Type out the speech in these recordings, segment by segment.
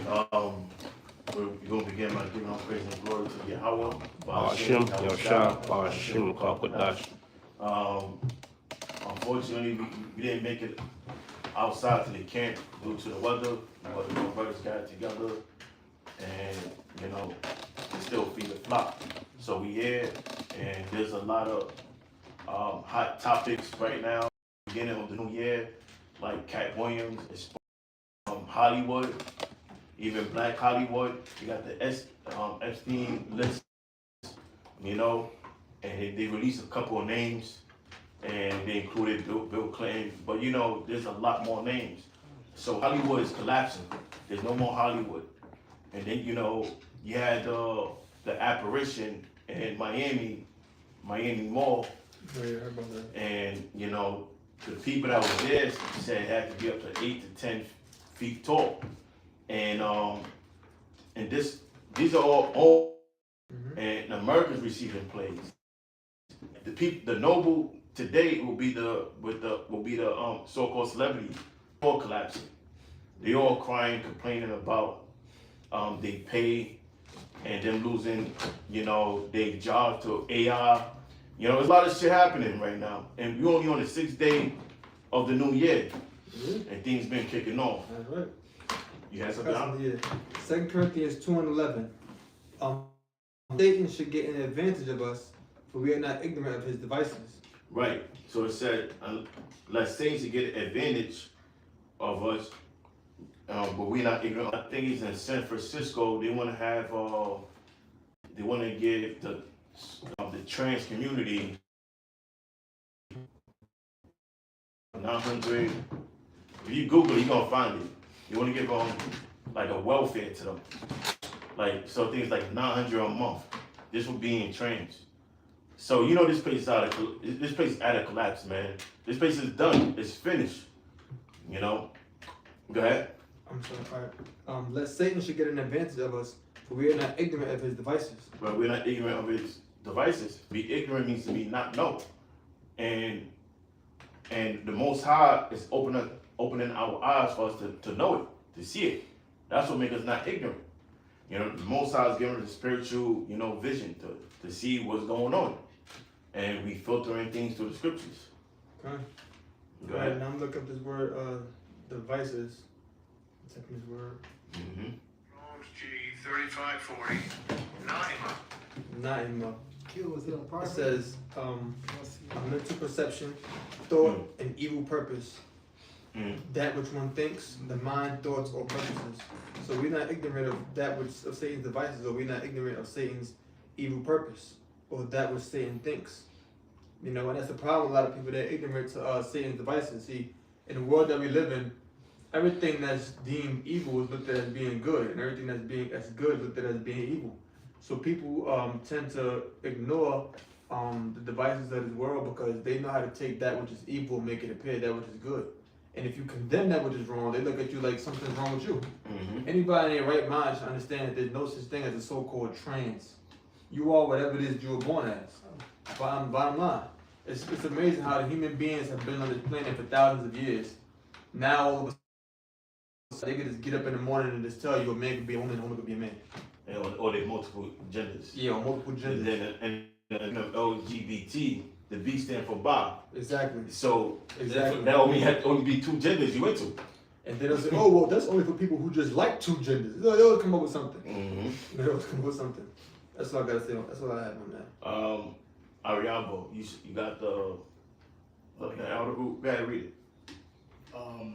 We're going to begin by giving all praise and glory to Yahweh. Hashem, Yahshua, Hashem, Kwakadash. Unfortunately, we didn't make it outside to the camp due to the weather, but my brothers got together and, they still feed the flock. So we here, and there's a lot of hot topics right now, beginning of the new year, like Cat Williams, Hollywood, even Black Hollywood. You got the Epstein list, and they released a couple of names, and they included Bill Clinton, but there's a lot more names. So Hollywood is collapsing. There's no more Hollywood. And then, you had the apparition in Miami Mall, and, the people that were there said it had to be up to 8 to 10 feet tall. And these are all and America's receiving plagues. The noble today will be the so-called celebrities all collapsing. They all crying, complaining about they pay and them losing their job to AI. There's a lot of shit happening right now, and we're only on the 6th day of the new year, and things been kicking off. That's right. You had something out? Yeah. 2 Corinthians 2:11. Satan should get an advantage of us, for we are not ignorant of his devices. Right. So it said, unless Satan should get an advantage of us, but we're not ignorant. I think he's in San Francisco. They want to have, they want to give the trans community 900. If you Google it, you're gonna find it. You want to give like a welfare to them, so things like 900 a month. This will be in trans. So this place is out of collapse, man. This place is done. It's finished. Go ahead. I'm sorry. All right. Let Satan should get an advantage of us, for we are not ignorant of his devices. But we're not ignorant of his devices. Be ignorant means to be not know. And the Most High is opening our eyes for us to know it, to see it. That's what makes us not ignorant. The Most High is giving us a spiritual, vision to see what's going on. And we filtering things through the scriptures. Okay. Go ahead. Now I'm looking up this word, devices. Check this word. G3540. Naima. It says, mental perception, thought, and evil purpose. That which one thinks, the mind, thoughts, or purposes. So we're not ignorant of that which of Satan's devices, or we're not ignorant of Satan's evil purpose, or that which Satan thinks. And that's the problem. A lot of people, they're ignorant to Satan's devices. See, in the world that we live in, everything that's deemed evil is looked at as being good, and everything that's good is looked at as being evil. So people tend to ignore the devices of this world because they know how to take that which is evil and make it appear that which is good. And if you condemn that which is wrong, they look at you like something's wrong with you. Anybody in their right mind should understand that there's no such thing as a so-called trans. You are whatever it is you were born as. Bottom line. It's amazing how the human beings have been on this planet for thousands of years. Now all of a sudden they can just get up in the morning and just tell you a man could be a woman and a woman could be a man. Or they multiple genders. Yeah, or multiple genders. And then LGBT, the B stand for Bob. Exactly. So exactly. That only be 2 genders you went to. And then they'll say, oh, well, that's only for people who just like 2 genders. They always come up with something. They always come up with something. That's all I gotta say. That's all I have on that. Ariabo, you got the outer group. Go ahead and read it. I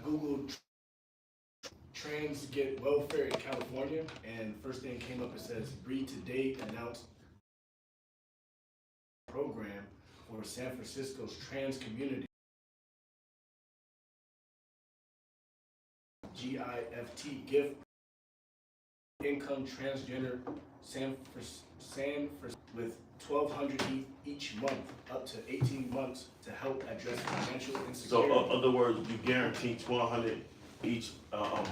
googled trans get welfare in California, and first thing came up, it says Breed Today announced a program for San Francisco's trans community. GIFT gift income transgender San Francisco with $1,200 each month, up to 18 months, to help address financial insecurity. So, in other words, you guarantee $1,200 each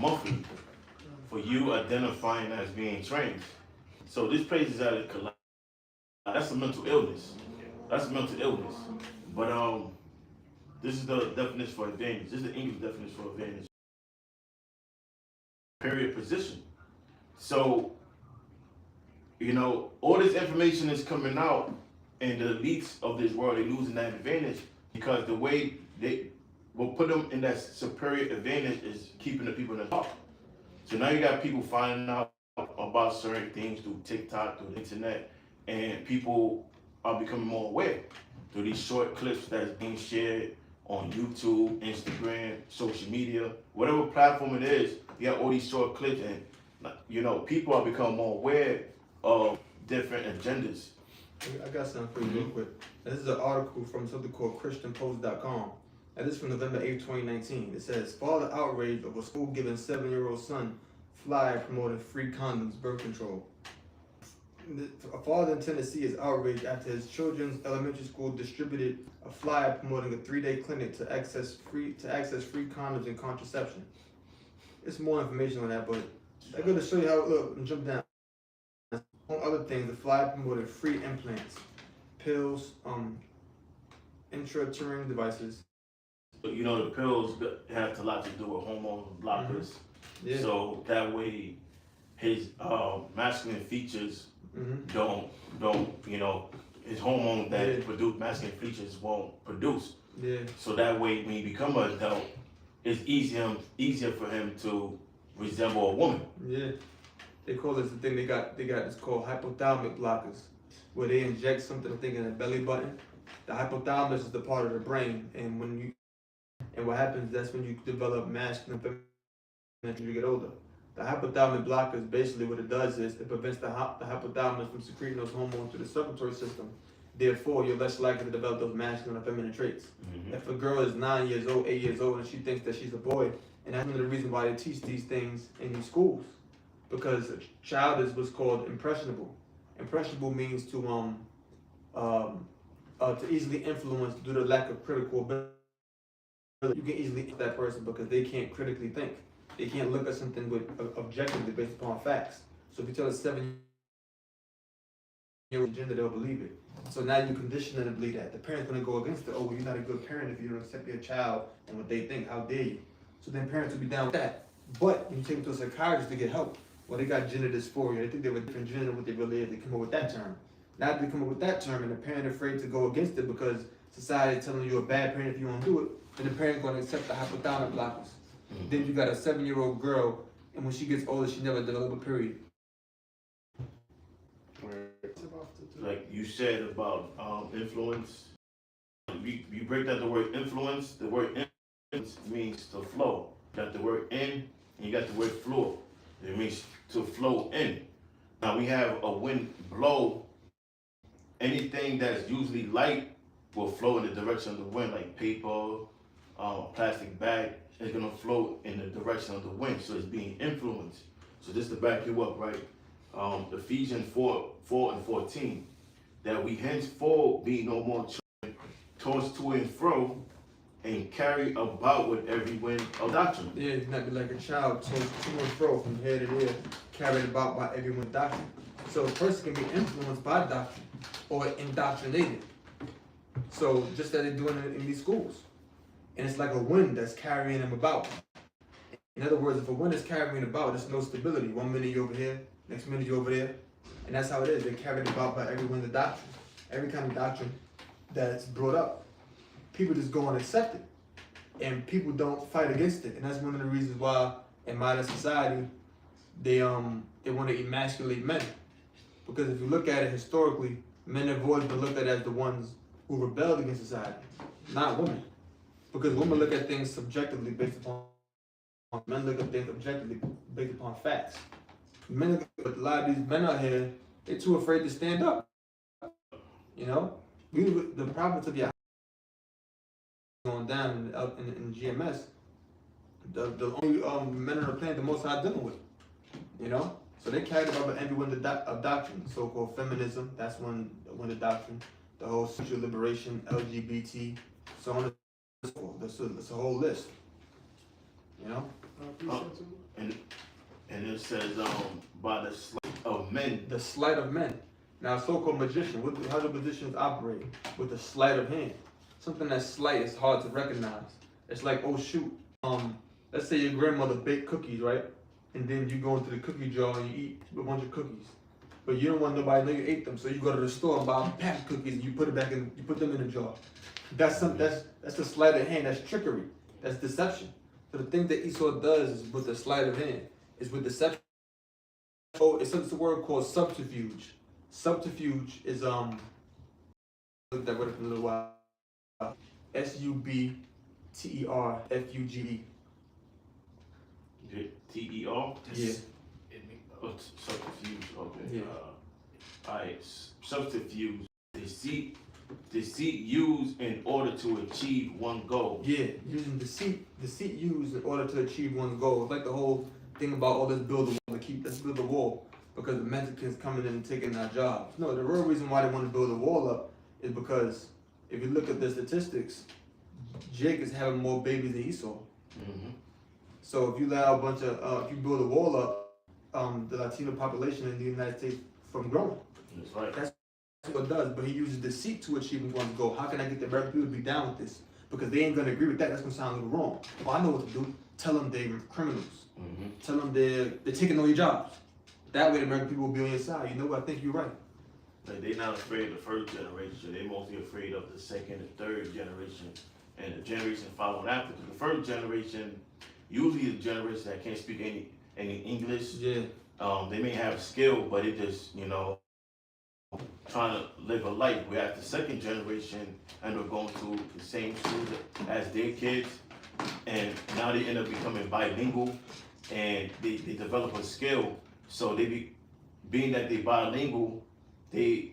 monthly for you identifying as being trans. So this place is at a collapse. That's a mental illness. That's a mental illness. But this is the definition for advantage. This is the English definition for advantage. superior position. So, you know, all this information is coming out, and the elites of this world, they're losing that advantage because the way they will put them in that superior advantage is keeping the people in the dark. So now you got people finding out about certain things through TikTok, through the internet, and people are becoming more aware through these short clips that's being shared on YouTube, Instagram, social media, whatever platform it is. You got all these short clips, and you know, people are becoming more aware of different agendas. I got something for you real quick. This is an article from something called ChristianPost.com. And this is from November 8, 2019. It says, father outraged over school giving 7-year-old son flyer promoting free condoms, birth control. A father in Tennessee is outraged after his children's elementary school distributed a flyer promoting a 3-day clinic to access free condoms and contraception. There's more information on that, but I go to show you how. Look, and jump down. On other things, the flyer promoted free implants, pills, intrauterine devices. You know, the pills have a lot to do with hormone blockers. Yeah. So that way, his masculine features don't you know, his hormones that produce masculine features won't produce. Yeah. So that way, when he become an adult, it's easier for him to resemble a woman. Yeah. They call this the thing they got this called hypothalamic blockers, where they inject something I think in the belly button. The hypothalamus is the part of the brain, and what happens, that's when you develop masculine and feminine as you get older. The hypothalamic blockers, basically what it does is it prevents the hypothalamus from secreting those hormones through the circulatory system. Therefore, you're less likely to develop those masculine or feminine traits. If a girl is 9 years old, 8 years old, and she thinks that she's a boy, and that's one of the reasons why they teach these things in these schools, because a child is what's called impressionable. Impressionable means to easily influence due to lack of critical ability. You can easily influence that person because they can't critically think. They can't look at something with objectively based upon facts. So if you tell a 7-year-old gender, they'll believe it. So now you condition them to believe that. The parent's gonna go against it. Oh, well, you're not a good parent if you don't accept your child and what they think. How dare you? So then parents will be down with that. But when you take them to a psychiatrist to get help, well, they got gender dysphoria. They think they have a different gender than what they really is. They come up with that term. Now they come up with that term, and the parent afraid to go against it because society is telling you you're a bad parent if you don't do it. Then the parent's going to accept the hypothalamic blockers. Then you got a 7-year-old girl, and when she gets older, she never develop a period. Like you said about influence, you break down the word influence. The word influence means to flow. You got the word in, and you got the word flow. It means to flow in. Now we have a wind blow. Anything that's usually light will flow in the direction of the wind, like paper, plastic bag. It's gonna flow in the direction of the wind, so it's being influenced. So just to back you up, right? Ephesians 4:14, that we henceforth be no more children, tossed to and fro, and carry about with every wind of doctrine. Yeah, you not be like a child tossed to and fro from here to there, carried about by every wind of doctrine. So a person can be influenced by doctrine or indoctrinated. So just that they're doing it in these schools. And it's like a wind that's carrying them about. In other words, if a wind is carrying about, there's no stability. 1 minute you're over here, next minute you're over there. And that's how it is. They're carried about by every wind of doctrine. Every kind of doctrine that's brought up. People just go and accept it. And people don't fight against it. And that's one of the reasons why in modern society, they want to emasculate men. Because if you look at it historically, men have always been looked at as the ones who rebelled against society, not women. Because women look at things subjectively based upon, men look at things objectively based upon facts. Men, but a lot of these men out here, they're too afraid to stand up. You know, the problems of your going down in GMS, the only men on the planet the most high dealing with. You know, so they carried about every one of doctrine, so-called feminism. That's one of the doctrine. The whole sexual liberation, LGBT, so on. That's a whole list. You know. And it says by the sleight of men. The sleight of men. Now, so-called magician. How do magicians operate? With the sleight of hand. Something that's slight is hard to recognize. It's like, oh shoot, let's say your grandmother baked cookies, right? and then you go into the cookie jar and you eat a bunch of cookies. But you don't want nobody to know you ate them, so you go to the store and buy a pack of cookies and you put them in a jar. That's a sleight of hand, that's trickery, that's deception. So the thing that Esau does is with the sleight of hand, is with deception. Oh, it's a word called subterfuge. Subterfuge is look that word up in a little while. SUBTERFUGE. TER? Yeah. Oh, subterfuge, okay. Yeah. Alright, subterfuge, deceit used in order to achieve one goal. Yeah, using deceit used in order to achieve one goal. It's like the whole thing about let's build a wall let's build a wall because the Mexicans coming in and taking our jobs. No, the real reason why they want to build a wall up is because if you look at the statistics, Jake is having more babies than Esau. Mm-hmm. So if you allow if you build a wall up, the Latino population in the United States from growing. That's right. That's what it does, but he uses deceit to achieve one's goal. How can I get the American people to be down with this? Because they ain't gonna agree with that. That's gonna sound a little wrong. Well, I know what to do. Tell them they're criminals. Mm-hmm. Tell them they're taking all your jobs. That way, the American people will be on your side. You know what? I think you're right. Like they're not afraid of the first generation. They're mostly afraid of the second and third generation, and the generation following after. Because the first generation, usually the generation that can't speak any English. Yeah. They may have skill, but it just trying to live a life. Whereas the second generation end up going to the same school as their kids, and now they end up becoming bilingual, and they develop a skill. So being that they bilingual, they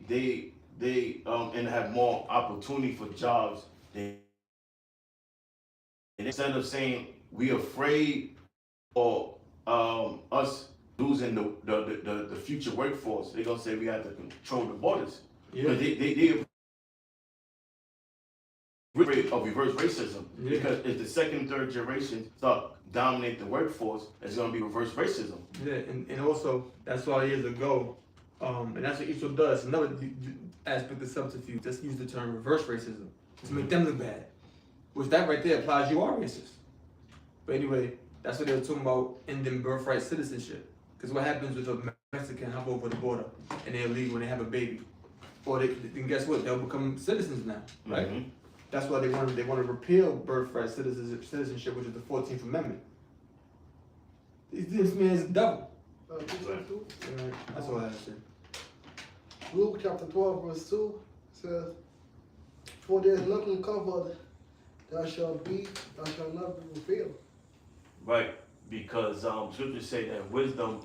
and have more opportunity for jobs. And instead of saying we afraid or us losing the future workforce, they're gonna say we have to control the borders. Because they afraid of reverse racism. Yeah. Because if the second and third generation start dominate the workforce, it's gonna be reverse racism. Yeah, and also that's why years ago, and that's what Esau does. Another aspect of subterfuge. Let's use the term reverse racism to make them look bad. Which that right there applies. You are racist. But anyway, that's what they were talking about ending birthright citizenship. Because what happens with a Mexican hop over the border and they're legal when they have a baby, or then guess what? They'll become citizens now, right? Mm-hmm. That's why they want to repeal birthright citizenship, which is the 14th Amendment. This man's a devil. That's all I have to say. Luke chapter 12 verse 2 says, "For there is nothing covered that shall not be revealed." Right, because scriptures say that wisdom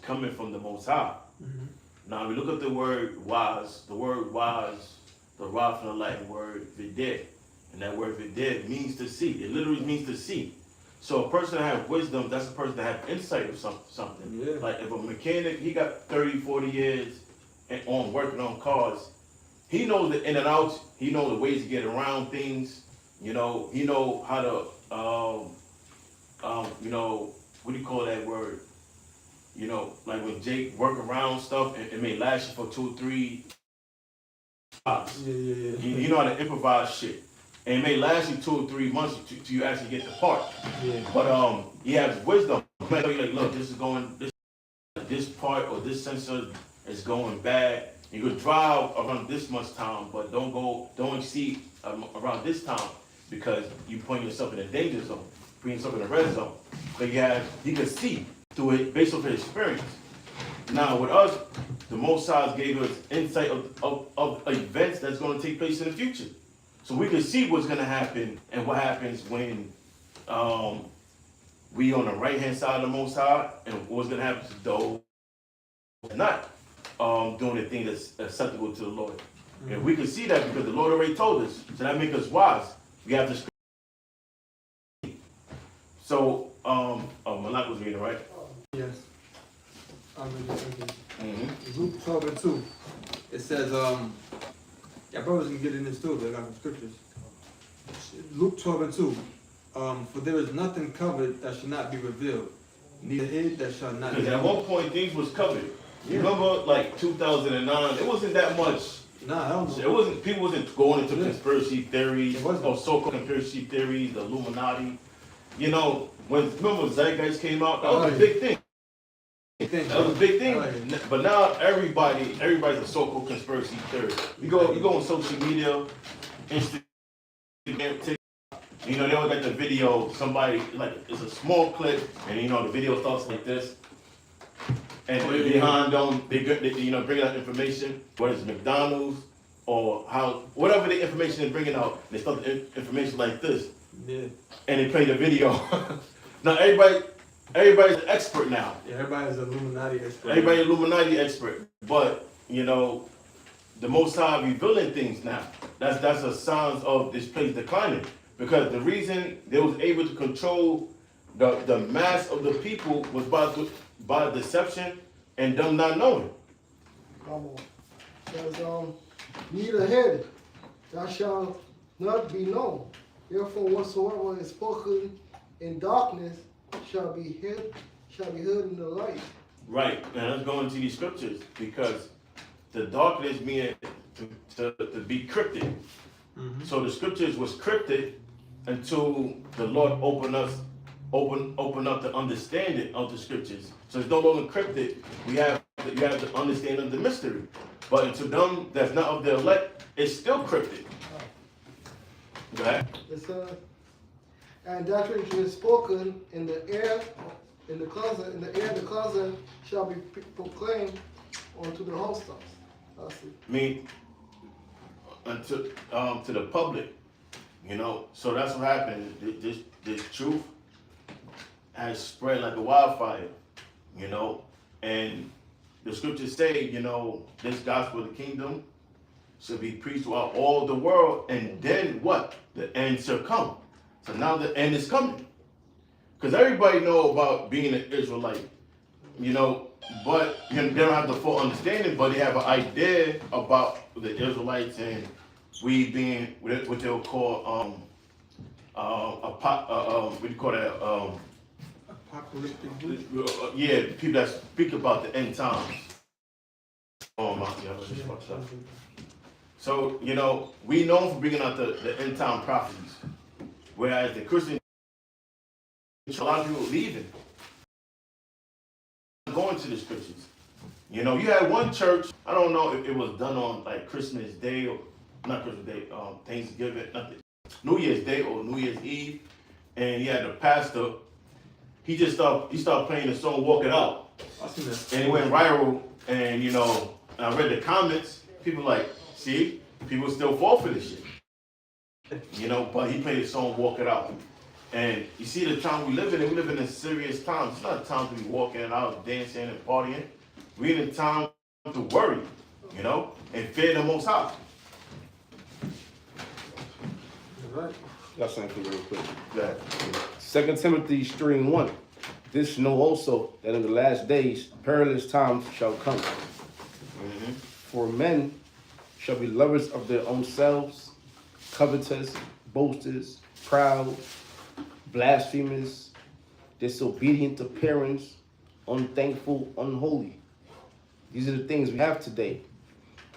coming from the Most High. Mm-hmm. Now we look at the word wise. The word wise, the Ra from the Latin word vided, and that word vided means to see. It literally means to see. So a person that has wisdom, that's a person that has insight of something. Yeah. Like if a mechanic, he got 30, 40 years on working on cars, he knows the in and outs. He knows the ways to get around things. He know how to what do you call that word? Like when Jake work around stuff, it may last you for 2 or 3 hours. Yeah. You know how to improvise shit. And it may last you 2 or 3 months till you actually get the part. Yeah. But he has wisdom. Like, look, this part or this sensor is going bad. You could drive around this much time, but don't exceed around this time because you putting yourself in a danger zone, putting yourself in a red zone. But he can see through it based off his experience. Now with us, the Most High gave us insight of events that's going to take place in the future. So we can see what's going to happen and what happens when we on the right hand side of the Most High, and what's going to happen to those not doing the thing that's acceptable to the Lord. Mm-hmm. And we can see that because the Lord already told us. So that makes us wise. We have to. So Malak was reading, right? Yes. I'm reading. Mm-hmm. Luke 12 and 2. It says, yeah, brothers can get in this too, but I got some scriptures. Luke 12 and 2. For there is nothing covered that shall not be revealed, neither hid that shall not be. Because at one point things was covered. You remember, like 2009, it wasn't that much. Nah, I don't know. It wasn't. People wasn't going into conspiracy theories It wasn't. or so-called conspiracy theories, the Illuminati. remember Zeitgeist came out, that was a big thing. That was a big thing. But now everybody's a so-called conspiracy theorist. You go on social media, Instagram, TikTok, you know, they always got the video, somebody, like, it's a small clip, and you know, the video starts like this. And behind them, they you know, bringing out information, whether it's McDonald's or whatever the information they're bringing out, they start the information like this. Yeah. And they play the video. Now everybody's an expert now. Yeah, everybody's an Illuminati expert. Everybody's an Illuminati expert. But, you know, the Most High revealing things now. That's a sign of this place declining. Because the reason they was able to control the mass of the people was by deception and them not knowing. Come on. Because neither head that shall not be known. Therefore whatsoever is spoken in darkness shall be heard in the light. Right, and let's go into these scriptures because the darkness means to be cryptic. Mm-hmm. So the scriptures was cryptic until the Lord opened up the understanding of the scriptures. So it's no longer cryptic. You have the understanding of the mystery. But to them that's not of the elect, it's still cryptic. Go ahead. It says, and that which is spoken in the air, the closet shall be proclaimed unto the hosts. That's it. I mean, to the public, you know. So that's what happened. This truth has spread like a wildfire, you know. And the scriptures say, you know, this gospel of the kingdom should be preached throughout all the world, and then what? The end shall come. So now the end is coming. Because everybody know about being an Israelite, you know, but you know, they don't have the full understanding, but they have an idea about the Israelites and we being what they'll call what do you call that? Apocalyptic group. Yeah, people that speak about the end times. So, you know, we known for bringing out the end time prophecies, whereas the Christian, a lot of people leaving, going to the scriptures. You know, you had one church, I don't know if it was done on like Christmas Day or not Christmas Day, Thanksgiving, nothing, New Year's Day or New Year's Eve, and he had a pastor. He started playing the song "Walk It Out," and it went viral. And you know, I read the comments. People like, see, people still fall for this shit. You know, but he played the song "Walk It Out," and you see the time we live in. We live in serious times. It's not a time to be walking it out, dancing and partying. We're in a time to worry, you know, and fear the Most High. Right. Got something real quick. Yeah. 2 Timothy 3:1. This know also that in the last days perilous times shall come. Mm-hmm. For men shall be lovers of their own selves, covetous, boasters, proud, blasphemers, disobedient to parents, unthankful, unholy. These are the things we have today.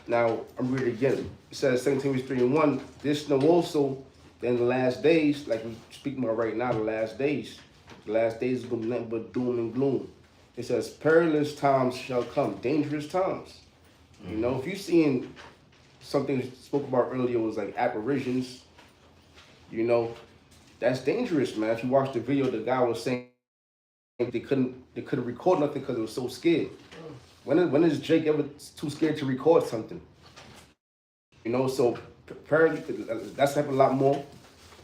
Now, I'm reading it again. It says 2 Timothy 3:1. This know also that in the last days, like we're speaking about right now, the last days is going to be nothing but doom and gloom. It says perilous times shall come, dangerous times. You know, if you're seeing something we spoke about earlier was like apparitions, you know, that's dangerous, man. If you watch the video, the guy was saying they couldn't record nothing because it was so scared. When is Jake ever too scared to record something? You know, so that's happened a lot more.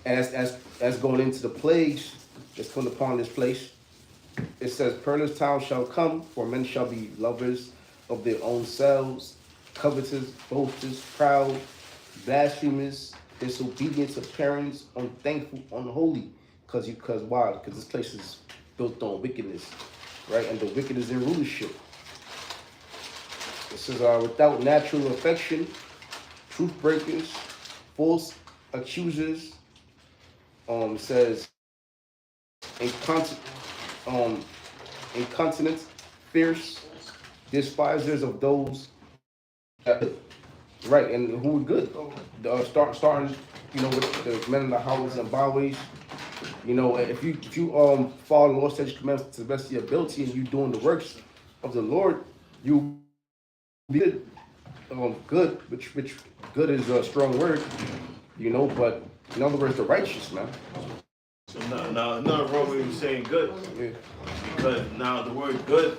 And as going into the plagues that's coming upon this place, it says perilous times shall come, for men shall be lovers of their own selves, covetous, boasters, proud, blasphemers, disobedient to parents, unthankful, unholy. Because why? Because this place is built on wickedness, right? And the wicked is in rulership. It says without natural affection, truth breakers, false accusers. It says incontinent, fierce, despisers of those right, and who are good. Starting, you know, with the men in the houses and byways, You know, if you follow the Lord's statutes commandments to the best of your ability, and you doing the works of the Lord, you be good. Good, which good is a strong word, you know. But in other words, the righteous, man. So now another wrong way of saying good, Yeah. because now the word good,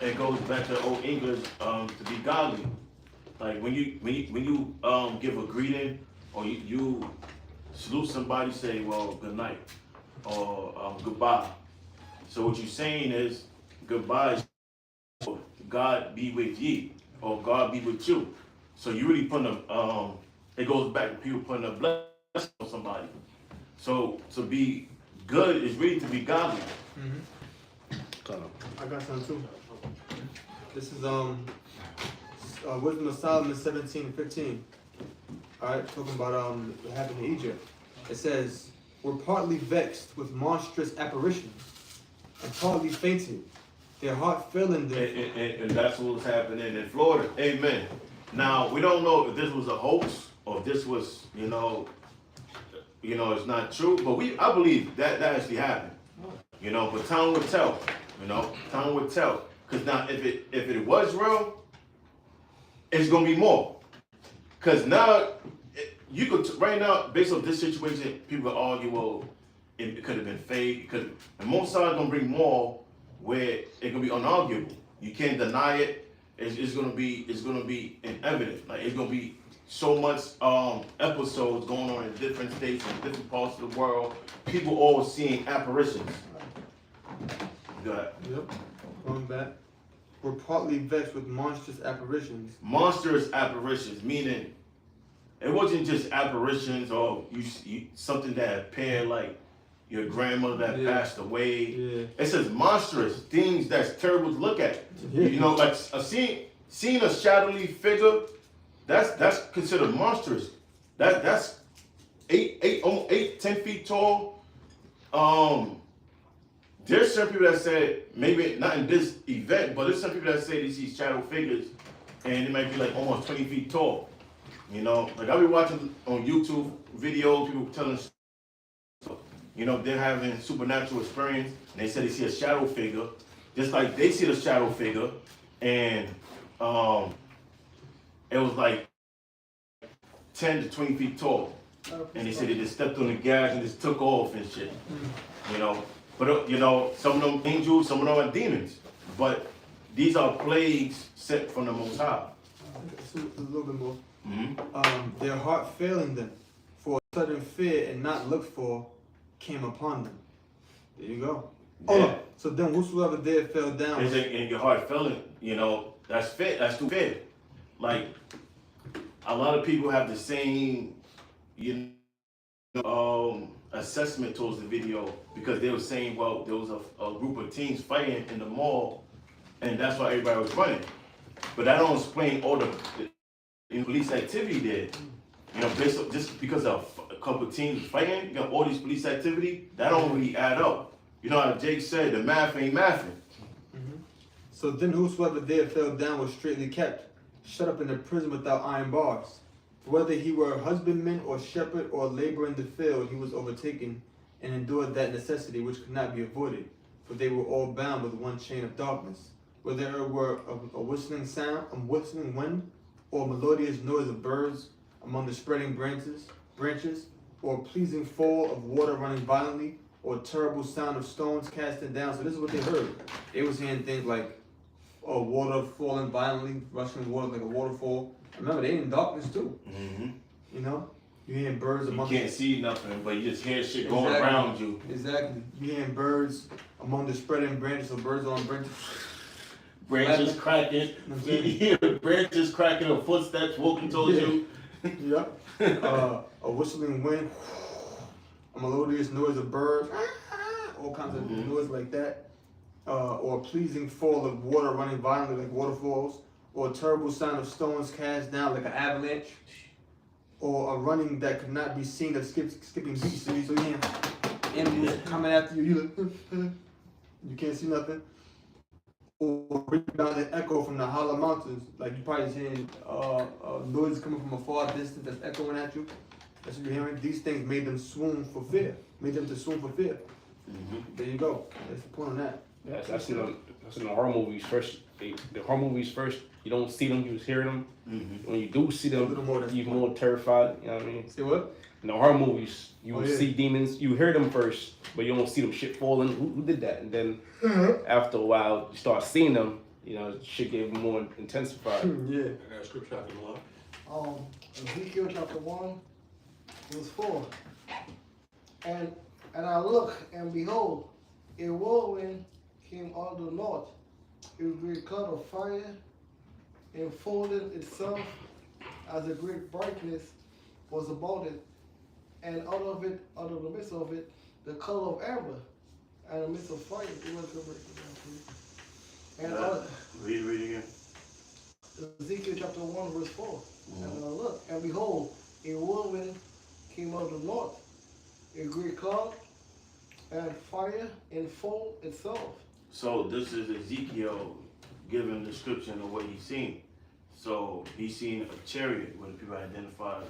it goes back to Old English, to be godly. Like when you give a greeting or you salute somebody, say, well, good night or goodbye. So what you're saying is goodbye is God be with ye or God be with you. So you really putting a it goes back to people putting a blessing on somebody. So to be good is really to be godly. I got some too. This is Wisdom of Solomon 17:15. Alright, talking about what happened in Egypt. It says, "Were partly vexed with monstrous apparitions, and partly fainted, their heart failing them." And that's what was happening in Florida. Amen. Now we don't know if this was a hoax or if this was, it's not true. But I believe that actually happened. But time would tell. Time would tell. Because now, if it was real, it's gonna be more. Because now, you could right now, based on this situation, people could argue, well, it could have been fake. And most times gonna bring more where it can be unarguable. You can't deny it. It's gonna be in evidence. Like it's gonna be so much episodes going on in different states and different parts of the world. People always seeing apparitions. Go ahead. Yep. Going back. Were partly vexed with monstrous apparitions. Monstrous apparitions, meaning it wasn't just apparitions or you something that appeared like your grandmother that passed away. Yeah. It says monstrous things that's terrible to look at. Yeah. Like seeing a shadowy figure, that's considered monstrous. That's 10 feet tall. There's some people that said, maybe not in this event, but there's some people that say they see shadow figures and it might be like almost 20 feet tall. Like I'll be watching on YouTube videos, people telling, they're having supernatural experience and they said they see a shadow figure, just like they see the shadow figure, and it was like 10 to 20 feet tall. And they said they just stepped on the gas and just took off and shit. But some of them angels, some of them are demons. But these are plagues sent from the Most High. A little bit more. Mm-hmm. Their heart failing them, for a sudden fear and not looked for came upon them. There you go. Yeah. So then whosoever there fell down. And your heart failing, that's fear. That's too fear. Like a lot of people have the same, assessment towards the video because they were saying, well, there was a group of teens fighting in the mall, and that's why everybody was running. But that don't explain all the police activity there. Based on, just because of a couple of teens fighting, you got all this police activity, that don't really add up. How Jake said, the math ain't mathing. So then whosoever there fell down was straitly kept, shut up in a prison without iron bars. Whether he were a husbandman or shepherd or laborer in the field, he was overtaken and endured that necessity which could not be avoided, for they were all bound with one chain of darkness. Whether it were a whistling sound, a whistling wind, or a melodious noise of birds among the spreading branches, or a pleasing fall of water running violently, or a terrible sound of stones casting down. So this is what they heard. They were hearing things like water falling violently, rushing water like a waterfall. Remember, they in darkness too. Mm-hmm. You hearing birds among. You can't see nothing, but you just hear shit going around you. Exactly. You hearing birds among the spreading branches, or birds on branches. Branches cracking. You hear branches cracking or footsteps walking towards you. Yep. A whistling wind, a melodious noise of birds, all kinds of noise like that. Or a pleasing fall of water running violently like waterfalls. Or a terrible sound of stones cast down like an avalanche, or a running that could not be seen of skipping beasts. So you hear animals coming after you, you can't see nothing. Or rebounding echo from the hollow mountains, like you probably hearing noises coming from a far distance that's echoing at you. That's what you're hearing. These things made them swoon for fear. Made them to swoon for fear. There you go. That's the point on that. That's in the horror movies first. The horror movies first, you don't see them, you just hear them. When you do see them, you're more terrified. You know what I mean? See what? In the horror movies, you see demons, you hear them first, but you don't see them shit falling. Who did that? And then after a while, you start seeing them. You know, shit get more intensified. Yeah. I got a scripture I can love. Ezekiel chapter 1, verse 4. And I looked, and behold, a whirlwind came out of the north. A great cloud of fire enfolded itself as a great brightness was about it. And out of the midst of it, the color of amber, and the midst of fire. And read again. Ezekiel chapter 1, verse 4. And I looked, and behold, a whirlwind came out of the north, a great cloud, and fire enfold itself. So this is Ezekiel giving a description of what he's seen. So he's seen a chariot where the people identify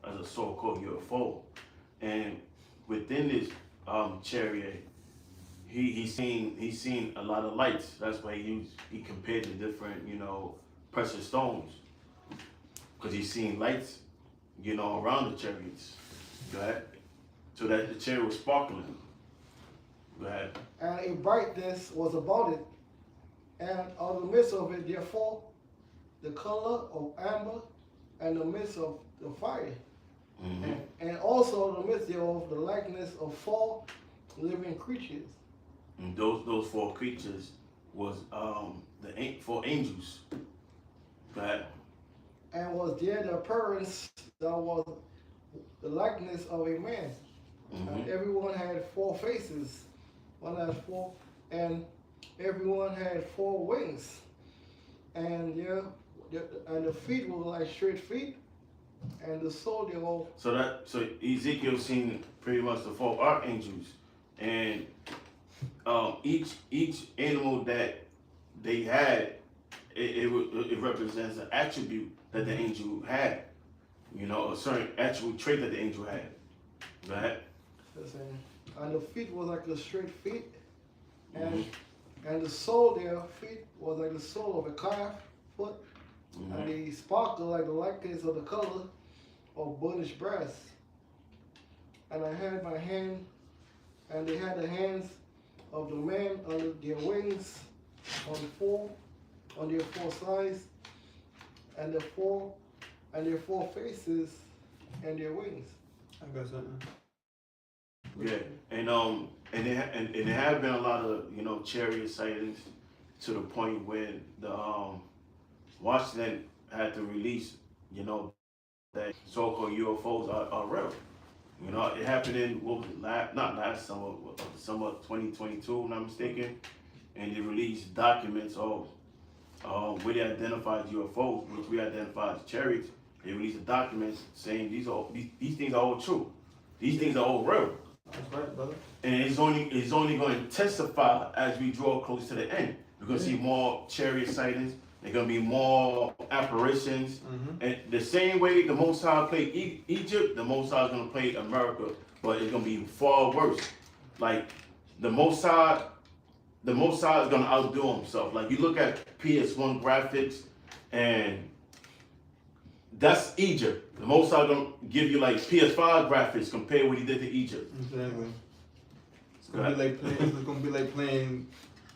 as a so-called UFO. And within this chariot, he's seen a lot of lights. That's why he compared the different, precious stones. Because he's seen lights, around the chariots. Go ahead. So that the chariot was sparkling. Go ahead. And a brightness was about it, and out of the midst of it, therefore, the color of amber, and the midst of the fire. And also in the midst thereof, the likeness of 4 living creatures. And those 4 creatures was the 4 angels. Go ahead. And was there the appearance that was the likeness of a man. And everyone had 4 faces. One has 4, and everyone had 4 wings. And and the feet were like straight feet, and the soul thereof. So Ezekiel seen pretty much the 4 archangels, and each animal that they had, it represents an attribute that the angel had. A certain attribute trait that the angel had. Go ahead. And the feet was like the straight feet, and the sole their feet was like the sole of a calf foot, and they sparkled like the likeness of the color of burnished brass. And I had my hand, and they had the hands of the man under their wings on their 4 sides, and their 4 faces and their wings. I got something. Yeah, and there have been a lot of chariot sightings to the point where the Washington had to release that so-called UFOs are real. It happened in not last summer, summer 2022, if I'm not mistaken, and they released documents of where they identified UFOs, which we identified as chariots. They released the documents saying these things are all true. These things are all real. That's right, brother. And it's only going to intensify as we draw close to the end. We're going to see more chariot sightings. There's going to be more apparitions. And the same way the Most High played Egypt, the Most High is going to play America, but it's going to be far worse. Like the Most High is going to outdo himself. Like you look at PS1 graphics, and that's Egypt. The Most High going to give you like PS5 graphics compared to what he did to Egypt. Exactly. It's gonna be like playing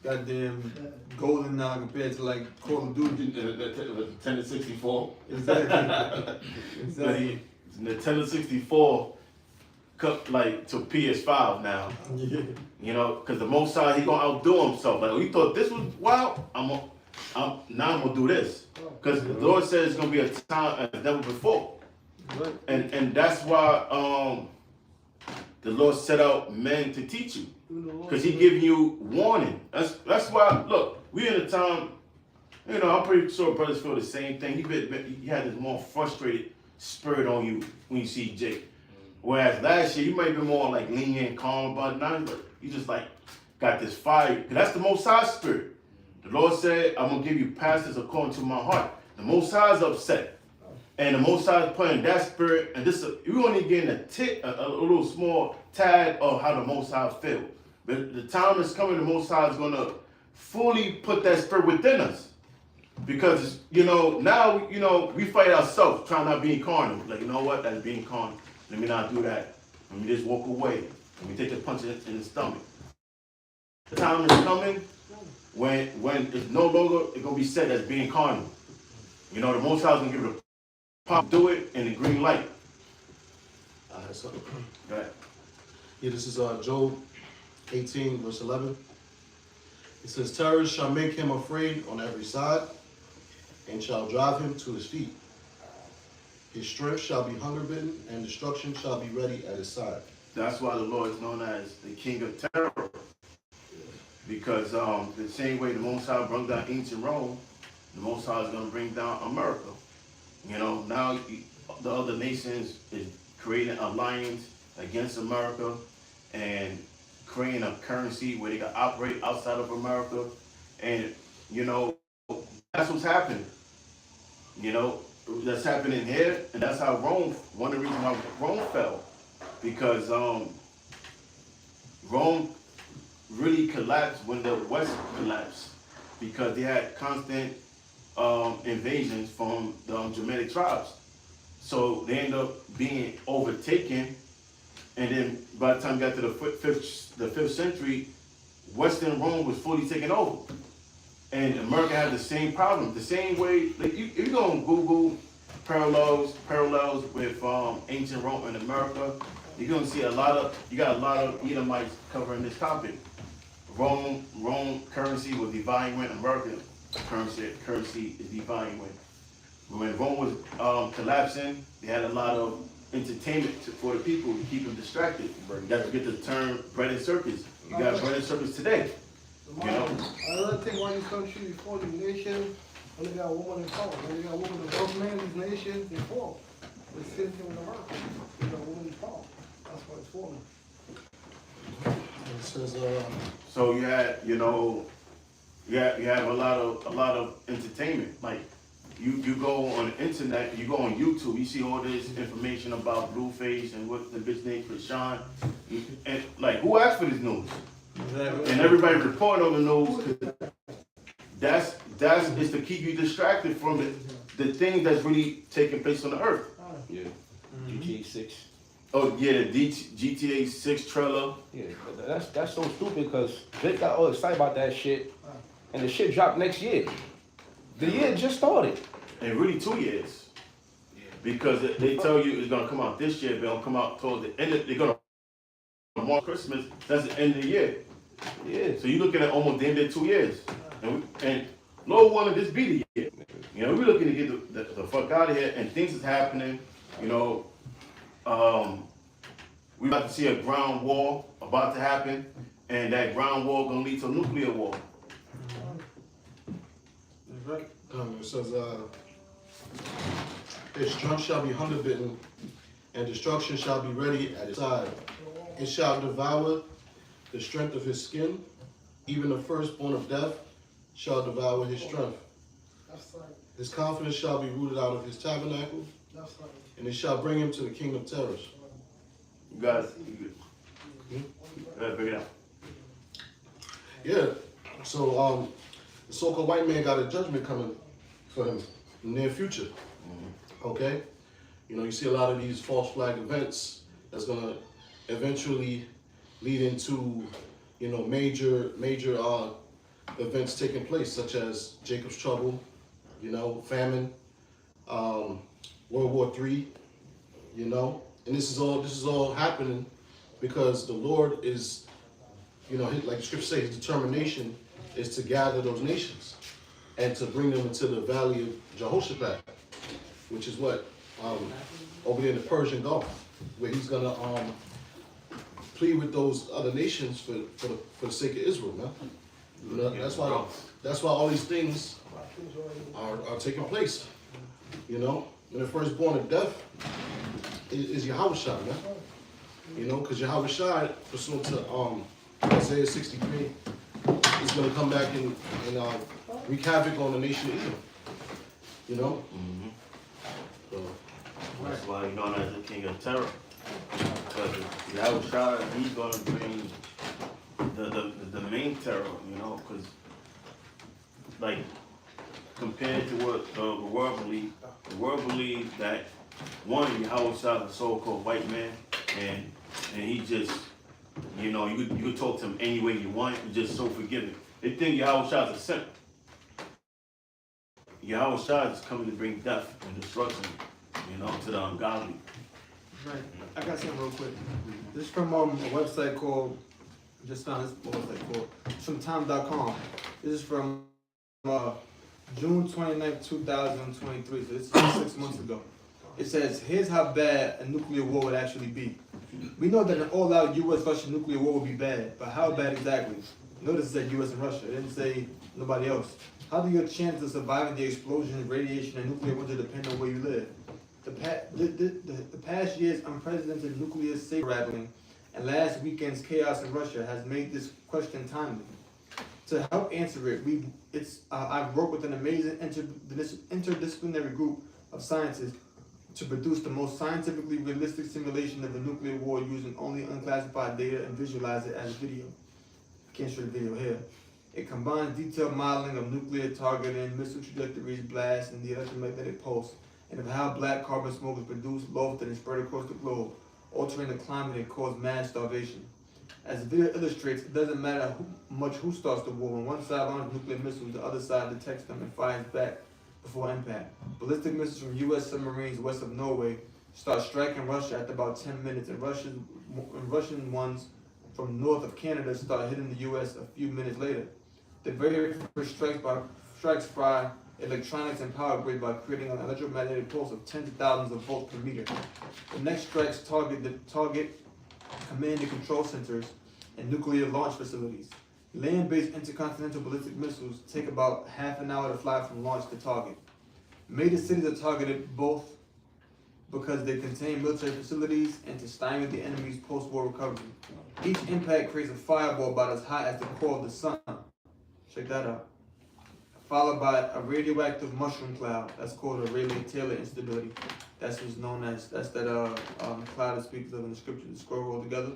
goddamn Golden now compared to like Call of Duty. The Nintendo 64. Exactly. Exactly. Nintendo 64 cut like to PS5 now. Yeah. Because the Most High, he gonna outdo himself. Like, you thought this was wild, now I'm gonna do this. Because the Lord says it's gonna be a time as never before. Right. And that's why the Lord set out men to teach you. Because he giving you warning. That's why, look, we in a time, I'm pretty sure brothers feel the same thing. You had this more frustrated spirit on you when you see Jake. Whereas last year, you might be more like lenient, calm about it. Now you just like got this fire. Because that's the Most High spirit. The Lord said, I'm going to give you pastors according to my heart. The Most High is upset. And the Most High is putting that spirit, and this we only getting a little small tad of how the Most High feel. But the time is coming, the Most High is gonna fully put that spirit within us. Because, now, we fight ourselves, trying not being carnal. Like, you know what, that's being carnal. Let me not do that. Let me just walk away. Let me take a punch in the stomach. The time is coming when it's no longer it's gonna be said as being carnal. The Most High is gonna give it a pop, do it, and the green light. All right, so Go ahead. yeah, this is Job 18, verse 11. It says, terrors shall make him afraid on every side, and shall drive him to his feet. His strength shall be hunger bitten, and destruction shall be ready at his side. That's why the Lord is known as the King of Terror. Because the same way the Most High brought down ancient Rome, the Most High is going to bring down America. Now the other nations is creating an alliance against America and creating a currency where they can operate outside of America. And, that's what's happening. That's happening here. And that's how Rome, one of the reasons why Rome fell. Because Rome really collapsed when the West collapsed. Because they had constant invasions from the Germanic tribes. So they ended up being overtaken, and then by the time you got to the fifth century, Western Rome was fully taken over. And America had the same problem, the same way. Like if you go on Google parallels with ancient Rome and America, you're gonna see you got a lot of Edomites covering this topic. Rome currency was devaluing, American currency is devaluing. When Rome was collapsing, they had a lot of entertainment for the people to keep them distracted. You got to get the term bread and circus. You got bread and circus today. Another thing why this country is falling nation, when they got a woman in power. When they got a woman above man, these nations, they fall. The same thing with America. They got a woman in power. That's why it's falling. It says, So you had, you have a lot of entertainment. Like you go on the internet, you go on YouTube, you see all this information about Blueface and what the bitch name for Sean. And like, who asked for this news? And everybody reporting on the news. That's is to keep you distracted from the things that's really taking place on the earth. Yeah. GTA 6. Oh yeah, the GTA 6 trailer. Yeah, that's so stupid because Vic got all excited about that shit, and the shit dropped next year. The year just started. And really 2 years. Because they tell you it's gonna come out this year, but it'll come out towards the end. They're gonna mark Christmas. That's the end of the year. Yeah. So you're looking at almost the end of 2 years. And Lord wanted this be the year. We're looking to get the fuck out of here, and things is happening. We're about to see a ground war about to happen, and that ground war gonna lead to a nuclear war. it says, his strength shall be hunger bitten, and destruction shall be ready at his side. It shall devour the strength of his skin, even the firstborn of death shall devour his strength. That's right. His confidence shall be rooted out of his tabernacle, That's right. and it shall bring him to the king of terrors. You got it. You good. Go ahead, figure it out. Yeah, so the so-called white man got a judgment coming for him in the near future. Okay? You see a lot of these false flag events that's gonna eventually lead into, major events taking place, such as Jacob's trouble, famine, World War III, and this is all happening because the Lord is, like the scripture says, his determination is to gather those nations and to bring them into the valley of Jehoshaphat, which is what over there in the Persian Gulf, where he's gonna plead with those other nations for the sake of Israel, man. That's why all these things are taking place. And the firstborn of death is Yahushua, man. Because Yahushua, pursuant to Isaiah 63, is going to come back and wreak havoc on the nation of Israel. So, That's why he's known as the king of terror. Because Yahushua, he's gonna bring the main terror, you know, because like compared to what the world believes that one Yahushua is a so-called white man, and he just, you know, you could talk to him any way you want. You're just so forgiving. They think Yahushua is a simp. Yahushua is coming to bring death and destruction, you know, to the ungodly. Right. I got something real quick. This is from a website called, just found this website called, it's from time.com. This is from June 29th, 2023, so this is 6 months ago. It says, here's how bad a nuclear war would actually be. We know that an all-out U.S.-Russia nuclear war would be bad, but how bad exactly? Notice it said U.S. and Russia. It didn't say nobody else. How do your chances of surviving the explosion, radiation, and nuclear winter depend on where you live? The past year's unprecedented nuclear saber-rattling and last weekend's chaos in Russia has made this question timely. To help answer it, I've worked with an amazing interdisciplinary group of scientists to produce the most scientifically realistic simulation of a nuclear war using only unclassified data and visualize it as video. I can't show the video here. It combines detailed modeling of nuclear targeting, missile trajectories, blasts, and the electromagnetic pulse, and of how black carbon smoke is produced, lofted, and spread across the globe, altering the climate and cause mass starvation. As the video illustrates, it doesn't matter who starts the war. When one side launches nuclear missiles, the other side detects them and fires back before impact. Ballistic missiles from U.S. submarines west of Norway start striking Russia after about 10 minutes, and Russian ones from north of Canada start hitting the U.S. a few minutes later. The very first strikes fry electronics and power grid by creating an electromagnetic pulse of tens of thousands of volts per meter. The next strikes target command and control centers and nuclear launch facilities. Land-based intercontinental ballistic missiles take about half an hour to fly from launch to target. Major cities are targeted both because they contain military facilities and to stymie the enemy's post-war recovery. Each impact creates a fireball about as hot as the core of the sun. Check that out. Followed by a radioactive mushroom cloud. That's called a Rayleigh-Taylor instability. That's what's known as, that's that cloud that speaks of in the scripture, the scroll rolled together,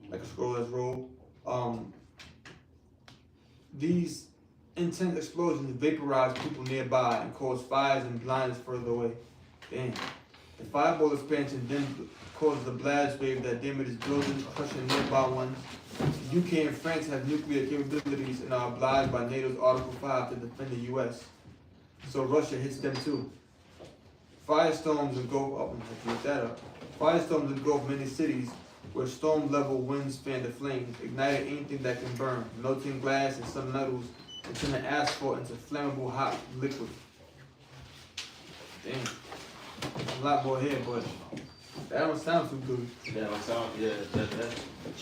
like a scroll that's rolled. These intense explosions vaporize people nearby and cause fires and blindness further away. Damn. The fireball expansion then causes a blast wave that damages buildings, crushing nearby ones. The UK and France have nuclear capabilities and are obliged by NATO's Article 5 to defend the US. So Russia hits them too. Firestorms engulf many cities where storm-level winds fan the flames, igniting anything that can burn, melting glass and some metals, and turning asphalt into flammable hot liquid. Damn. A lot more here, but that don't sound too good. That don't sound, yeah,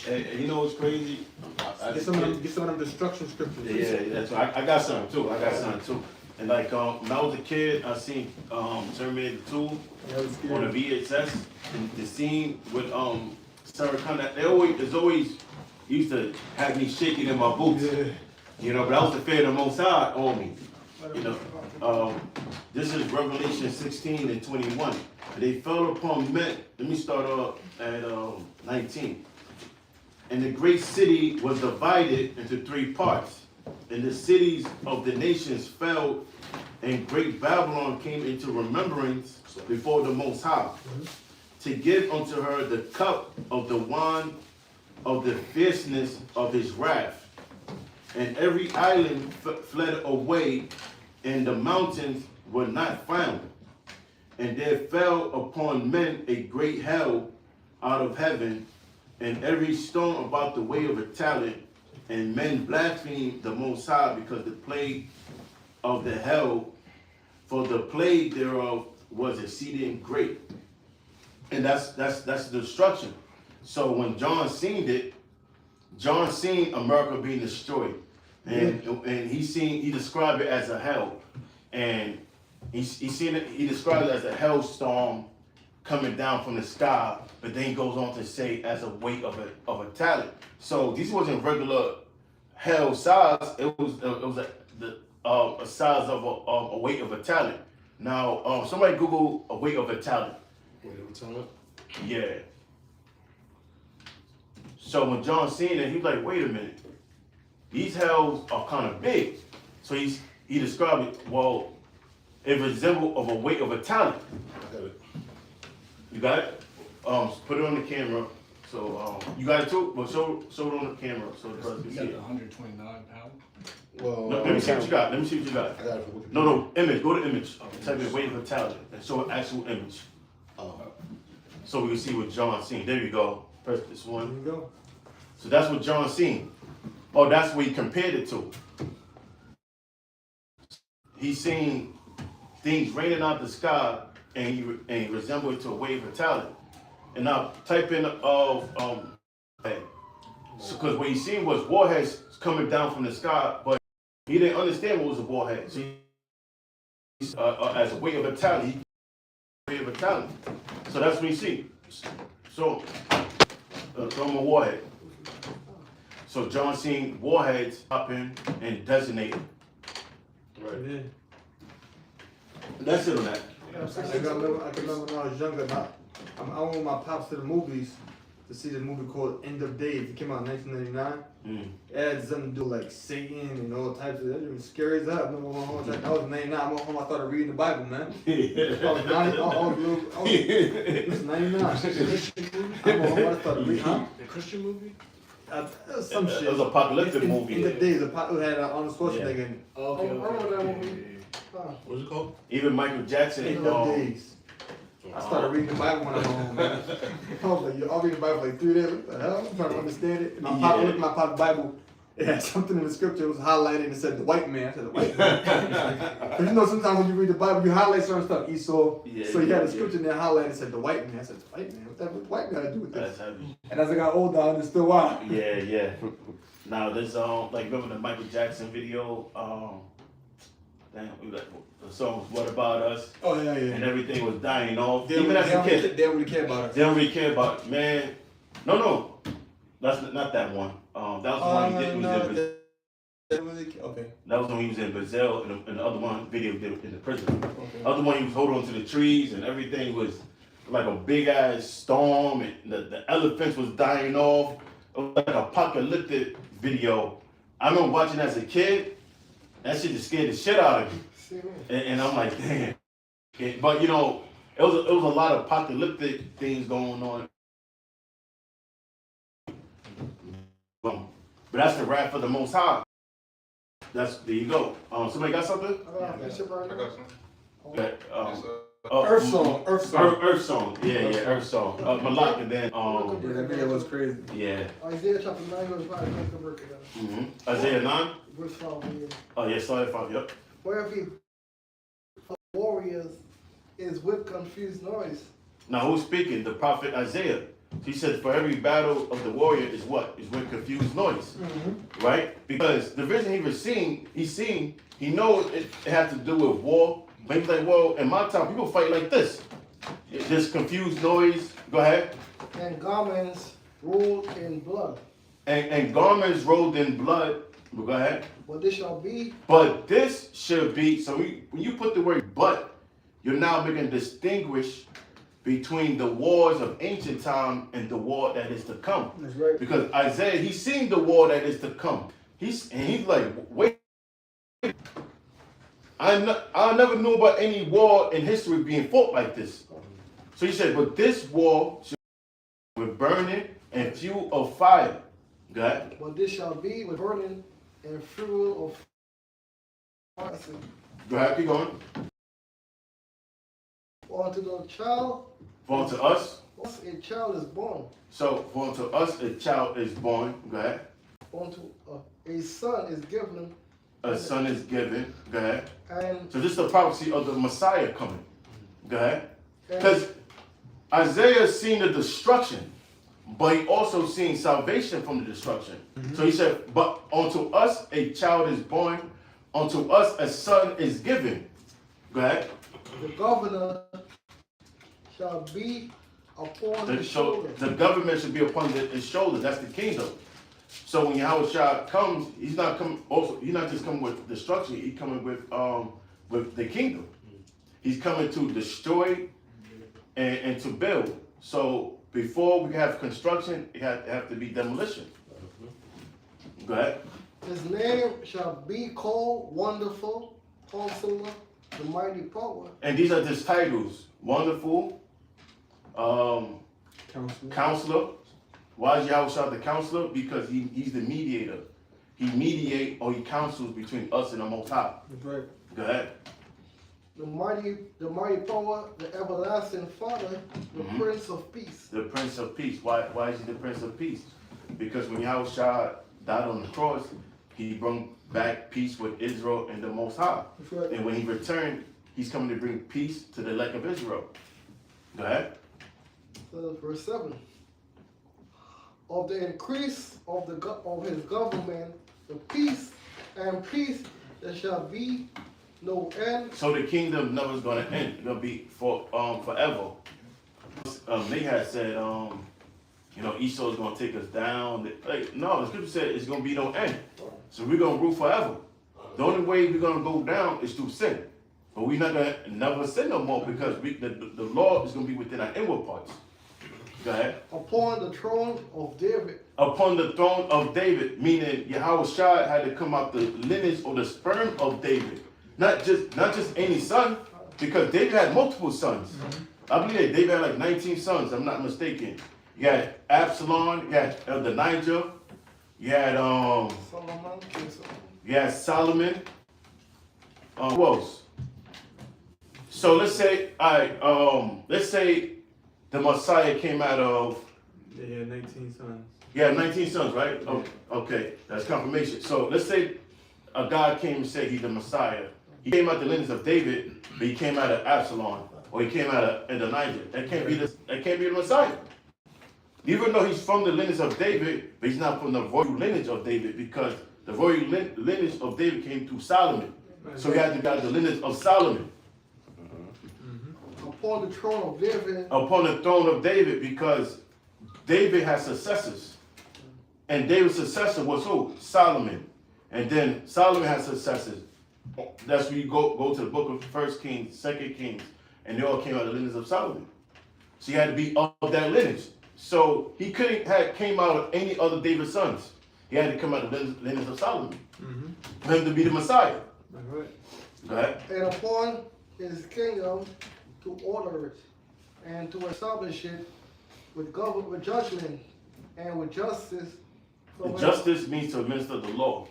and you know what's crazy? Get some of them destruction scriptures. Yeah, that's right. I got something too. And like when I was a kid, I seen Terminator 2 on a VHS, and the scene with Sarah Connor. There's always used to have me shaking in my boots. Yeah. You know, but I was the fear of the Most High on me. You know, this is Revelation 16 and 21. They fell upon men. Let me start off at 19. And the great city was divided into 3 parts. And the cities of the nations fell, and great Babylon came into remembrance before the Most High, to give unto her the cup of the wine of the fierceness of his wrath. And every island fled away, and the mountains were not found. And there fell upon men a great hail out of heaven, and every stone about the way of a talent. And men blasphemed the Most High because the plague of the hell, for the plague thereof was exceeding great. And that's destruction. So when John seen it, John seen America being destroyed, and he described it as a hell, and he described it as a hailstorm coming down from the sky, but then he goes on to say as a weight of a talent. So these wasn't regular hell size; it was a size of a weight of a talent. Now, somebody Google a weight of a talent. Wait, every time. Yeah. So when John seen it, he was like, wait a minute. These hells are kind of big. So he described it, well, it resembled of a weight of a talent. I got it. You got it? Put it on the camera. So you got it too? Well, show it on the camera so the person can You see got it. the 129 pound. Well, No, let me see what you got. Let me see what you got. I got it from Wikipedia. No, image. Go to image. Type in weight of a talent and show an actual image. Oh. So we can see what John seen. There you go. Press this There one. you go. So that's what John seen. Oh, that's what he compared it to. He seen things raining out the sky, and he resembled it to a wave of talent. And now type in because what he seen was warheads coming down from the sky, but he didn't understand what was a warhead. So as a wave of a talent, wave of a talent. So that's what he seen. So from a warhead. So John seen warheads popping and designating. Right. Yeah. That's it on that. I can remember when I was younger. I went with my pops to the movies to see the movie called End of Days. It came out in 1999. It had something to do like Satan and all types of that. It was scary as hell. I remember when I was 99. I went home. I started reading the Bible, man. I was 90. It was 99. I went home. I started reading. Huh? The Christian movie? Some shit. It was an apocalyptic movie. End of Days. It had Arnold Schwarzenegger in it. Oh, okay. I remember that movie. What's it called? Even Michael Jackson. End of Days. I started reading the Bible when I got home, man. I was like, I'll read the Bible for like 3 days. What the hell? I'm trying to understand it. And my pop looked at my pop's Bible. It had something in the scripture. It was highlighted and it said the white man. I said the white man. But you know, sometimes when you read the Bible, you highlight certain stuff. Esau. So you had the scripture in there highlighted and said the white man. I said the white man. What the white man got to do with this? That's heavy. And as I got older, I understood why. Yeah. Now this like remember the Michael Jackson video? The song was What About Us? Oh yeah. And everything was dying off. They Even don't as a kid. They don't really care about us. They don't really care about it. Man. No. That's not that one. That was the one he did. Okay. That was when he was in Brazil, and the other one video did in the prison. Okay. The other one he was holding on to the trees, and everything was like a big ass storm, and the elephants was dying off. It was like an apocalyptic video. I remember watching as a kid. That shit just scared the shit out of me. And I'm like, damn. But you know, it was a lot of apocalyptic things going on. But that's the wrath of the Most High. There you go. Somebody got something? I got some. Okay, Earth Song. Earth Song. Yeah, Earth Song. Malak, and then Yeah, that video was crazy. yeah. Isaiah chapter 9, verse 5, make the work of that. Isaiah 9. Verse 5, yeah. Oh yeah, sorry, 5. Yep. For every warriors is with confused noise. Now who's speaking? The prophet Isaiah. He said, for every battle of the warrior is what? Is with confused noise. Right? Because the vision he knows it has to do with war. But he's like, well, in my time, people fight like this. This confused noise. Go ahead. And garments rolled in blood. And garments rolled in blood. Go ahead. But this shall be. But this should be, so when you put the word but, you're now making a distinguish between the wars of ancient time and the war that is to come. That's right. Because Isaiah, he's seen the war that is to come. He's like, wait. I never knew about any war in history being fought like this. So he said, but this war should be with burning and fuel of fire. Go ahead. But this shall be with burning and fuel of fire. Go ahead, keep going. For unto the child, For unto us. a child is born. So for unto us a child is born. Go ahead. Unto a son is given. A son is given. Go ahead. And So this is the prophecy of the Messiah coming. Go ahead. Because Isaiah seen the destruction, but he also seen salvation from the destruction. So he said, but unto us a child is born, unto us a son is given. Go ahead. the governor shall be upon his shoulder. The government should be upon his shoulders. That's the kingdom. So when Yahushua comes, he's not just coming with destruction. He's coming with the kingdom. He's coming to destroy and to build. So before we have construction, it have to be demolition. Go ahead. His name shall be called Wonderful, Counselor, the Mighty Power. And these are just titles: Wonderful, Counselor. Why is Yahweh the Counselor? Because he's the mediator. He mediate or he counsels between us and the Most High. That's right. Go ahead. The mighty power, the everlasting Father, the Prince of Peace. The Prince of Peace. Why is he the Prince of Peace? Because when Yahweh died on the cross, he brought back peace with Israel and the Most High. That's right. And when he returned, he's coming to bring peace to the elect of Israel. Go ahead. So verse 7. Of the increase of his government, the peace there shall be no end. So the kingdom never is going to end. It's going to be for forever. They had said, Esau's going to take us down. Like, no, the scripture said it's going to be no end. So we're going to rule forever. The only way we're going to go down is through sin. But we're not going to never sin no more because the law is going to be within our inward parts. Go ahead. Upon the throne of David. Upon the throne of David, meaning Yahweh Shai had to come out the lineage or the sperm of David. Not just any son, because David had multiple sons. I believe that David had like 19 sons, I'm not mistaken. You had Absalom, you had Adonijah, you had Solomon. Who else? So let's say the Messiah came out of. They had 19 sons. Yeah, 19 sons, right? Oh, okay, that's confirmation. So let's say a God came and said he's the Messiah. He came out the lineage of David, but he came out of Absalom, or he came out of Adonijah. That can't be the Messiah. Even though he's from the lineage of David, but he's not from the royal lineage of David, because the royal lineage of David came through Solomon. So he had to get the lineage of Solomon. Upon the throne of David. Upon the throne of David, because David had successors. And David's successor was who? Solomon. And then Solomon had successors. That's when you go to the book of 1 Kings, 2 Kings, and they all came out of the lineage of Solomon. So he had to be of that lineage. So he couldn't have came out of any other David's sons. He had to come out of the lineage of Solomon. For him to be the Messiah. That's right. Go ahead. And upon his kingdom to order it and to establish it with judgment and with justice. Justice means to administer the law.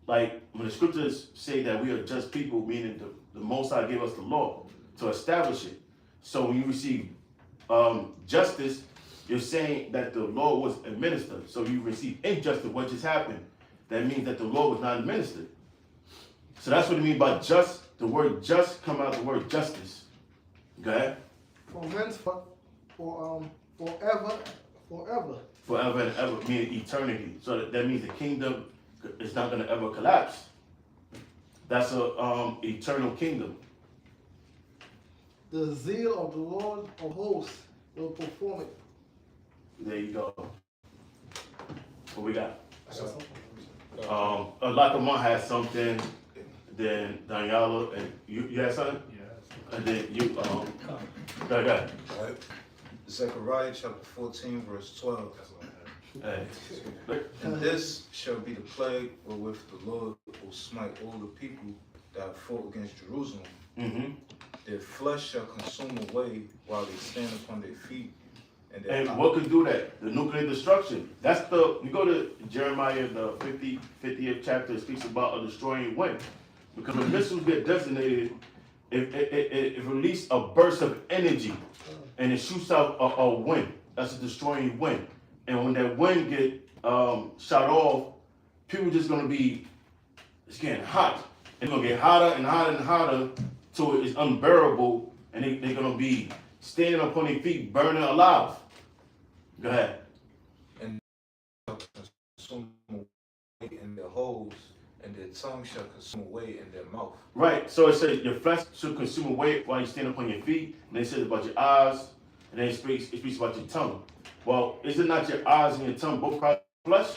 Like when the scriptures say that we are just people, meaning the Most High gave us the law to establish it. So when you receive justice, you're saying that the law was administered. So you receive injustice, what just happened. That means that the law was not administered. So that's what it means by just. The word just come out of the word justice. Go ahead. From henceforth, forever. Forever and ever, meaning eternity. So that means the kingdom is not going to ever collapse. That's a eternal kingdom. The zeal of the Lord of hosts will perform it. There you go. What we got? Lakamon has something. Then Daniela, and you had something? Yeah. And then you, go ahead. All right. Zechariah chapter 14, verse 12. Hey. And this shall be the plague wherewith the Lord will smite all the people that have fought against Jerusalem. Their flesh shall consume away while they stand upon their feet. And what could do that? The nuclear destruction. That's you go to Jeremiah, the 50th chapter, it speaks about a destroying wind. Because when missiles get designated, it releases a burst of energy and it shoots out a wind. That's a destroying wind. And when that wind get shot off, people just gonna be, it's getting hot. It's gonna get hotter and hotter and hotter till it's unbearable, and they're gonna be standing up on their feet, burning alive. Go ahead. And consume away in their holes, and their tongue shall consume away in their mouth. Right. So it says your flesh should consume away while you stand up on your feet. And then it says about your eyes, and then it speaks about your tongue. Well, is it not your eyes and your tongue both cry flesh?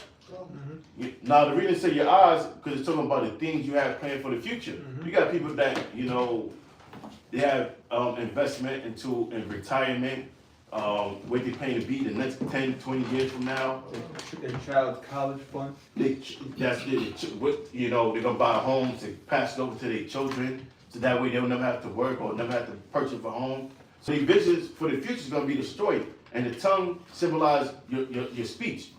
Now the reason say your eyes, because it's talking about the things you have planned for the future. You got people that, They have investment in retirement, where they paying to be the next 10, 20 years from now. Their child's college fund. That's it. You know, they're gonna buy homes and pass it over to their children, so that way they'll never have to work or never have to purchase a home. So your visions for the future is gonna be destroyed, and the tongue symbolizes your speech.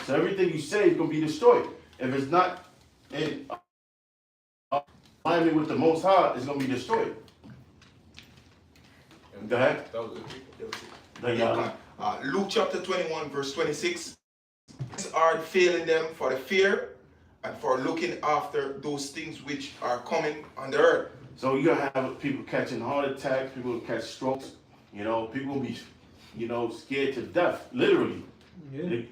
So everything you say is gonna be destroyed. If it's not in alignment with the Most High, it's gonna be destroyed. Go ahead. Luke chapter 21, verse 26. Are failing them for the fear and for looking after those things which are coming on the earth. So you're gonna have people catching heart attacks, people will catch strokes, you know, people will be, you know, scared to death, literally. Yeah.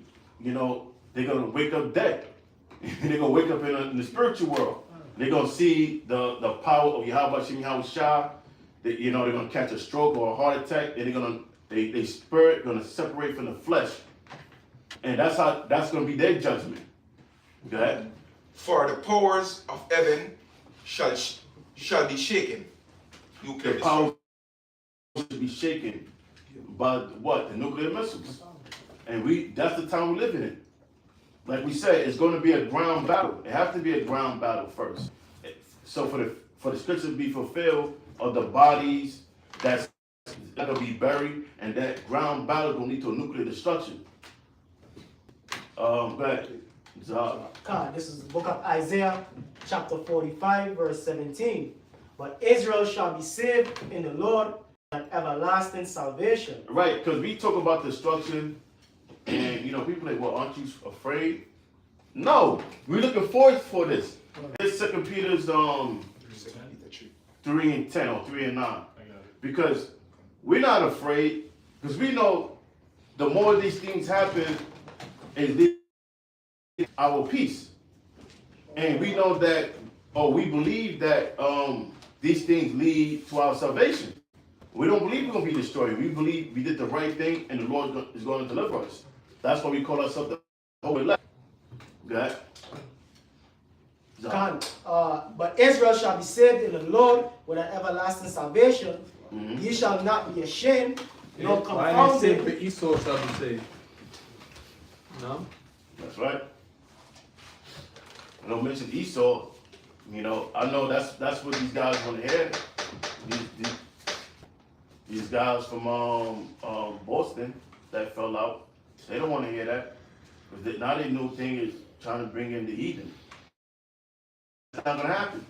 They're gonna wake up dead. They're gonna wake up in the spiritual world. They're gonna see the power of Yahweh Shem Yahweh Shah. They're gonna catch a stroke or a heart attack, and they spirit gonna separate from the flesh. And that's gonna be their judgment. Go ahead. For the powers of heaven shall be shaken. The power should be shaken by what? The nuclear missiles. And that's the time we're living in. Like we said, it's going to be a ground battle. It has to be a ground battle first. So for the scripture to be fulfilled, of the bodies that's going to be buried, and that ground battle is going to lead to a nuclear destruction. Go ahead. God, this is the book of Isaiah, chapter 45, verse 17. But Israel shall be saved in the Lord, and everlasting salvation. Right, because we talk about destruction, and people like, well, aren't you afraid? No, we're looking forward for this. It's 2 Peter's 3 and 10 or 3 and 9. Because we're not afraid, because we know the more these things happen, is our peace. And we know that, we believe that these things lead to our salvation. We don't believe we're going to be destroyed. We believe we did the right thing and the Lord is going to deliver us. That's why we call ourselves the Holy Elect. Go ahead. But Israel shall be saved in the Lord with an everlasting salvation. Mm-hmm. Ye shall not be ashamed, nor Why didn't it say confounded. but Esau shall be saved? No? That's right. I don't mention Esau. I know that's what these guys want to hear. These guys from Boston that fell out, they don't want to hear that. Because now their new thing is trying to bring in the heathen. It's not going to happen,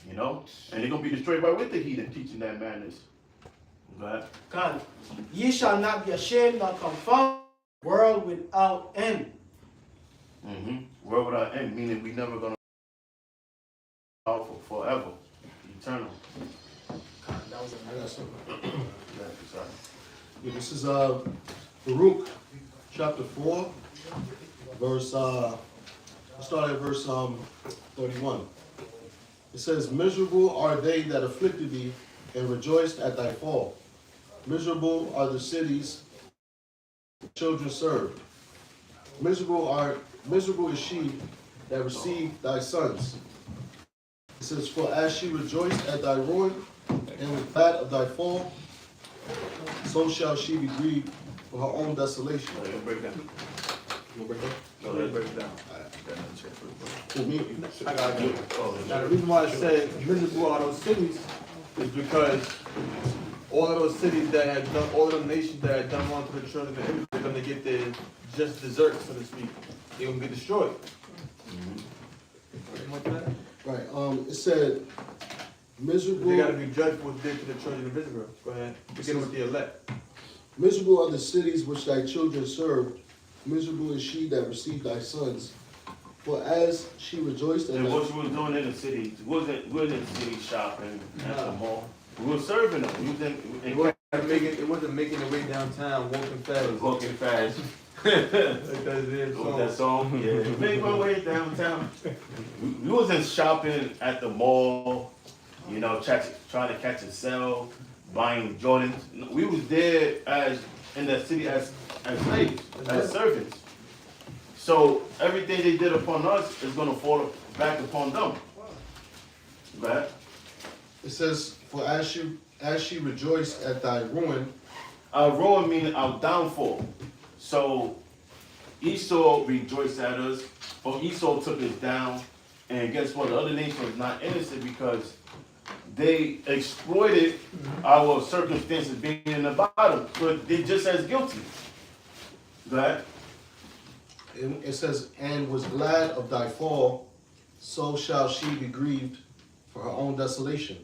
And they're going to be destroyed with the heathen teaching that madness. Go ahead. God, ye shall not be ashamed, nor confounded, world without end. Mm-hmm. World without end, meaning we never going to for forever, eternal. I got something. Sorry. Yeah, this is Baruch chapter 4, verse I'll start at verse 31. It says, miserable are they that afflicted thee and rejoiced at thy fall. Miserable are the cities children served. Miserable is she that received thy sons. It says, for as she rejoiced at thy ruin and was glad of thy fall, so shall she be grieved for her own desolation. Break it down. You gonna break that? No, let's break it down. For me? I got you. Now the reason why I said miserable are those cities is because all of those cities that had done, all of the nations that had done wrong to the children of Israel, they're going to get their just desserts, so to speak. They're going to get destroyed. Right, it said, miserable. They got to be judged for what they did to the children of Israel. Go ahead. Begin with the elect. Miserable are the cities which thy children served. Miserable is she that received thy sons. For as she rejoiced at And thy... what you was doing in the city, we was in the city shopping at the mall. We were serving them. We was It wasn't making the way downtown, walking fast. walking fast. Like that song? Yeah. Make my way downtown. We wasn't shopping at the mall, trying to catch a sale, buying Jordans. We was there in the city as slaves, as servants. So everything they did upon us is going to fall back upon them. Right? It says, for as as she rejoiced at thy ruin. Our ruin meaning our downfall. So Esau rejoiced at us, or Esau took us down. And guess what? The other nation was not innocent because they exploited our circumstances being in the bottom. So they're just as guilty. Go ahead. It says, and was glad of thy fall, so shall she be grieved for her own desolation.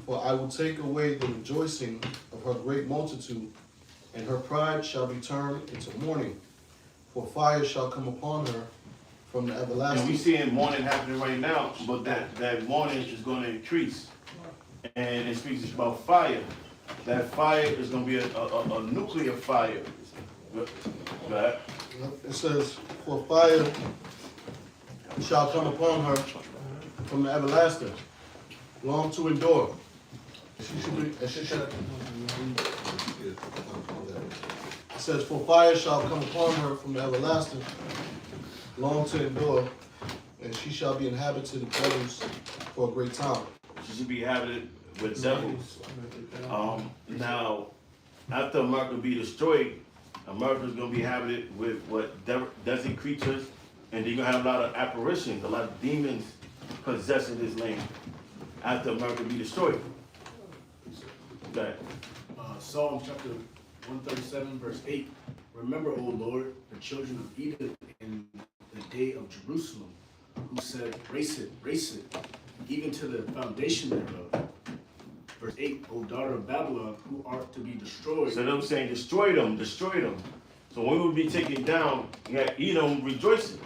For I will take away the rejoicing of her great multitude, and her pride shall be turned into mourning. For fire shall come upon her from the everlasting. And we seeing mourning happening right now, but that mourning is going to increase. And it speaks about fire. That fire is going to be a nuclear fire. Go ahead. It says, for fire shall come upon her from the everlasting, long to endure. It says, for fire shall come upon her from the everlasting, long to endure, and she shall be inhabited of devils for a great time. She should be inhabited with devils. Now, after America be destroyed, America's going to be inhabited with what desert creatures, and you're going to have a lot of apparitions, a lot of demons possessing this land after America be destroyed. Okay. Psalm chapter 137, verse 8. Remember, O Lord, the children of Edom in the day of Jerusalem, who said, race it, even to the foundation thereof. Verse 8, O daughter of Babylon, who art to be destroyed. So them saying, destroy them. So when we would be taken down, you got Edom rejoicing.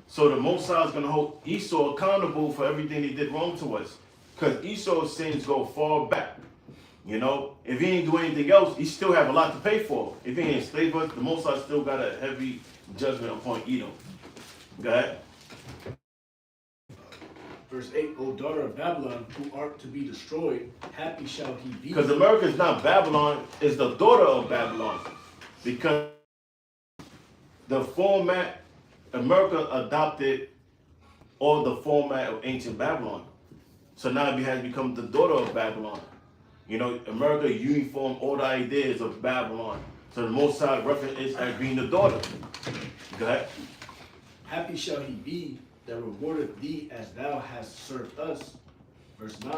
So the Most High is going to hold Esau accountable for everything he did wrong to us. Because Esau's sins go far back. You know, if he ain't do anything else, he still have a lot to pay for. If he ain't enslaved us, the Most High still got a heavy judgment upon Edom. Go ahead. Verse 8, O daughter of Babylon, who art to be destroyed, happy shall he be. Because America is not Babylon, it's the daughter of Babylon. Because the format, America adopted all the format of ancient Babylon. So now it has become the daughter of Babylon. You know, America uniformed all the ideas of Babylon. So the Most High reference is as being the daughter. Go ahead. Happy shall he be that rewardeth thee as thou hast served us. Verse 9,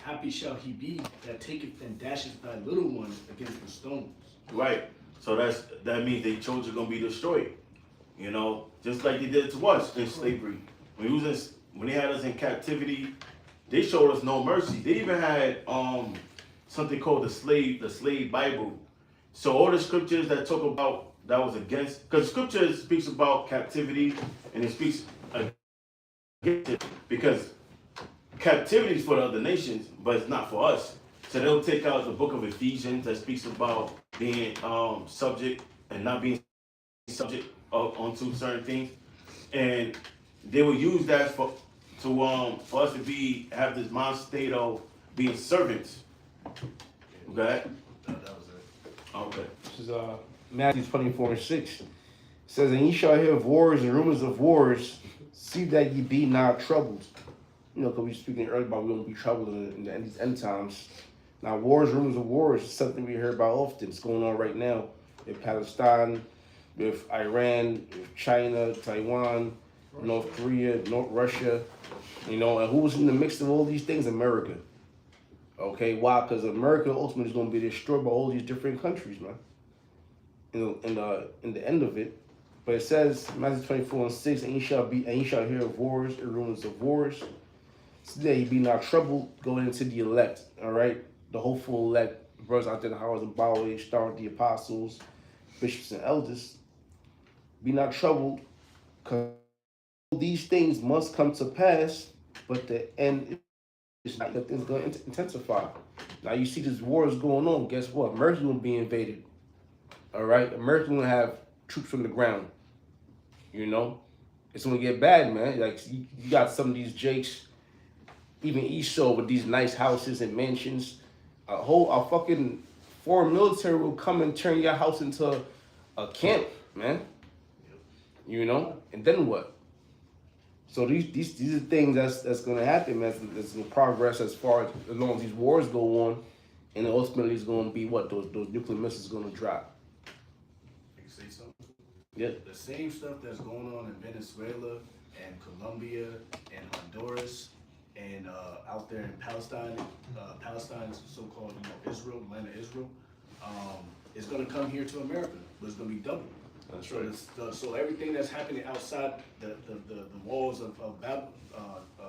happy shall he be that taketh and dasheth thy little ones against the stones. Right. So that means their children are going to be destroyed. You know, just like they did to us in slavery. When they had us in captivity, they showed us no mercy. They even had something called the slave Bible. So all the scriptures that talk about that was against, because scripture speaks about captivity and it speaks against it, because captivity is for the other nations, but it's not for us. So they'll take out the book of Ephesians that speaks about being subject and not being subject onto certain things, and they will use that for us to have this mind state of being servants. Okay. That was it. Okay. This is Matthew 24:6. It says, and ye shall hear of wars and rumors of wars. See that ye be not troubled. You know, because we were speaking earlier about we won't be troubled in the end times. Now, wars, rumors of wars is something we hear about often. It's going on right now in Palestine, with Iran, with China, Taiwan, North Korea, North Russia. You know, and who's in the mix of all these things? America. Okay, why? Because America ultimately is going to be destroyed by all these different countries, man. In the end of it, but it says Matthew 24:6, and ye shall hear of wars and rumors of wars. So that ye be not troubled going into the elect. All right, the hopeful elect, brothers out there in the house and Bowlage, start with the apostles, bishops, and elders. Be not troubled, because these things must come to pass, but the end is not. That things going to intensify. Now you see these wars going on. Guess what? America will be invaded. All right, America will have troops on the ground. You know, it's gonna get bad, man. Like you got some of these jakes, even Esau with these nice houses and mansions. A fucking foreign military will come and turn your house into a camp, man. You know, and then what? So these are things that's gonna happen, man. There's no progress as far as long as these wars go on. And ultimately, it's going to be what those nuclear missiles going to drop. I can say something. Yeah. The same stuff that's going on in Venezuela and Colombia and Honduras and out there in Palestine, Palestine's so-called Israel, the land of Israel, is going to come here to America, but it's going to be double. That's So, right. so everything that's happening outside the walls of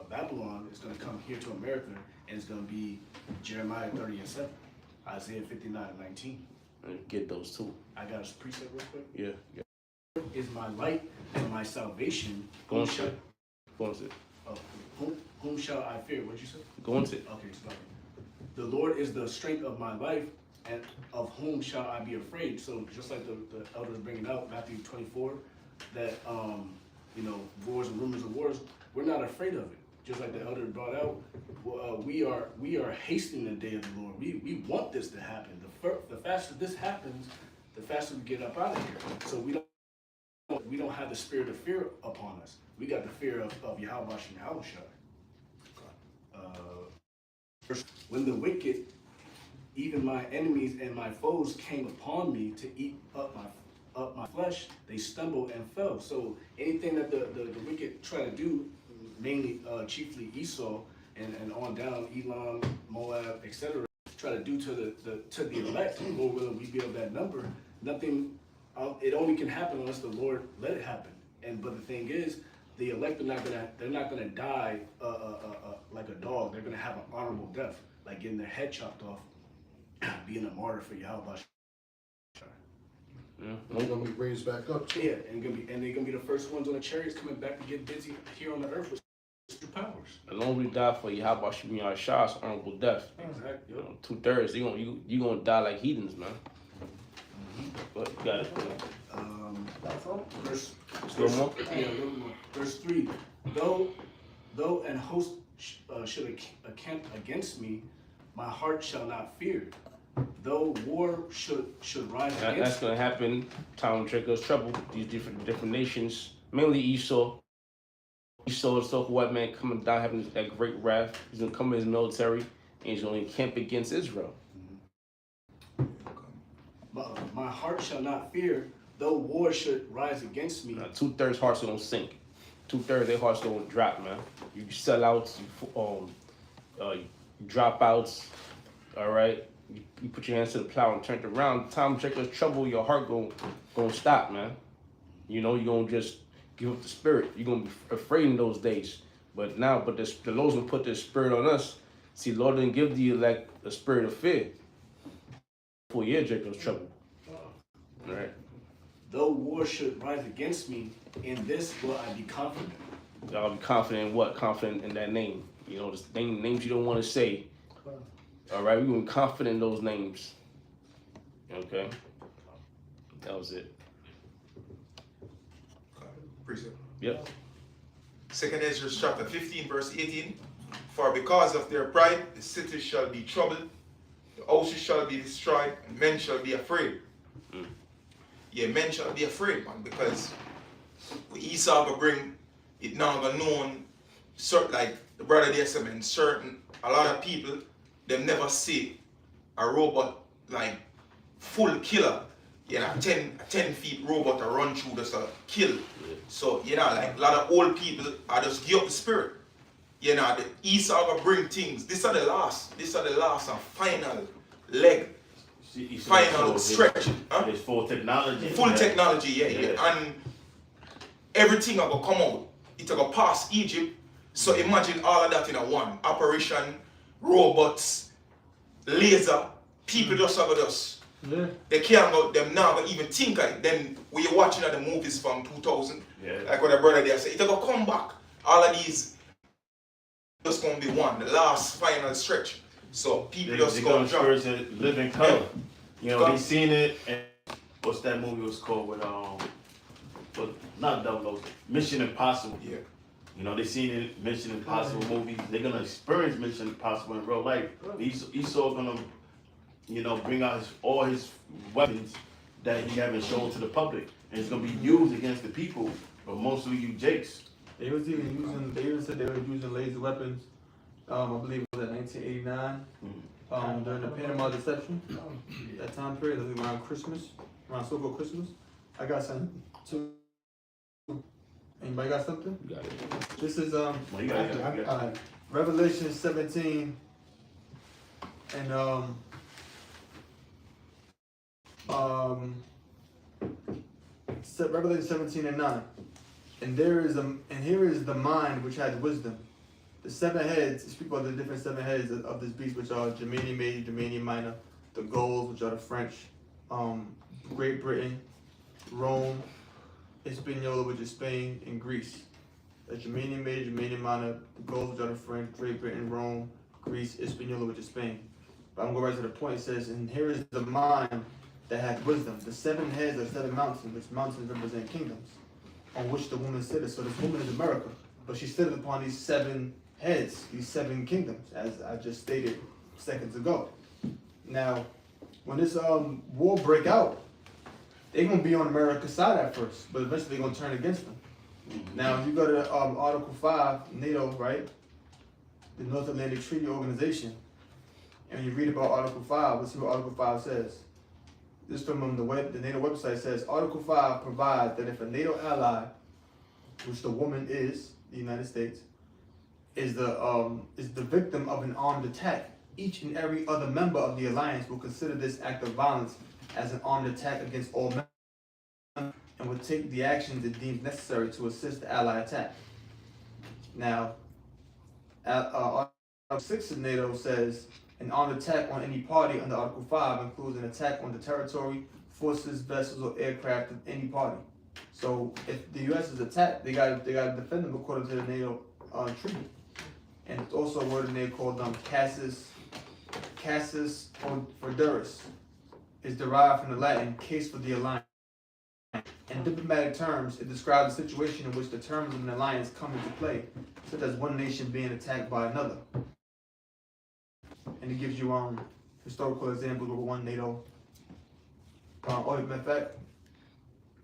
Babylon is going to come here to America, and it's going to be Jeremiah 30:7, Isaiah 59:19. Get those two. I got a precept real quick. Yeah. Is my light and my salvation. Go on, sir. Go on, sir. Whom shall I fear? What'd you say? Go on, sir. Okay, so the Lord is the strength of my life, and of whom shall I be afraid? So just like the elders bringing out Matthew 24, that wars and rumors of wars, we're not afraid of it. Just like the elder brought out, we are hastening the day of the Lord. We want this to happen. The faster this happens, the faster we get up out of here. So we don't have the spirit of fear upon us. We got the fear of Yahweh and Yahushua. When the wicked, even my enemies and my foes, came upon me to eat up my flesh, they stumbled and fell. So anything that the wicked try to do, mainly chiefly Esau and on down, Elam, Moab, etc., try to do to the elect, Lord willing, we be of that number. Nothing. It only can happen unless the Lord let it happen. But the thing is, the elect they're not gonna die like a dog. They're gonna have an honorable death, like getting their head chopped off, being a martyr for Yahweh. They're gonna be raised back up. Yeah, and they're gonna be the first ones on the chariots coming back to get busy here on the earth with powers. As long as we die for Yahweh Shemi Yahshua, it's honorable death. Exactly. 2/3, you gonna die like heathens, man. But you got it. Verse 3. Though an host should encamp against me, my heart shall not fear. Though war should rise against me. That's gonna happen. Time triggers trouble. These different nations, mainly Esau. Esau, the so-called white man, coming down having that great wrath. He's gonna come in his military and he's gonna encamp against Israel. My heart shall not fear, though war should rise against me. 2/3 hearts gonna sink. 2/3 their hearts gonna drop, man. You sellouts, dropouts. All right, you put your hands to the plow and turn it around. Time checkers trouble, your heart gonna stop, man. You're gonna just give up the spirit. You're gonna be afraid in those days. But the Lord's gonna put this spirit on us. See, Lord didn't give the elect a spirit of fear. 4 years Jacob's trouble. All right. Though war should rise against me, in this will I be confident. Y'all be confident in what? Confident in that name. The names you don't want to say. All right, we're going to be confident in those names. Okay? That was it. Precept. Yep. 2nd Ezra chapter 15, verse 18. For because of their pride, the city shall be troubled, the houses shall be destroyed, and men shall be afraid. Yeah, men shall be afraid, man, because Esau will bring it now go known, certain, like the brother there said, man, a lot of people, they never see a robot like full killer, a 10 feet robot to run through just a kill. Yeah. So, like a lot of old people are just give up the spirit. The Esau will bring things. This are the last and final leg. Final stretch. It's full technology. Full technology, yeah. And everything will come out. It will pass Egypt. So imagine all of that in a one. Operation, robots, laser, people just have us. Yeah. They can't go, them now even think like then when you're watching the movies from 2000, like what the brother there said, it will come back. All of these just gonna be one, the last final stretch. So people just gonna drop. Living color. They seen it, and what's that movie was called with not Double Mission Impossible. Yeah. They seen it, Mission Impossible movies. They're gonna experience Mission Impossible in real life. Esau gonna, bring out all his weapons that he haven't shown to the public, and it's gonna be used against the people, but mostly you Jakes. They even said they were using laser weapons I believe it was at 1989, during the Panama Deception. That time period, I think around Christmas, around so-called Christmas. I got something too. Anybody got something? You got it. This is Well, you got it. Revelation 17 and Revelation 17 and 9. And here is the mind which has wisdom. The 7 heads, speak about the different 7 heads of this beast, which are Germania Major, Germania Minor, the Gauls, which are the French, Great Britain, Rome, Hispaniola, which is Spain, and Greece. The Germania Major, Germania Minor, the Gauls, which are the French, Great Britain, Rome, Greece, Hispaniola, which is Spain. But I'm going right to the point. It says, and here is the mind that has wisdom. The 7 heads are 7 mountains, which mountains represent kingdoms, on which the woman sitteth. So this woman is America, but she sitteth upon these 7 heads, these 7 kingdoms, as I just stated seconds ago. Now, when this war break out, they're gonna be on America's side at first, but eventually they're gonna turn against them. Now, if you go to Article 5, NATO, right, the North Atlantic Treaty Organization, and you read about Article 5, let's see what Article 5 says. This from the NATO website says, Article 5 provides that if a NATO ally, which the woman is, the United States, is the victim of an armed attack, each and every other member of the alliance will consider this act of violence as an armed attack against all members and will take the actions it deems necessary to assist the ally attack. Now, Article 6 of NATO says, an armed attack on any party under Article 5 includes an attack on the territory, forces, vessels, or aircraft of any party. So if the U.S. is attacked, they got to defend them according to the NATO treaty. And it's also a word in there called casus foederis. Is derived from the Latin case for the alliance. In diplomatic terms, it describes a situation in which the terms of an alliance come into play, such as one nation being attacked by another. And it gives you historical examples of one NATO. Matter of fact,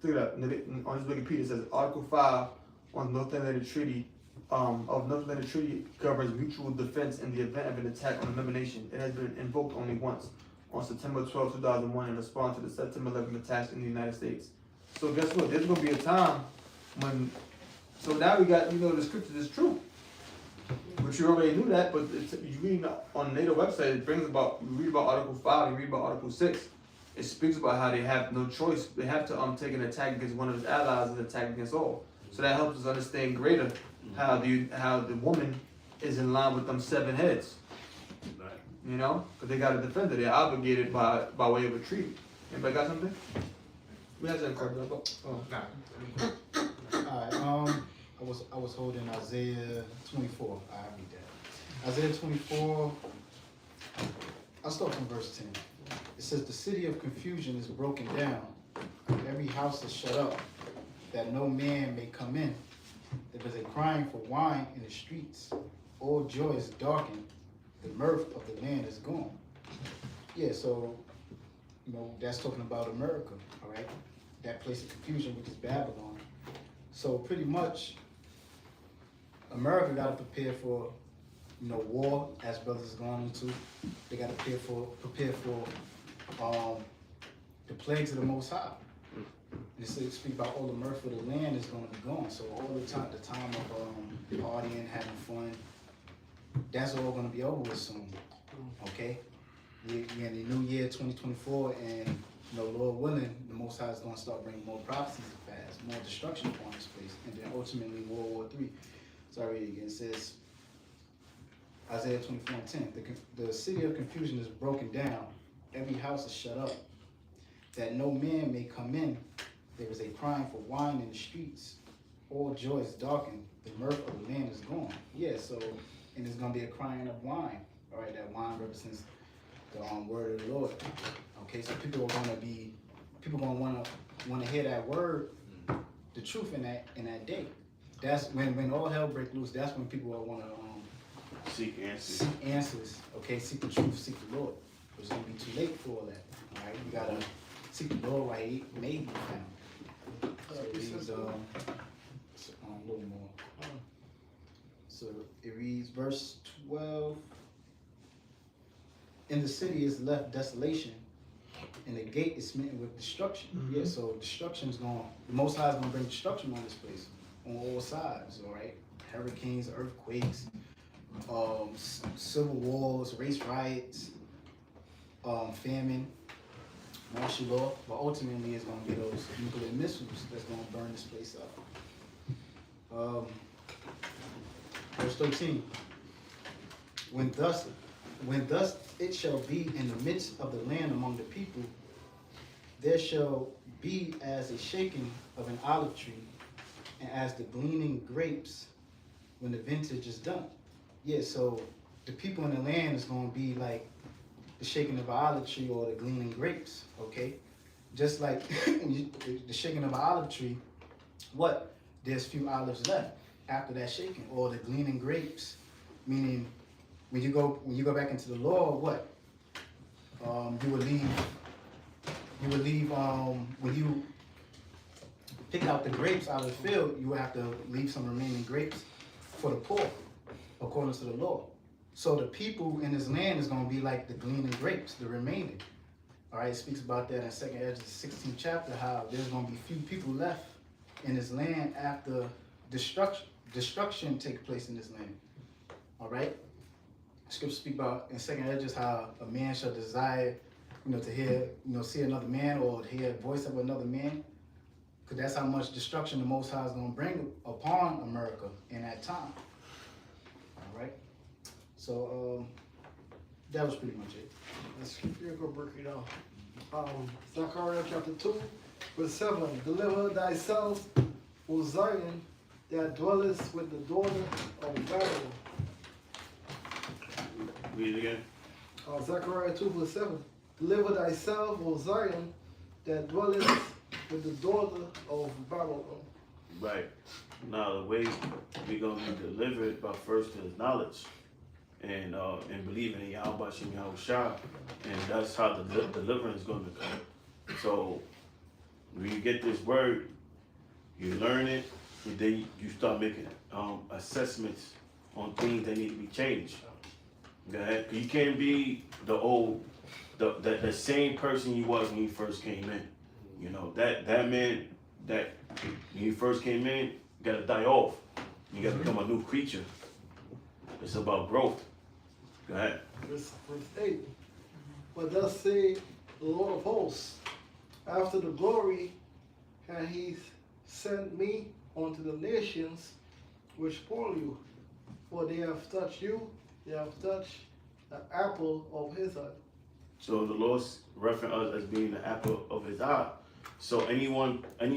look it up. On his Wikipedia, it says Article 5 on North Atlantic Treaty North Atlantic Treaty governs mutual defense in the event of an attack on a member nation. It has been invoked only once, on September 12, 2001, in response to the September 11 attacks in the United States. So guess what? There's going to be a time when. So now we got, the scripture is true. But you already knew that, but you read on the NATO website, you read about Article 5, you read about Article 6. It speaks about how they have no choice. They have to take an attack against one of his allies and attack against all. So that helps us understand greater how the woman is in line with them 7 heads. Because they got to defend it. They're obligated by way of a treaty. Anybody got something? We have that card. Alright, I was holding Isaiah 24. I read that. Isaiah 24. I'll start from verse 10. It says, the city of confusion is broken down. Every house is shut up, that no man may come in. There is a crying for wine in the streets. All joy is darkened. The mirth of the land is gone. Yeah, so, that's talking about America, all right? That place of confusion, which is Babylon. So pretty much, America got to prepare for, war, as brothers are going into. They got to prepare for the plagues of the Most High. And so speak about all the mirth of the land is going to be gone. So all the time of partying, having fun, that's all going to be over with soon. Okay? We're in the new year 2024, and Lord willing, the Most High is going to start bringing more prophecies to pass, more destruction upon this place, and then ultimately World War III. Sorry again. It says Isaiah 24:10. The city of confusion is broken down. Every house is shut up, that no man may come in. There is a crying for wine in the streets. All joy is darkened. The mirth of the land is gone. Yeah, so, and there's going to be a crying of wine. All right, that wine represents the word of the Lord. Okay, so people are going to want to hear that word, the truth in that day. That's when all hell breaks loose. That's when people will want to seek answers. Okay, seek the truth, seek the Lord. But it's going to be too late for all that. All right, you got to seek the Lord while he may be found. So these a little more. So it reads, verse 12. In the city is left desolation, and the gate is smitten with destruction. Yeah, so destruction's going. The Most High is going to bring destruction on this place, on all sides. All right, hurricanes, earthquakes, civil wars, race riots, famine, martial law. But ultimately, it's going to be those nuclear missiles that's going to burn this place up. Verse 13. When thus it shall be in the midst of the land among the people, there shall be as a shaking of an olive tree, and as the gleaning grapes when the vintage is done. Yeah, so the people in the land is going to be like the shaking of an olive tree or the gleaning grapes, okay? Just like the shaking of an olive tree, what? There's few olives left after that shaking, or the gleaning grapes, meaning when you go back into the law, what? You would leave when you pick out the grapes out of the field, you would have to leave some remaining grapes for the poor, according to the law. So the people in this land is going to be like the gleaning grapes, the remaining. All right, it speaks about that in 2nd Ezra, the 16th chapter, how there's going to be few people left in this land after destruction takes place in this land. All right? Scripture speak about in 2nd Ezra how a man shall desire, to hear, see another man or to hear the voice of another man. Because that's how much destruction the Most High is going to bring upon America in that time. All right? So, that was pretty much it. Let's keep here, go break it down. Zechariah chapter 2, verse 7. Deliver thyself, O Zion, that dwellest with the daughter of Babylon. Read it again. Zechariah 2, verse 7. Deliver thyself, O Zion, that dwellest with the daughter of Babylon. Right. Now the way we're gonna be delivered by first is knowledge and believing in Yahweh Shem Yahushua, and that's how the deliverance is gonna come. So when you get this word, you learn it, and then you start making assessments on things that need to be changed. Okay? You can't be the same person you was when you first came in. That man that when you first came in, you gotta die off. You gotta become a new creature. It's about growth. Go ahead. Verse 8. But thus say the Lord of hosts, after the glory had he sent me unto the nations which spoil you, for they have touched you, they have touched the apple of his eye. So the Lord's referring us as being the apple of his eye. So any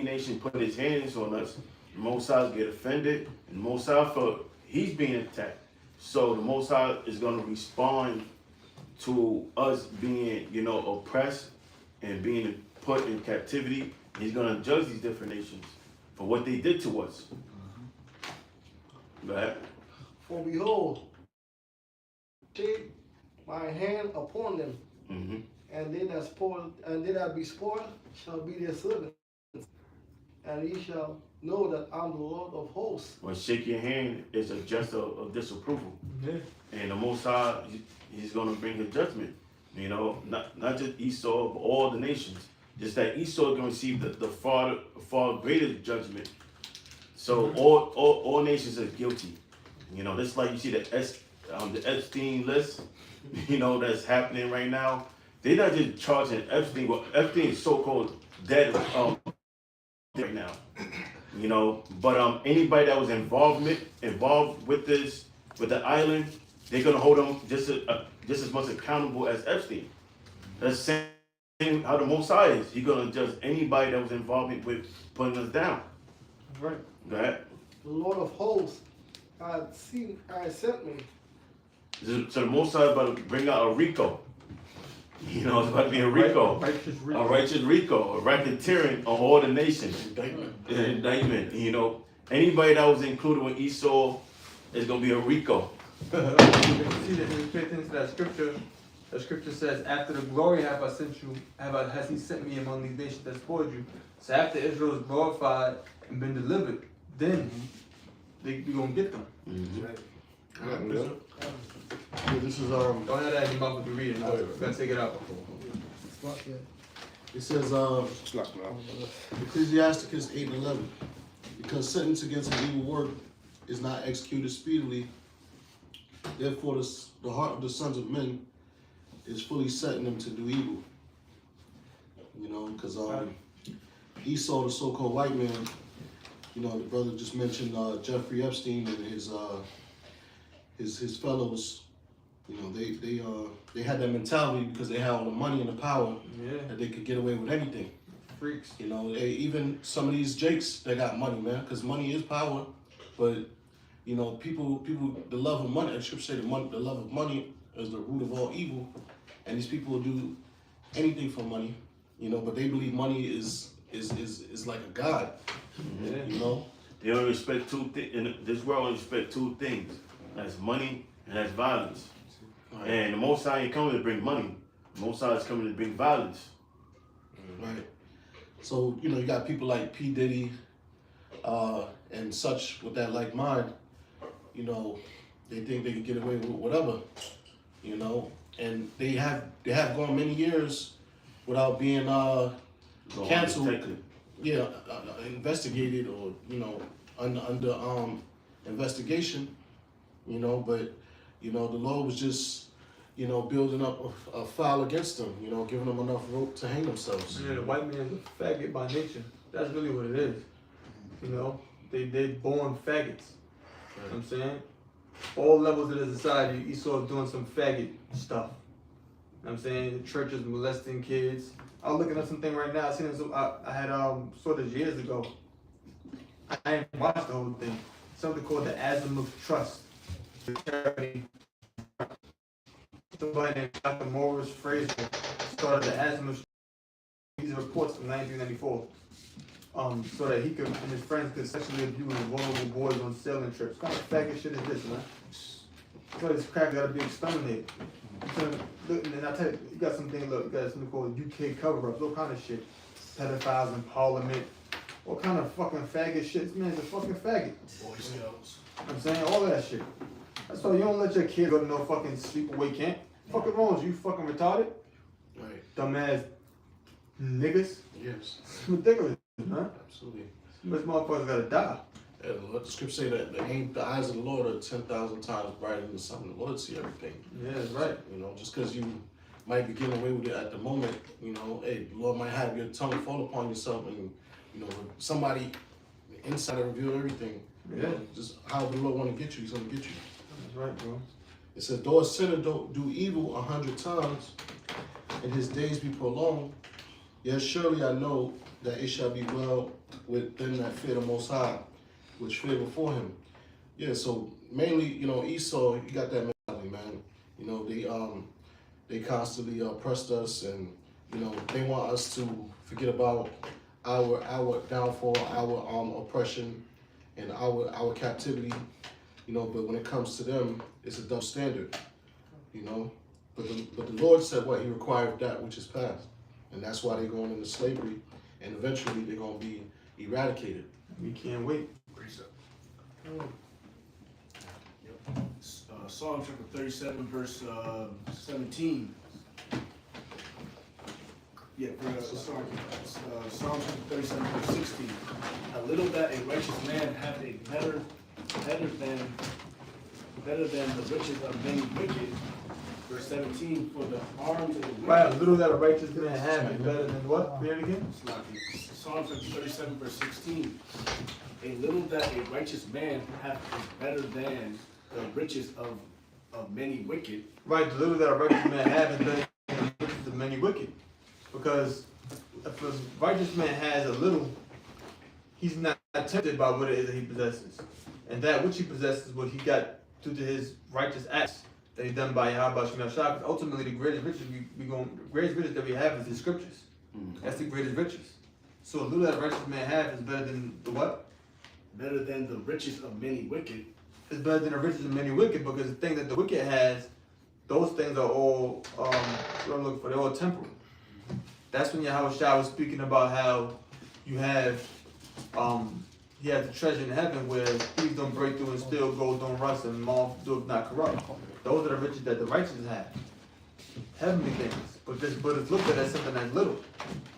nation put his hands on us, the Most High get offended, and the Most High felt he's being attacked. So the Most High is going to respond to us being, oppressed and being put in captivity. He's going to judge these different nations for what they did to us. Go ahead. For behold, take my hand upon them, and they that be spoiled shall be their servants, and ye shall know that I'm the Lord of hosts. When shake your hand is a gesture of disapproval. Yeah. And the Most High, he's going to bring his judgment. Not just Esau, but all the nations. Just that Esau is going to receive the far greater judgment. So all nations are guilty. Just like you see the Epstein list, that's happening right now. They're not just charging Epstein, but Epstein is so-called dead right now. But anybody that was involved with this, with the island, they're gonna hold them just as much accountable as Epstein. That's the same how the Most High is. He's gonna judge anybody that was involved with putting us down. Right. Go ahead. The Lord of hosts had sent me. So the Most High is about to bring out a RICO. It's about to be a RICO. A righteous RICO, a racketeering on all the nations. Indictment. Anybody that was included with Esau is going to be a RICO. See that when you pay attention to that scripture, the scripture says, after the glory have I sent you, has he sent me among these nations that spoiled you. So after Israel is glorified and been delivered, then we're going to get them. Mm-hmm. Right. Yeah, this is Don't have that in your mouth if you read it. You gotta take it out. it says Ecclesiasticus 8:11, because sentence against an evil work is not executed speedily, therefore the heart of the sons of men is fully setting them to do evil. You know, because Esau, the so-called white man, you know, the brother just mentioned Jeffrey Epstein and his fellows. You know, they had that mentality because they had all the money and the power that they could get away with anything. Freaks. You know, even some of these jakes that got money, man, because money is power. But you know, people, the love of money. I should say the love of money is the root of all evil, and these people will do anything for money. You know, but they believe money is like a god. Yeah. You know, They only respect in this world only respect two things. That's money and that's violence. right? And the Most High ain't coming to bring money. The Most High is coming to bring violence. Right. So, you know, you got people like P. Diddy and such with that like mind, you know, they think they can get away with whatever, you know, and they have gone many years without being canceled, investigated or, you know, under investigation, you know, but, you know, the law was just, you know, building up a file against them, you know, giving them enough rope to hang themselves. Yeah, the white man's a faggot by nature. That's really what it is. You know, they born faggots. You know what I'm saying? All levels of the society, Esau doing some faggot stuff. You know what I'm saying? The churches molesting kids. I was looking at something right now. I seen some. I had saw this years ago. I didn't watch the whole thing. Something called the Azimuth Trust. The charity. Somebody named Dr. Morris Fraser started the Azimuth. These are reports from 1994. So that he could and his friends could sexually abuse vulnerable boys on sailing trips. What kind of faggot shit is this, man? So this crack gotta be exterminated. So, look, and I tell you, you got something. Look, you got something called UK cover-ups. All kind of shit. Pedophiles in Parliament. All kind of fucking faggot shit. This man's a fucking faggot. Boy Scouts. I'm saying all of that shit. That's why you don't let your kid go to no fucking sleepaway camp. Fucking wrong with you, fucking retarded, Right. dumbass niggas. Yes. It's ridiculous, man. Absolutely. This motherfucker gotta die. Yeah, the scripture say that the eyes of the Lord are 10,000 times brighter than the sun. The Lord see everything. Yeah, that's right. You know, just because you might be getting away with it at the moment, you know, hey, the Lord might have your tongue fall upon yourself, and you know, somebody inside to reveal everything. You know, just how the Lord want to get you, He's gonna get you. That's right, bro. It says, though a sinner don't do evil 100 times, and his days be prolonged, yet surely I know that it shall be well with them that fear the Most High, which fear before Him. Yeah, so mainly, you know, Esau, you got that mentality, man. You know, they constantly oppressed us, and you know, they want us to forget about our downfall, our oppression, and our captivity. You know, but when it comes to them, it's a double standard, you know. But the Lord said what? He required that which is past. And that's why they're going into slavery, and eventually they're going to be eradicated. We can't wait. Psalm chapter 37, verse 17. Yeah, Psalm chapter 37, verse 16. A little that a righteous man hath a better than the riches of many wicked. Verse 17, for the arms of the wicked. Right, a little that a righteous man have is better than what? Read it again. Psalm 37, verse 16. A little that a righteous man hath is better than the riches of many wicked. Right, the little that a righteous man have is better than the riches of many wicked. Because if a righteous man has a little, he's not tempted by what it is that he possesses. And that which he possesses, what he got due to his righteous acts that he's done by Yahweh Shem Yahshua. Ultimately, the greatest riches that we have is the scriptures. That's the greatest riches. So a little that a righteous man have is better than the what? Better than the riches of many wicked. It's better than the riches of many wicked, because the thing that the wicked has, those things are all, what I'm looking for, they're all temporal. That's when Yahweh Shah was speaking about how you have, he has a treasure in heaven where thieves don't break through and steal, gold don't rust, and moth doth not corrupt. Those are the riches that the righteous have. Heavenly things. But it's looked at as something that's little.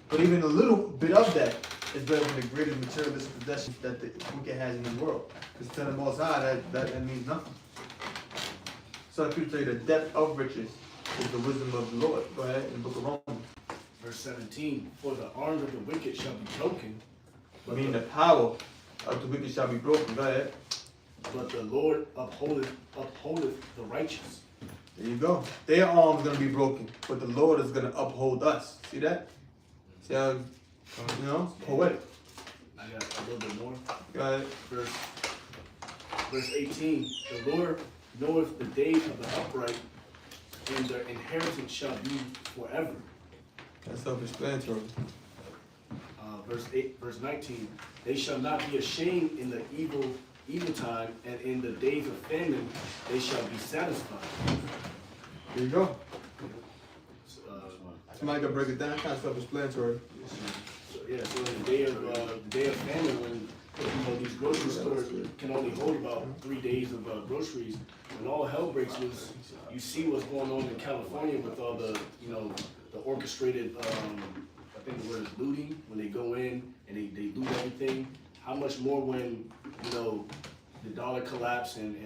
But even a little bit of that is better than the greatest materialistic possessions that the wicked has in the world. Because to the Most High, that means nothing. So I could tell you the depth of riches is the wisdom of the Lord. Go ahead in the book of Romans. Verse 17, for the arms of the wicked shall be broken. Meaning the power of the wicked shall be broken. Go ahead. But the Lord upholdeth the righteous. There you go. Their arms going to be broken, but the Lord is going to uphold us. See that? See how, you know, poetic. I got a little bit more. Go ahead. Verse 18, the Lord knoweth the days of the upright, and their inheritance shall be forever. That's self-explanatory. Verse 19, they shall not be ashamed in the evil time, and in the days of famine they shall be satisfied. There you go. Uh, Somebody can break it down. Kind of self-explanatory. so in the day of famine, when these grocery stores can only hold about 3 days of groceries, when all hell breaks loose, you see what's going on in California with all the the orchestrated. I think the word is looting, when they go in and they loot everything. How much more when, the dollar collapse and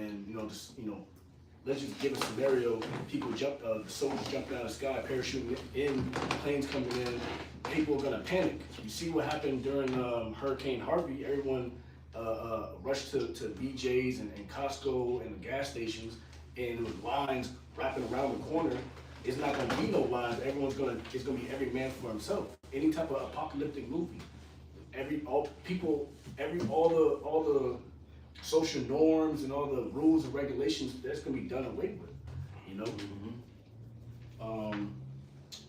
let's just give a scenario, people the soldiers jumping out of the sky, parachuting in, planes coming in, people are gonna panic. You see what happened during Hurricane Harvey, everyone rushed to BJ's and Costco and the gas stations, and there was lines wrapping around the corner. It's not gonna be no lines. It's gonna be every man for himself. Any type of apocalyptic movie, all the social norms and all the rules and regulations, that's gonna be done away with.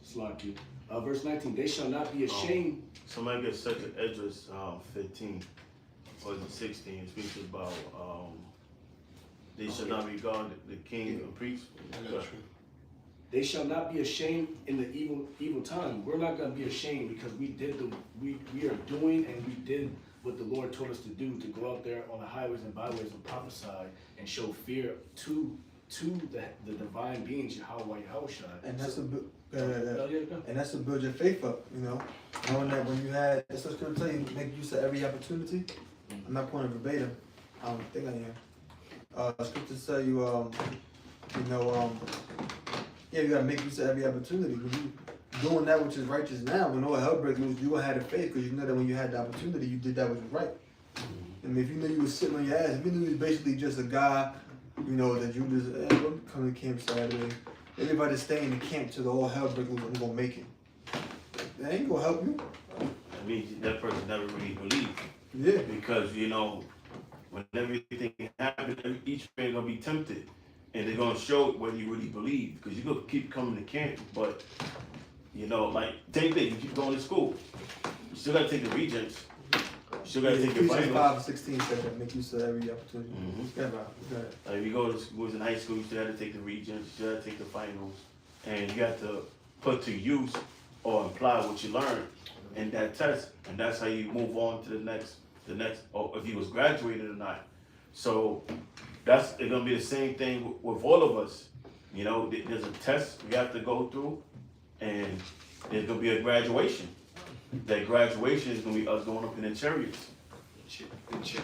Slack verse 19, they shall not be ashamed. Somebody gets such an Esdras 15 or is it 16? It speaks about they shall not regard the king and priest. They shall not be ashamed in the evil time. We're not gonna be ashamed because we are doing and we did what the Lord told us to do, to go out there on the highways and byways and prophesy and show fear to the divine beings, Yahweh, Yahushua. And that's and that's to build your faith up, knowing that when you had, it's just going to tell you, make use of every opportunity. I'm not quoting verbatim. I don't think I am. Scriptures tell you, you gotta make use of every opportunity. When you doing that which is righteous now, when all hell breaks loose, you gonna have the faith because you know that when you had the opportunity, you did that which was right. I mean, if you knew you was sitting on your ass, if you knew you was basically just a guy, that you just come to camp Saturday, everybody stay in the camp till the all hell breaks loose, I'm gonna make it. That ain't gonna help you. I mean, that person never really believed. Yeah. Because when everything happens, each man gonna be tempted. And they're gonna show whether you really believe, because you're gonna keep coming to camp, but like same thing, you keep going to school. You still gotta take the regents. You still gotta take your finals. 5:16 said that make use of every opportunity. Like if you go to school in high school, you still gotta take the regents, you still gotta take the finals, and you have to put to use or apply what you learned in that test, and that's how you move on to the next, or if you was graduated or not. So it's gonna be the same thing with all of us. There's a test we have to go through, and there's gonna be a graduation. That graduation is gonna be us going up in the chariots. The chip.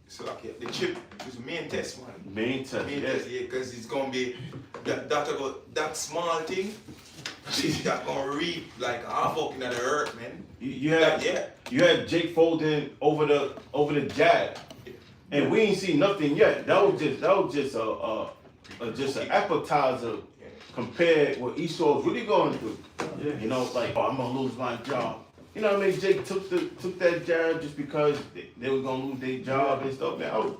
So the chip is the main test, man. Main test, yeah, because it's gonna be that small thing. She's not gonna read like havoc in the earth, man. You had Jake Foden over the jab. And we ain't seen nothing yet. That was just an appetizer compared what Esau's really going through. Yeah. I'm gonna lose my job. Jake took that jab just because they were gonna lose their job and stuff. Man,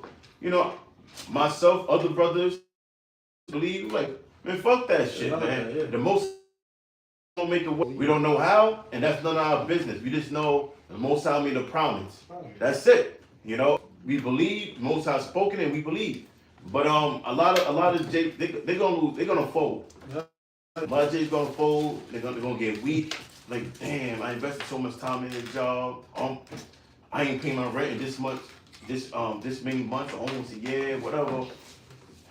myself, other brothers believe man, fuck that shit, man. The most gonna make it work. We don't know how, and that's none of our business. We just know the Most High made a promise. That's it. We believe, Most High spoken, and we believe. But a lot of Jake, they're gonna lose. They're gonna fold. A lot of Jake's gonna fold. They're gonna get weak. Like, damn, I invested so much time in this job. I ain't paying my rent in this much. this many months, almost a year, whatever.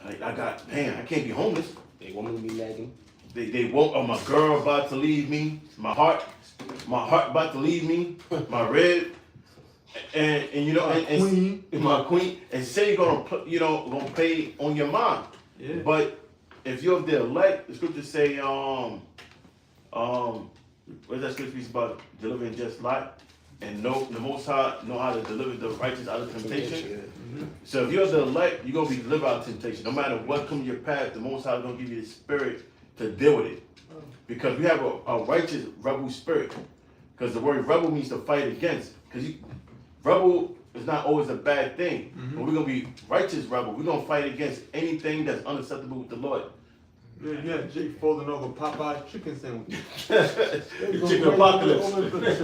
I got, man, I can't be homeless. They want me to be nagging. They won't. Oh, my girl about to leave me. My heart about to leave me. My rib, and you know, and my queen. And say you're gonna play on your mind. Yeah. But if you're of the elect, the scriptures say, where's that scripture about delivering just light? And the Most High know how to deliver the righteous out of temptation. So if you're the elect, you're gonna be delivered out of temptation. No matter what comes your path, the Most High is gonna give you the spirit to deal with it. Because we have a righteous rebel spirit. Because the word rebel means to fight against. Because rebel is not always a bad thing. But we're gonna be righteous rebel. We're gonna fight against anything that's unacceptable with the Lord. Yeah, Jake folding over Popeye's chicken sandwich. Chicken apocalypse.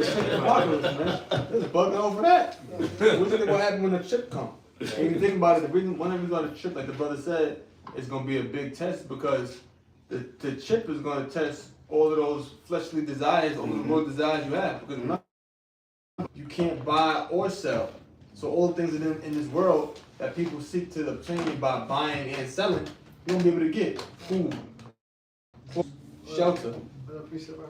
Chicken apocalypse, man. There's bugging over that. What do you think will happen when the chip comes? When you think about it, one of the on the chip, like the brother said, is going to be a big test because the chip is going to test all of those fleshly desires, all the world desires you have. Because remember, you can't buy or sell. So all the things in this world that people seek to obtain by buying and selling, you won't be able to get food, shelter.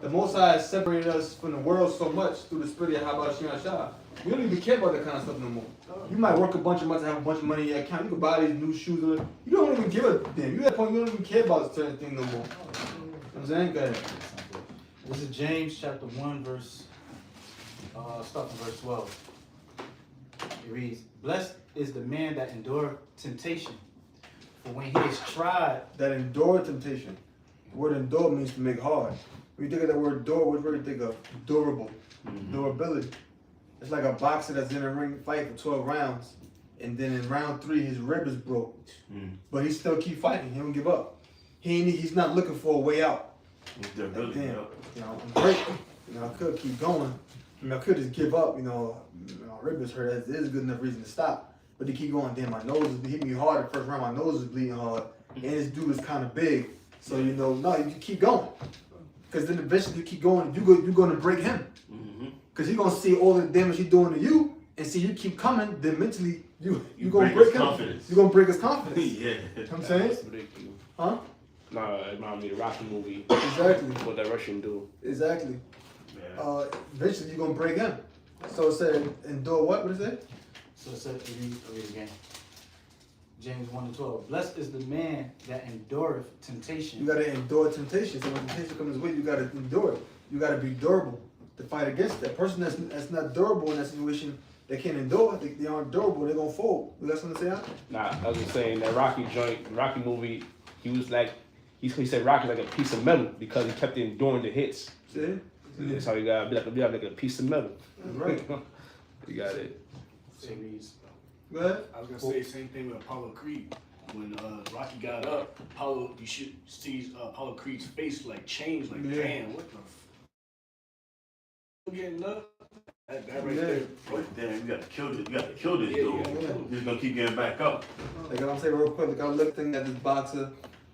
The Most High has separated us from the world so much through the spirit of Habashim Shah. We don't even care about that kind of stuff no more. You might work a bunch of months and have a bunch of money in your account. You can buy these new shoes. You don't even give a damn. You at a point you don't even care about certain things no more. You know what I'm saying? Go ahead. This is James chapter 1, start from verse 12. It reads, "Blessed is the man that endureth temptation. For when he is tried," That endure temptation. The word endure means to make hard. When you think of that word endure, what do you think of? Durable. Durability. It's like a boxer that's in a ring fight for 12 rounds, and then in round 3 his rib is broke. But he still keep fighting. He don't give up. He's not looking for a way out. Like, damn, you know, I'm great. You know, I could keep going. I mean, I could just give up. You know, my rib is hurt. That is a good enough reason to stop. But they keep going. Damn, my nose is hitting me hard. The first round, my nose is bleeding hard, and this dude is kind of big. So you know, no, you keep going. Because then eventually you keep going, you're going to break him. Because he's going to see all the damage he's doing to you, and see you keep coming, then mentally you're going to break him. Confidence. You're going to break his confidence. Yeah. You know what I'm saying? Huh? Nah, it reminded me of the Rocky movie. Exactly. What that Russian dude. Exactly. Yeah. Eventually you're going to break him. So it said, endure what? What is it? so it said, read again. James 1 and 12. "Blessed is the man that endureth temptation." You got to endure temptation. So when temptation comes with you got to endure it. You got to be durable to fight against that. Person that's not durable in that situation, they can't endure. They aren't durable. They're going to fold. You got something to say, huh? Nah, I was just saying that Rocky movie, he was like, he said Rocky like a piece of metal because he kept enduring the hits. See? That's how you gotta be like a piece of metal. Right. You got it. So it reads, Go ahead. I was gonna say the same thing with Apollo Creed. When Rocky got up, you should see Apollo Creed's face like change, like damn, what the getting up? That right there. Right there, you gotta kill this. You gotta kill this dude. Yeah. He's gonna keep getting back up. Like I'm saying real quick, like I looked at this boxer,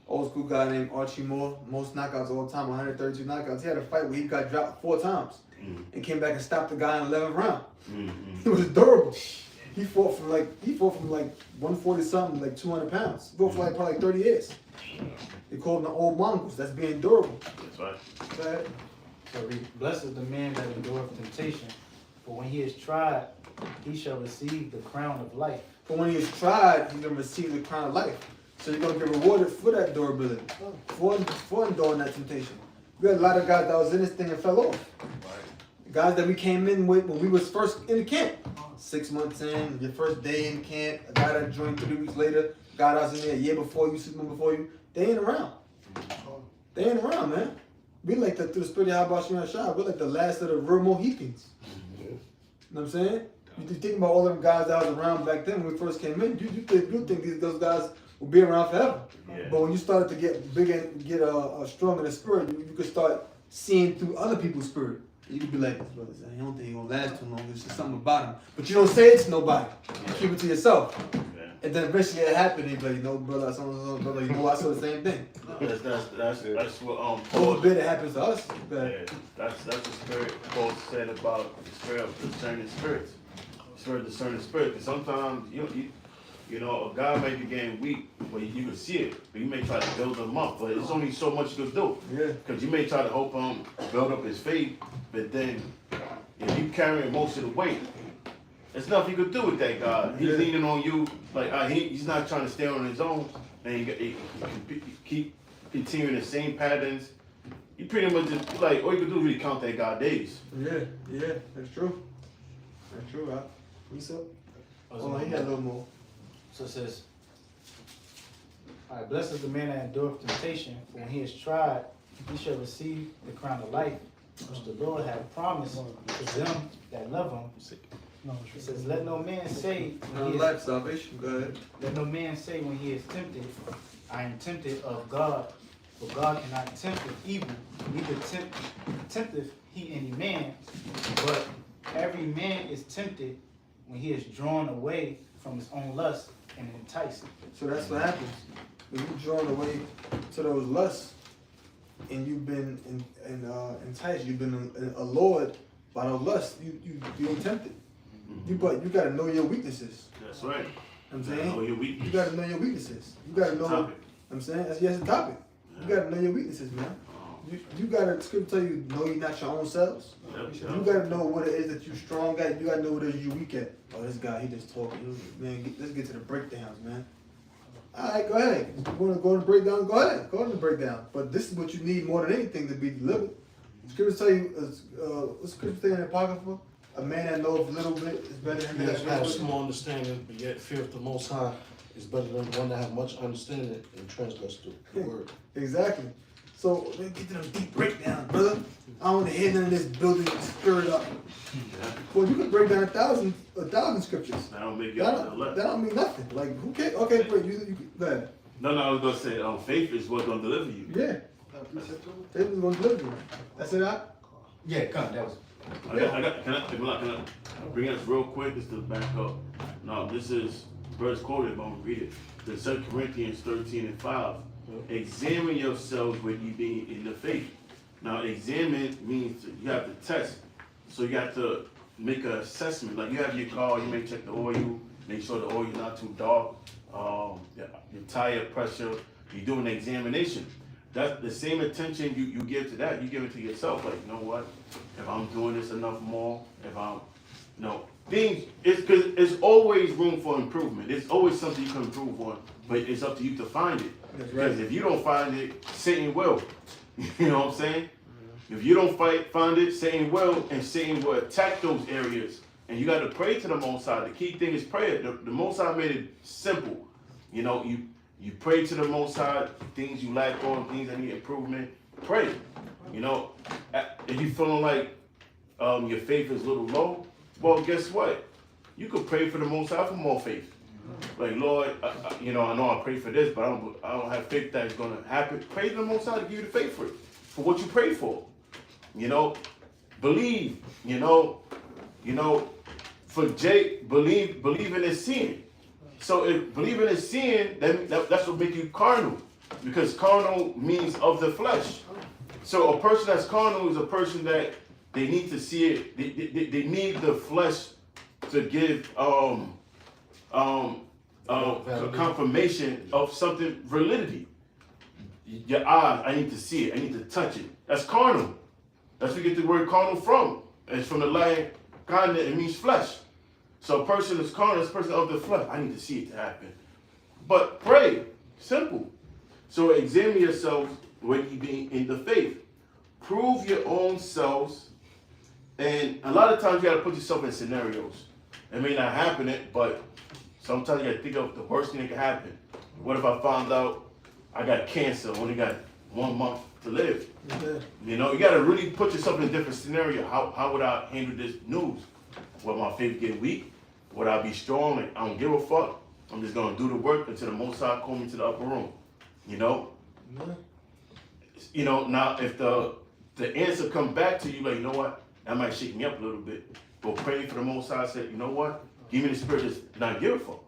old school guy named Archie Moore, most knockouts all time, 132 knockouts. He had a fight where he got dropped 4 times and came back and stopped the guy in the 11th round. He was durable. He fought from like 140 something, like 200 pounds. He fought for like probably 30 years. They called him the old Mongols. That's being durable. That's right. Go ahead. so it reads, "Blessed is the man that endureth temptation. For when he is tried, he shall receive the crown of life." But when he is tried, he's gonna receive the crown of life. So you're gonna get rewarded for that durability, for enduring that temptation. We had a lot of guys that was in this thing and fell off. Guys that we came in with when we was first in the camp. 6 months in, your first day in camp, a guy that joined 3 weeks later, a guy that was in there a year before you, 6 months before you, they ain't around. They ain't around, man. We like the, through the spirit of Habashim Shah, we're like the last of the real Mohicans. You know what I'm saying? You think about all them guys that was around back then when we first came in, you think those guys will be around forever. Yeah. But when you started to get big and get strong in the spirit, you could start seeing through other people's spirit. You could be like, this brother, I don't think he's gonna last too long. There's just something about him. But you don't say it to nobody. You keep it to yourself. Yeah. And then eventually it happened. You be like, you know, brother, brother, you know, I saw the same thing. That's what Over Paul. bit it happens to us. Yeah, that's the spirit Paul said about the spirit of discerning spirits. spirit discerning spirit. Because sometimes you know, a guy may be getting weak, but you can see it. But you may try to build him up, but there's only so much you can do. Yeah. Because you may try to help him build up his faith, but then if you carrying most of the weight, there's nothing you can do with that guy. He's leaning on you, like he's not trying to stay on his own, and he keep continuing the same patterns. You pretty much just like all you can do is really count that guy days. Yeah, that's true. That's true. Hold on, he got a little more. So it says, all right, blessed is the man that endureth temptation, for when he is tried, he shall receive the crown of life, which the Lord hath promised to them that love him. It says, let no man say when he Life is, salvation. Go ahead. let no man say when he is tempted, I am tempted of God, for God cannot tempt with evil, neither tempteth he any man, but every man is tempted when he is drawn away from his own lust and enticed. So that's what happens. When you're drawn away to those lusts and you've been enticed, you've been allured by those lusts, you being tempted. You gotta know your weaknesses. That's right. I'm saying know your weakness. you gotta know your weaknesses. You gotta know. Topic. I'm saying that's a topic. You gotta know your weaknesses, man. You gotta scripture tell you know you're not your own selves. You gotta know what it is that you're strong at. You gotta know what it is you're weak at. Oh, this guy, he just talking. Man, let's get to the breakdowns, man. All right, go ahead. If you want to go to the breakdown, go ahead. Go to the breakdown. But this is what you need more than anything to be delivered. Scripture tell you, what's scripture saying in the Apocrypha? A man that knows a little bit is better than him Yes, that have knows small understanding, but yet fear of the Most High is better than one that have much understanding and transgress the word. Exactly. So let's get to them deep breakdowns, brother. I don't want to hear none of this building spirit up. Well, you can break down a thousand scriptures. That don't make you That don't mean nothing. Like, who cares? Okay, but you go ahead. No, I was gonna say, faith is what's gonna deliver you. Yeah. Faith is going to deliver you. That's it, out? Yeah, come, that was. Can I bring us real quick just to back up? No, this is verse quoted, but I'm gonna read it. The 2 Corinthians 13:5. Examine yourselves when you be in the faith. Now, examine means you have to test. So you have to make an assessment. Like you have your car, you may check the oil, make sure the oil is not too dark, your tire pressure, you're doing an examination. That's the same attention you give to that, you give it to yourself. Like, you know what? If I'm doing this enough more, if I'm, things, because it's always room for improvement. There's always something you can improve on, but it's up to you to find it. Because if you don't find it, Satan will. You know what I'm saying? If you don't find it, Satan will, and Satan will attack those areas. And you got to pray to the Most High. The key thing is prayer. The Most High made it simple. You pray to the Most High, things you lack on, things that need improvement, pray. If you feeling like your faith is a little low, well, guess what? You could pray for the Most High for more faith. Like, Lord, I know I pray for this, but I don't have faith that it's going to happen. Pray to the Most High to give you the faith for it, for what you pray for. Believe, for Jake, believing is sin. So if believing is sin, that's what makes you carnal, because carnal means of the flesh. So a person that's carnal is a person that they need to see it. They need the flesh to give confirmation of something, validity. Your eyes, I need to see it. I need to touch it. That's carnal. That's where we get the word carnal from. It's from the Latin carne, it means flesh. So a person is carnal, is a person of the flesh. I need to see it to happen. But pray, simple. So examine yourselves when you be in the faith. Prove your own selves. And a lot of times you got to put yourself in scenarios. It may not happen, but sometimes you got to think of the worst thing that can happen. What if I found out I got cancer, only got 1 month to live? You got to really put yourself in a different scenario. How would I handle this news? Will my faith get weak? Would I be strong? Like, I don't give a fuck. I'm just going to do the work until the Most High call me to the upper room. Now if the answer come back to you, like, you know what? That might shake me up a little bit. But praying for the Most High, said, you know what? Give me the spirit to not give a fuck.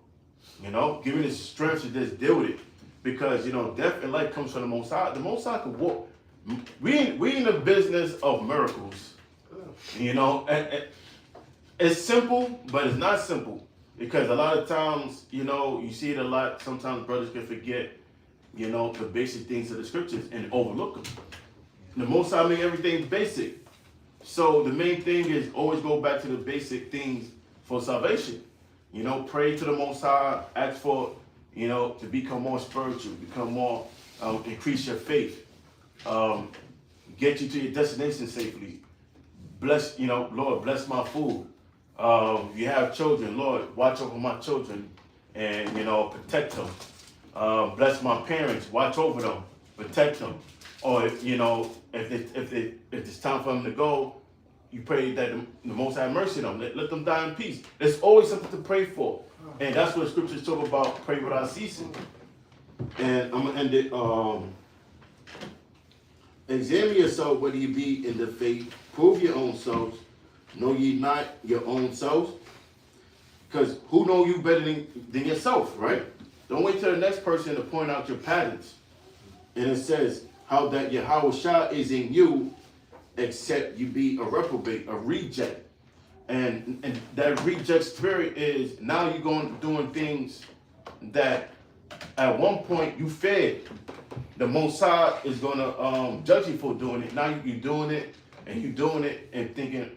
Give me the strength to just deal with it. Because, death and life comes from the Most High. The Most High can walk. We in the business of miracles. It's simple, but it's not simple. Because a lot of times, you know, you see it a lot. Sometimes brothers can forget, you know, the basic things of the scriptures and overlook them. The Most High made everything basic. So the main thing is always go back to the basic things for salvation. You know, pray to the Most High, ask for, you know, to become more spiritual, become more, increase your faith, get you to your destination safely. Bless, you know, Lord, bless my food. You have children, Lord, watch over my children and, you know, protect them. Bless my parents, watch over them, protect them. Or, you know, if it's time for them to go, you pray that the Most High have mercy on them. Let them die in peace. There's always something to pray for. And that's what scriptures talk about, pray without ceasing. And I'm going to end it. Examine yourself whether you be in the faith. Prove your own selves. Know ye not your own selves? Because who know you better than yourself, right? Don't wait till the next person to point out your patterns. And it says how that Yahweh is in you, except you be a reprobate, a reject. And that reject spirit is now you're going doing things that at one point you feared. The Most High is going to judge you for doing it. Now you're doing it and thinking,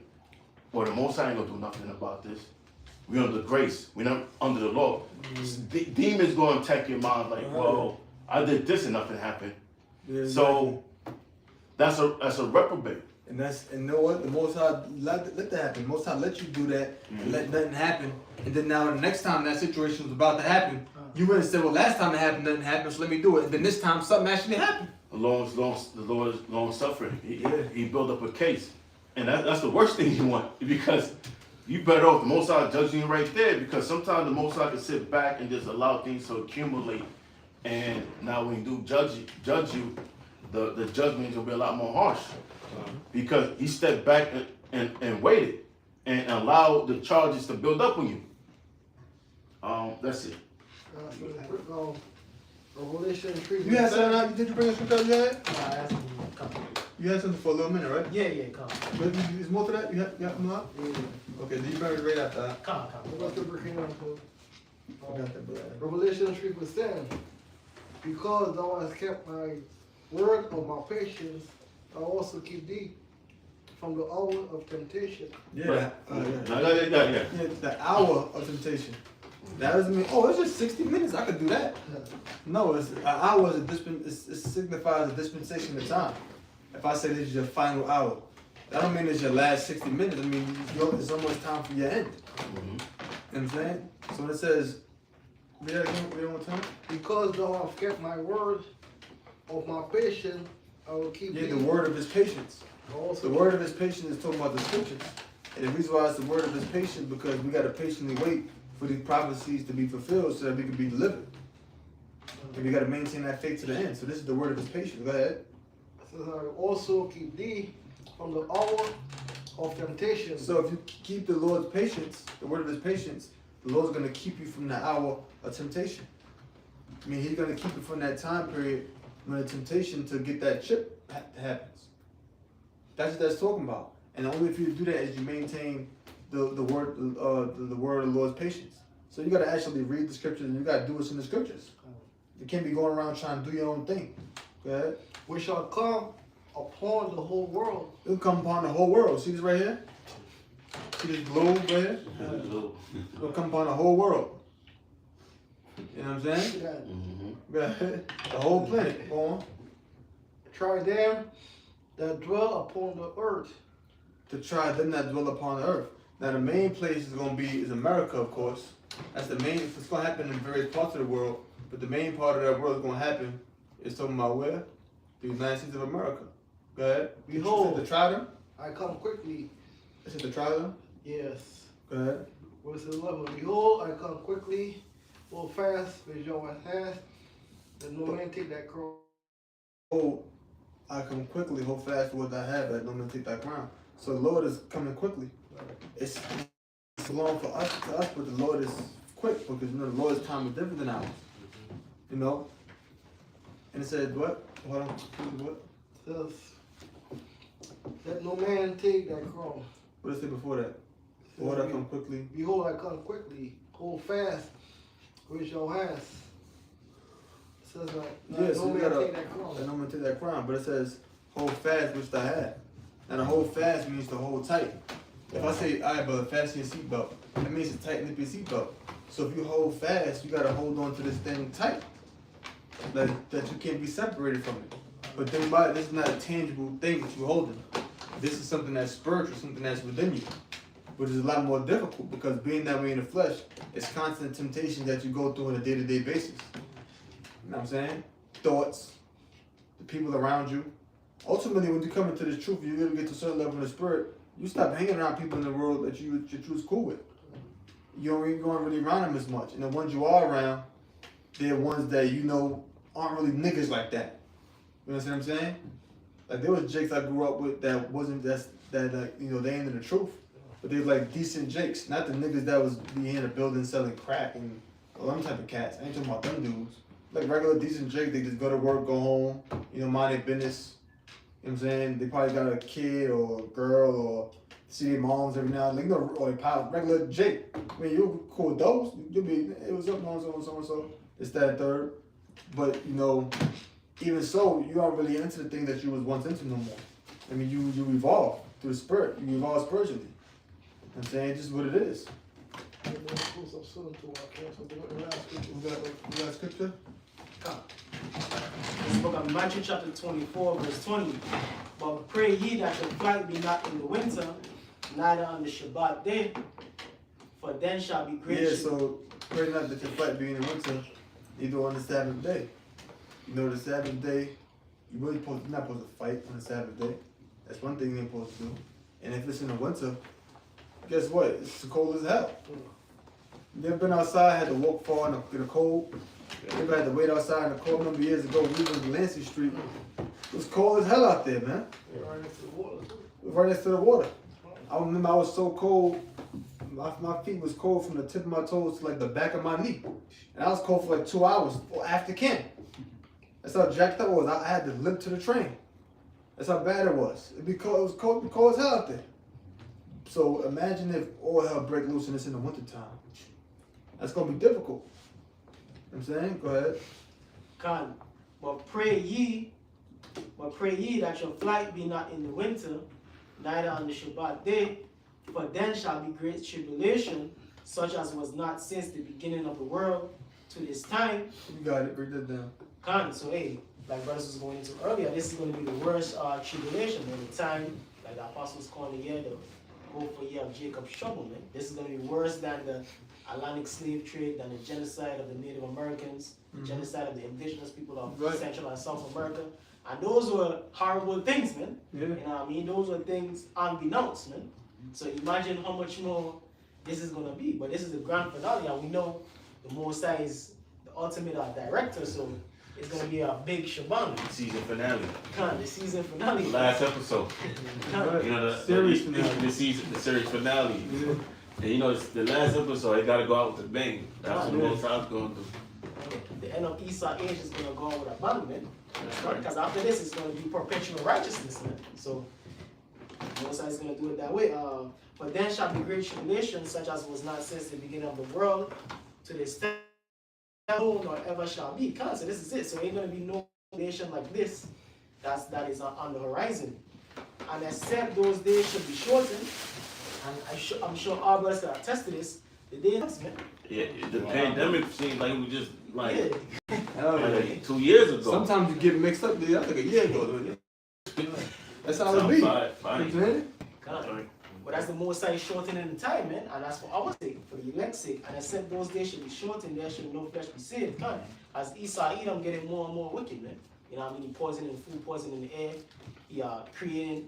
well, the Most High ain't going to do nothing about this. We're under grace. We're not under the law. Demons going to attack your mind like, well, I did this and nothing happened. Yeah, exactly. So that's a reprobate. And you know what? The Most High let that happen. The Most High let you do that and let nothing happen. And then now the next time that situation was about to happen, you went and said, well, last time it happened, nothing happened, so let me do it. And then this time something actually happened. The Lord is long suffering. He built up a case. And that's the worst thing you want, because you better off the Most High judging you right there, because sometimes the Most High can sit back and just allow things to accumulate. And now when he do judge you, the judgment will be a lot more harsh. Because he stepped back and waited and allowed the charges to build up on you. That's it. Revelation 3. You had something, did you bring a scripture you had? I asked him to come. You had something for a little minute, right? Yeah, come. But is more to that? You have more? Okay, do you better right after that? Come. What's the breaking down for? I got that, brother. Revelation 3:10. Because thou hast kept my word of my patience, I also keep thee from the hour of temptation. Yeah. Yeah. Yeah, the hour of temptation. That doesn't mean, oh, it's just 60 minutes. I could do that. No, it's an hour it signifies a dispensation of time. If I say this is your final hour, that don't mean it's your last 60 minutes. I mean, it's almost time for your end. You know what I'm saying? So when it says, read that again, read it one more time. Because thou hast kept my word of my patience, I will keep thee. Yeah, the word of his patience. Also, The word of his patience is talking about the scriptures. And the reason why it's the word of his patience, because we got to patiently wait for these prophecies to be fulfilled so that we can be delivered. And we got to maintain that faith to the end. So this is the word of his patience. Go ahead. says, I will also keep thee from the hour of temptation. So if you keep the Lord's patience, the word of his patience, the Lord's going to keep you from the hour of temptation. I mean, he's going to keep you from that time period when the temptation to get that chip happens. That's what that's talking about. And only if you do that is you maintain the word of the Lord's patience. So you got to actually read the scriptures and you got to do what's in the scriptures. You can't be going around trying to do your own thing. Go ahead. We shall come upon the whole world. It'll come upon the whole world. See this right here? See this globe right here? It'll come upon the whole world. You know what I'm saying? Go ahead. The whole planet. Go on. Try them that dwell upon the earth. To try them that dwell upon the earth. Now the main place is going to be is America, of course. That's the main. It's going to happen in various parts of the world, but the main part of that world is going to happen is talking about where? The United States of America. Go ahead. Behold, to try them. I come quickly. Is it to try them? Yes. Go ahead. Verse 11. Behold, I come quickly, hold fast with your hand, that no man take that crown. Oh, I come quickly, hold fast for what I have, that no man take that crown. So the Lord is coming quickly. It's long for us, but the Lord is quick because you know the Lord's time is different than ours. You know? And it said what? Hold on. What? It says, let no man take that crown. What did it say before that? It Behold, I come quickly. Behold, I come quickly. Hold fast with your hands. It says like, Yeah, so no you man gotta, take that crown. no man take that crown, but it says, hold fast which I have. And to hold fast means to hold tight. If I say, all right, brother, fasten your seatbelt, that means to tighten up your seatbelt. So if you hold fast, you gotta hold on to this thing tight, that you can't be separated from it. But think about it, this is not a tangible thing that you're holding. This is something that's spiritual, something that's within you, which is a lot more difficult because being that way in the flesh, it's constant temptation that you go through on a day-to-day basis. You know what I'm saying? Thoughts, the people around you. Ultimately, when you come into this truth, you really get to a certain level in the spirit, you stop hanging around people in the world that you was cool with. You don't even going really around them as much. And the ones you are around, they're ones that you know aren't really niggas like that. You know what I'm saying? Like there was jakes I grew up with that wasn't that like, you know, they ain't in the truth. But they was like decent jakes, not the niggas that was be in a building selling crack and all them type of cats. I ain't talking about them dudes. Like regular decent jakes, they just go to work, go home, you know, mind their business. You know what I'm saying? They probably got a kid or a girl or see their moms every now and then, you know, or they pop regular Jake. I mean, you'll cool with those. You'll be, it was up on so. It's that third. But, you know, even so, you aren't really into the thing that you was once into no more. I mean, you evolve through the spirit. You evolve spiritually. You know what I'm saying? It's just what it is. You got scripture? This book of Matthew chapter 24, verse 20. But pray ye that your flight be not in the winter, neither on the Shabbat day, for then shall be great. Yeah, so pray not that your flight be in the winter, either on the Sabbath day. You know, the Sabbath day, you're not supposed to fight on the Sabbath day. That's one thing you ain't supposed to do. And if it's in the winter, guess what? It's cold as hell. You ever been outside, had to walk far in the cold? You ever had to wait outside in the cold? I remember years ago, we was in Lancey Street. It was cold as hell out there, man. Right next to the water. It was right next to the water. I remember I was so cold, my feet was cold from the tip of my toes to like the back of my knee. And I was cold for like 2 hours after camp. That's how jacked up I was. I had to limp to the train. That's how bad it was. It was cold as hell out there. So imagine if all hell break loose and it's in the wintertime. That's gonna be difficult. You know what I'm saying? Go ahead. Con, but pray ye that your flight be not in the winter, neither on the Shabbat day, for then shall be great tribulation, such as was not since the beginning of the world to this time. You got it. Break that down. Con, so hey, like brothers was going into earlier, this is going to be the worst tribulation in the time, like the apostles calling the year the hopeful year of Jacob's trouble, man. This is going to be worse than the Atlantic slave trade, than the genocide of the Native Americans, the genocide of the indigenous people of Central and South America. And those were horrible things, man. Yeah. You know what I mean? Those were things unbeknownst, man. So imagine how much more this is going to be. But this is the grand finale, and we know the Most High is the ultimate director, so it's going to be a big shabbat. Season finale. Con, the season finale. The last episode. Con. You know, the Series series finale. the series finale. Yeah. And you know, it's the last episode, it gotta go out with a bang. That's what the Most High's going to do. The end of Esau age is going to go on with a bang, man. That's right. Because after this, it's going to be perpetual righteousness, man. So, Most High is going to do it that way. But then shall be great tribulation, such as was not since the beginning of the world to this time, nor ever shall be. So this is it. So ain't going to be no nation like this that is on the horizon. And except those days should be shortened, and I'm sure our brothers can attest to this, the days, man. Yeah, the pandemic seems like it was just like, Yeah. 2 years ago. Sometimes you get mixed up. Dude. That's like a year ago. Dude. That's how it be. Fine. You know what I'm saying? God. But that's the Most High shortening the time, man, and that's for our sake, for the elect's sake. And except those days should be shortened, there should no flesh be saved. God. As Esau Edom getting more and more wicked, man. You know what I mean? He poisoning food, poisoning the air. He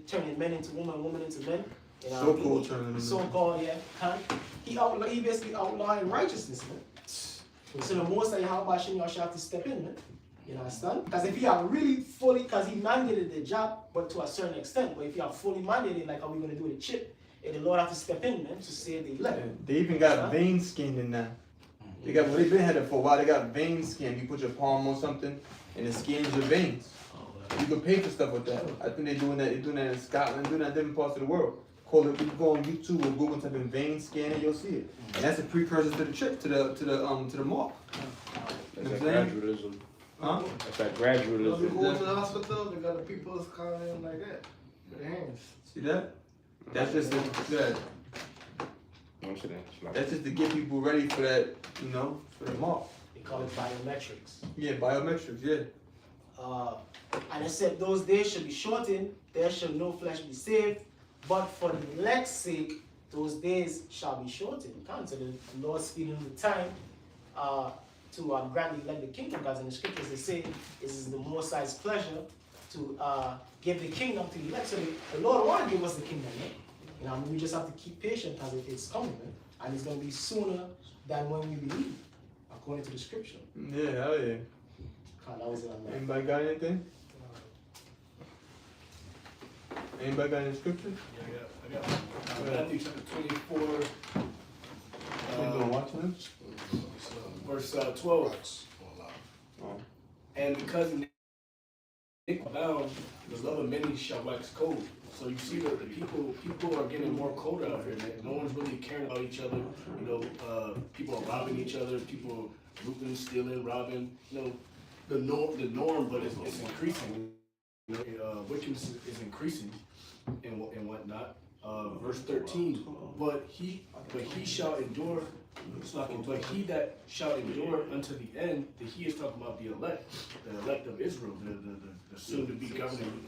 turning men into women, women into men. You know what I mean? turning them. So-called, yeah. He basically outlawing righteousness, man. So the Most High, how about y'all should have to step in, man? You understand? Because if you are really fully, because he mandated the job, but to a certain extent, but if you are fully mandated, like how we going to do the chip, the Lord have to step in, man, to save the elect. Yeah. They even got vein skin in now. They got, well, they've been had it for a while. They got vein skin. You put your palm on something, and it skins your veins. You can pay for stuff with that. I think they're doing that. They're doing that in Scotland, doing that in different parts of the world. call it. You can go on YouTube or Google, type in vein scan, and you'll see it. And that's a precursor to the trip, to the mark. That's You know that what I'm saying? gradualism. Huh? That's that You gradualism. go to the hospital, they got the people that's calling in like that. With their hands. See that? That's just that. Don't say that. It's like- That's just to get people ready for that, you know, for the mark. They call it biometrics. Yeah, biometrics. Yeah. And it said those days shall be shortened, there shall no flesh be saved, but for the elect's sake, those days shall be shortened. So the Lord speaking the time to grant the elect the kingdom, because in the scriptures they say it is the Most High's pleasure to give the kingdom to the elect. So the Lord want to give us the kingdom, man. You know, we just have to keep patient as if it's coming, man. And it's going to be sooner than when we believe, according to the scripture. Yeah, hell yeah. God, that was it on that. Anybody got anything? Anybody got any scripture? I got Matthew chapter 24, Watching this? verse 12. Oh. And because iniquity abound, the love of many shall wax cold. So you see that the people are getting more cold out here, man. No one's really caring about each other. You know, people are robbing each other. People are looting, stealing, robbing. You know, the norm, but it's increasing. You know, wickedness is increasing and whatnot. Verse 13. But he shall endure. But he that shall endure unto the end, that he is talking about the elect of Israel, the soon-to-be governing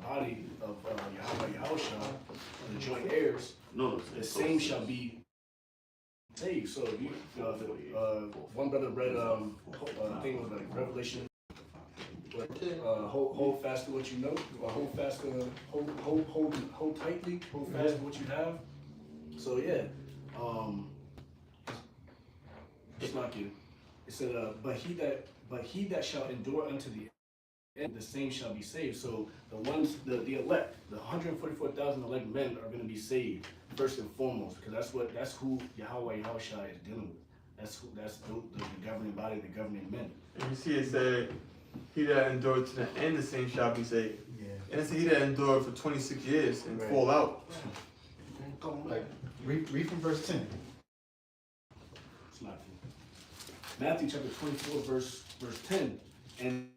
body of Yahushua, the joint heirs. No, the same shall be saved. So you, one brother read thing was like Revelation. Hold fast to what you know, or hold fast to hold tightly, hold fast to what you have. So yeah. It's not you. It said, but he that shall endure unto the end, the same shall be saved. So the ones, the elect, the 144,000 elect men are going to be saved first and foremost, because that's who Yahushua is dealing with. That's the governing body, the governing men. And you see it said, he that endured to the end, the same shall be saved. Yeah. And it said he that endured for 26 years and fall out. Like, read from verse 10. It's not you. Matthew chapter 24, verse 10. And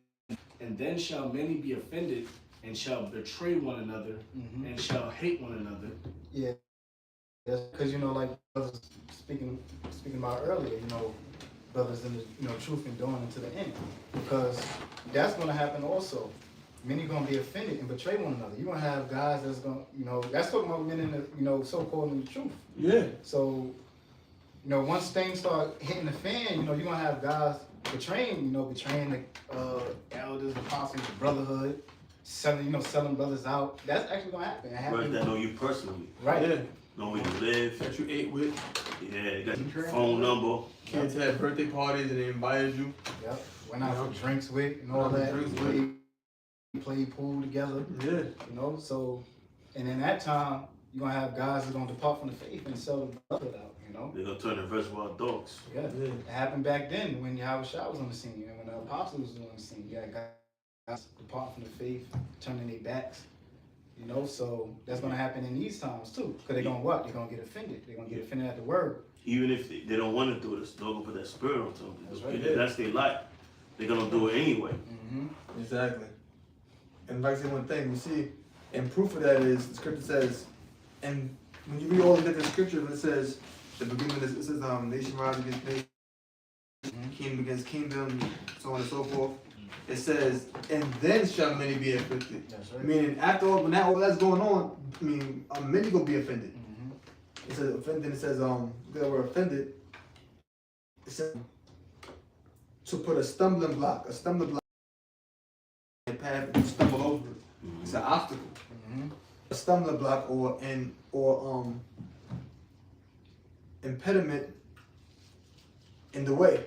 then shall many be offended, and shall betray one another, and shall hate one another. Yeah, that's because, you know, like brothers speaking about earlier, you know, brothers in the, you know, truth enduring unto the end, because that's going to happen also. Many going to be offended and betray one another. You're going to have guys that's going to, you know, that's talking about men in the, you know, so-called in the truth. Yeah. So, you know, once things start hitting the fan, you know, you're going to have guys betraying the elders, apostles, the brotherhood, selling brothers out. That's actually going to happen. Brothers that know you personally. Right. Yeah. Know where you live. That you ate with. Yeah, you got your phone number. Kids had birthday parties and they invited you. Yep. Went out for drinks with and all that. Played pool together. Yeah. You know, so, and in that time, you're going to have guys that are going to depart from the faith and sell the brotherhood out, you know? They're going to turn the reservoir dogs. Yeah. It happened back then when Yahushua was on the scene and when the apostles was on the scene. You had guys depart from the faith, turning their backs, you know? So that's going to happen in these times too. Because they're going to what? They're going to get offended. They're going to get offended at the word. Even if they don't want to do this, they're going to put that spirit on them. That's right. If that's their life, they're going to do it anyway. Mm-hmm. Exactly. And like I say one thing, you see, and proof of that is the scripture says, and when you read all the different scriptures, it says the beginning of this, it says nation rise against nation, kingdom against kingdom, so on and so forth. It says, and then shall many be afflicted. That's right. Meaning after all, when all that's going on, I mean, many gonna be offended. It says offended. It says that we're offended. It says to put a stumbling block in the path and stumble over it. It's an obstacle. A stumbling block or impediment in the way.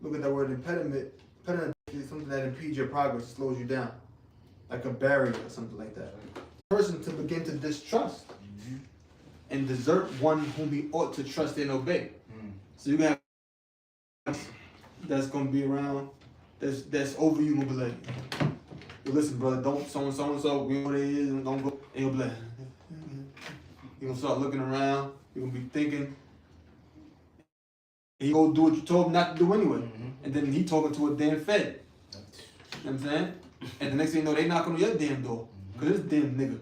Look at that word impediment. Impediment is something that impedes your progress, slows you down, like a barrier or something like that. Person to begin to distrust and desert one whom he ought to trust and obey. So you got that's gonna be around. That's over you. Gonna be like, listen, brother, don't so and so. We know what it is, and don't go. And you'll be like, He gonna start looking around. He gonna be thinking. He go do what you told him not to do anyway. And then he talking to a damn Fed. You know what I'm saying? And the next thing you know, they knocking on your damn door. Cause this damn nigga.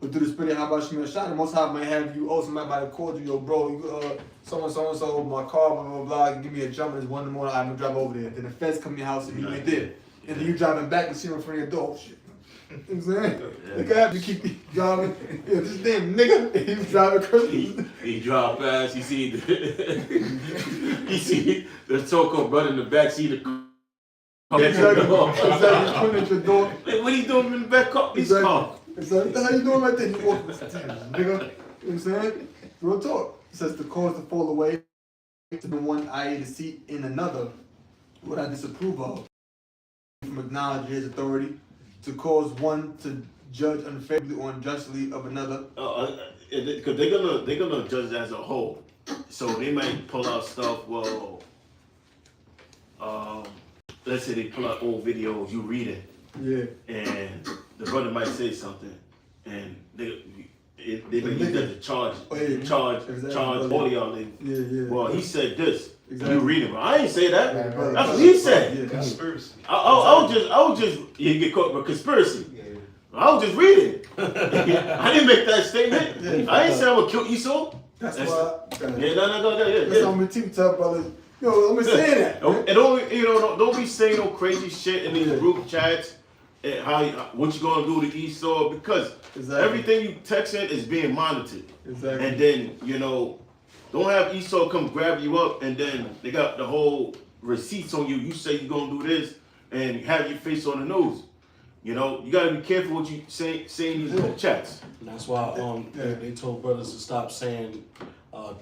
But through the spirit, how about you, shot? And most high might have you, somebody might have called you, yo, bro, you, so, my car, blah, blah, blah, give me a jump, and it's 1 in the morning, I'm gonna drive over there. Then the feds come to your house and you ain't there. And then you driving back and see him in front of your door. Oh, shit. You know what I'm saying? They can have to keep driving. Yeah, this damn nigga, he's driving crazy. He drive fast, he see the so-called brother in the back seat of the car. Exactly, putting at your door. Like, what are you doing in the back of this car? It's like, what the hell you doing right there? You walk, nigga. You know what I'm saying? Real talk. It says to cause to fall away, to the one I to seat in another, what I disapprove of, from acknowledging his authority, to cause one to judge unfairly or unjustly of another. Because they're gonna judge as a whole. So they might pull out stuff. Well, let's say they pull out old videos, you read it, and the brother might say something, and they may use that to charge all of y'all. Well, he said this. You read it, but I ain't say that. That's what he said. Conspiracy. I was just you get caught with conspiracy. I was just reading. I didn't make that statement. I ain't say I'm gonna kill Esau. That's why. Yeah. That's on my TikTok, brother. Yo, I'm saying that. And don't be saying no crazy shit in these group chats. And what you gonna do to Esau? Because everything you texting is being monitored. Exactly. And then don't have Esau come grab you up, and then they got the whole receipts on you. You say you're gonna do this, and have your face on the news. You gotta be careful what you say in these group chats. And that's why they told brothers to stop saying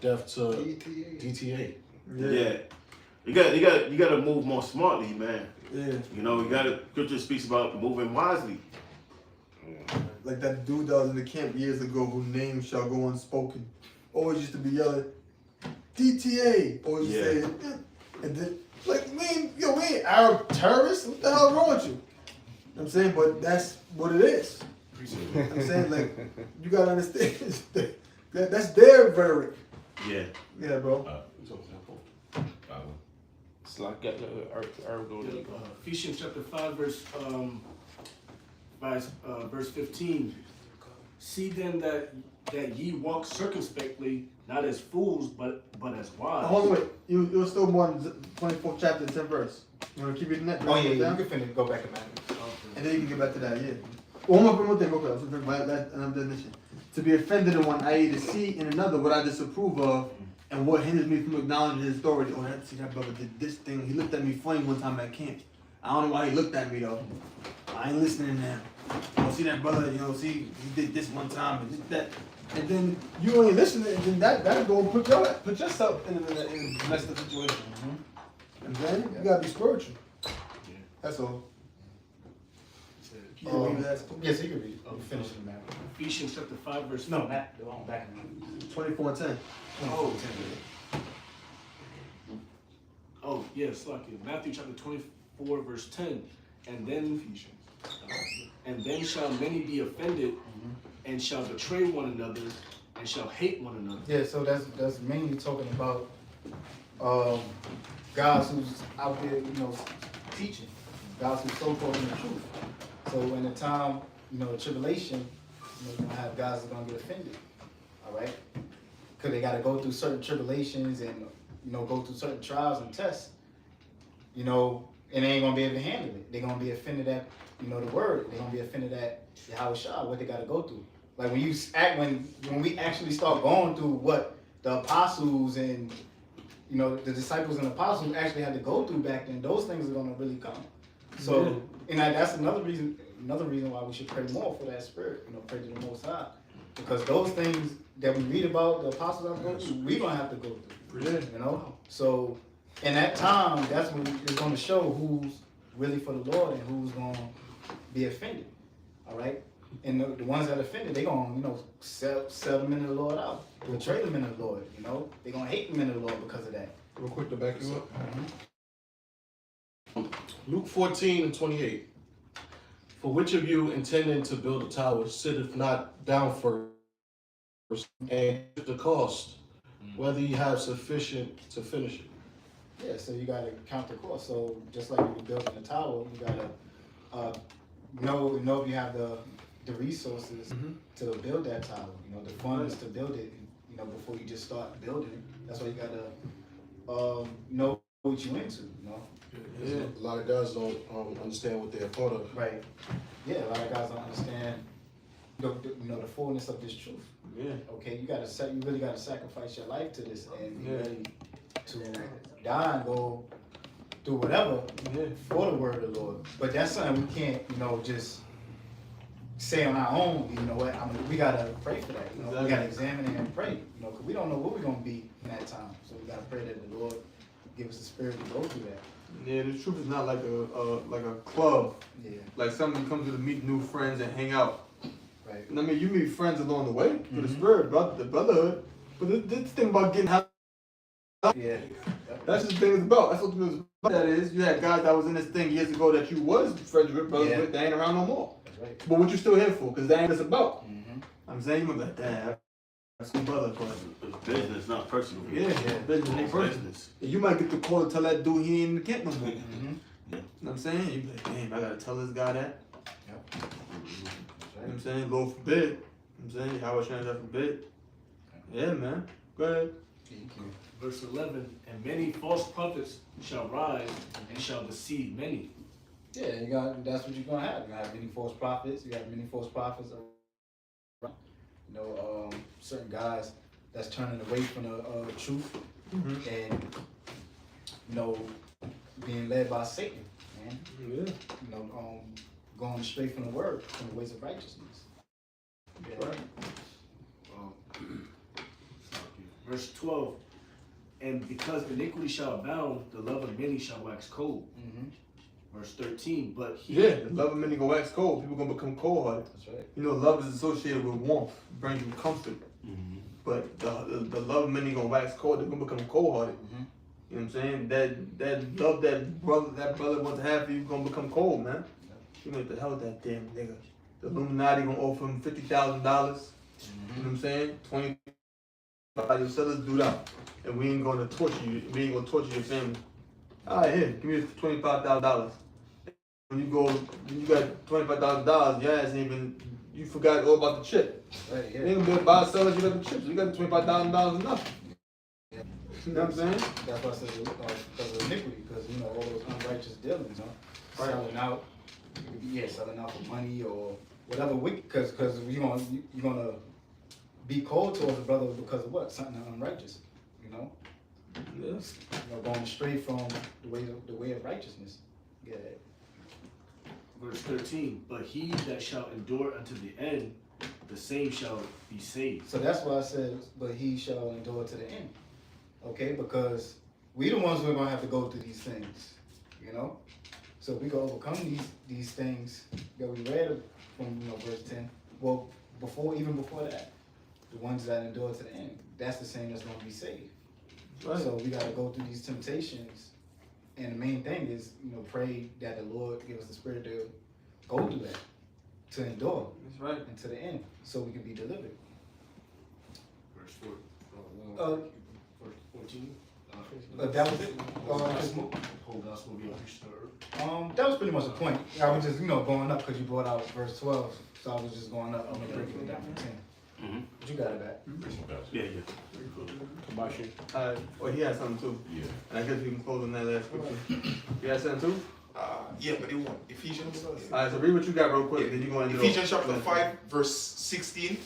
death to DTA. Yeah. You gotta move more smartly, man. Yeah. You gotta. Scripture speaks about moving wisely. Like that dude that was in the camp years ago, whose name shall go unspoken. Always used to be yelling, DTA. Always say it. And then, like, man, we ain't Arab terrorists. What the hell is wrong with you? You know what I'm saying? But that's what it is. I'm saying, like, you gotta understand that's their rhetoric. Yeah. Yeah, bro. It's like that. Ephesians chapter 5, verse 15. See then that ye walk circumspectly, not as fools, but as wise. Hold on, wait. You're still more in 24th chapter, 10th verse. You want to keep reading that? Oh, yeah, you can finish, go back to Matthew. And then you can get back to that, yeah. One more thing, real quick. I'm done. To be offended in one, i.e. to see in another what I disapprove of, and what hinders me from acknowledging his authority. Oh, that brother did this thing. He looked at me funny one time at camp. I don't know why he looked at me though. I ain't listening now. Oh, see that brother, see, he did this one time and did that. And then you ain't listening, and then that go and put yourself in a messed up situation. And then you gotta be spiritual. That's all. Yes, you can read. Finish it, man. Ephesians chapter 5, verse No, Matt, the one back in 24:10. Oh, yes, lucky. Matthew chapter 24, verse 10. And then shall many be offended, and shall betray one another, and shall hate one another. Yeah, so that's mainly talking about guys who's out there, teaching. Guys who's so-called in the truth. So in the time, tribulation, you're gonna have guys that are gonna get offended. All right? Because they gotta go through certain tribulations and go through certain trials and tests. And they ain't gonna be able to handle it. They're gonna be offended at the word. They're gonna be offended at Yahushua, what they gotta go through. Like when we actually start going through what the apostles and the disciples and apostles actually had to go through back then, those things are gonna really come. So and that's another reason why we should pray more for that spirit, pray to the Most High. Because those things that we read about, the apostles have to go through, we're gonna have to go through. So in that time, that's when it's gonna show who's really for the Lord and who's gonna be offended. All right? And the ones that are offended, they're gonna, sell them into the Lord out, betray them into the Lord, they're gonna hate them into the Lord because of that. Real quick to back you up. Luke 14:28. For which of you intending to build a tower sitteth not down first and the cost, whether you have sufficient to finish it. Yeah, so you gotta count the cost. So just like when you're building a tower, you gotta know if you have the resources to build that tower. You know, the funds to build it. You know, before you just start building it. That's why you gotta know what you into. You know. Yeah. A lot of guys don't understand what they're a part of. Right. Yeah, a lot of guys don't understand the fullness of this truth. Yeah. Okay, you really gotta sacrifice your life to this and be ready to die and go through whatever for the word of the Lord. But that's something we can't, just say on our own. You know what? We gotta pray for that. You know, we gotta examine it and pray. You know, because we don't know what we're gonna be in that time. So we gotta pray that the Lord give us the spirit to go through that. Yeah, the truth is not like a club. Yeah. Like something you come to meet new friends and hang out. Right. And I mean, you meet friends along the way for the spirit, the brotherhood. But this thing about getting high. Yeah. That's just the thing it's about. That's what it was about. That is, you had guys that was in this thing years ago that you was friends with, brothers with, they ain't around no more. That's right. But what you still here for? Because that ain't what it's about. I'm saying, you might be like, damn, that's my brother. It's business, not personal. Yeah, business ain't personal. You might get the call to tell that dude he ain't in the camp no more. You know what I'm saying? You be like, damn, I gotta tell this guy that. Yep. You know what I'm saying? Lord forbid. You know what I'm saying? How I change that forbid. Yeah, man. Go ahead. Verse 11, and many false prophets shall rise and shall deceive many. Yeah, that's what you're gonna have. You're gonna have many false prophets. You got many false prophets. Certain guys that's turning away from the truth and being led by Satan, man. Yeah. Going straight from the word, from the ways of righteousness. Yeah. Right. Verse 12, and because iniquity shall abound, the love of many shall wax cold. Verse 13, but he... Yeah, the love of many gonna wax cold. People gonna become cold-hearted. That's right. You know, love is associated with warmth, brings you comfort. But the love of many gonna wax cold. They're gonna become cold-hearted. You know what I'm saying? That love that brother wants to have for you gonna become cold, man. You know what the hell with that damn nigga? The Illuminati gonna offer him $50,000. You know what I'm saying? 20. Your sellers do that, and we ain't gonna torture you. We ain't gonna torture your family. All right, here, give me $25,000. When you got $25,000, your ass ain't even. You forgot all about the chip. Right, yeah. You ain't gonna be able to buy sellers. You got the chips. You got the $25,000 enough. You know what I'm saying? That's why I said because of iniquity, because all those unrighteous dealings, Right. selling out for money or whatever. Because you're gonna be cold towards a brother because of what? Something unrighteous, Yes. going astray from the way of righteousness. Yeah. Verse 13, but he that shall endure unto the end, the same shall be saved. So that's why I said, but he shall endure to the end. Okay, because we the ones who are gonna have to go through these things, So if we can overcome these things that we read from verse 10. Well, even before that, the ones that endure to the end, that's the same that's gonna be saved. Right. So we gotta go through these temptations, and the main thing is pray that the Lord give us the spirit to go through that, to endure. That's right. And to the end, so we can be delivered. Verse 4. Verse 14. That was it. Whole gospel being preached to earth. That was pretty much the point. I was just going up because you brought out verse 12, so I was just going up. I'm gonna break it down from 10. But you got it back. Yeah. Well, he had something too. Yeah. And I guess we can close on that last scripture. You had something too? Yeah, but they want Ephesians. Alright, so read what you got real quick, then you go into Ephesians chapter 5, verse 16,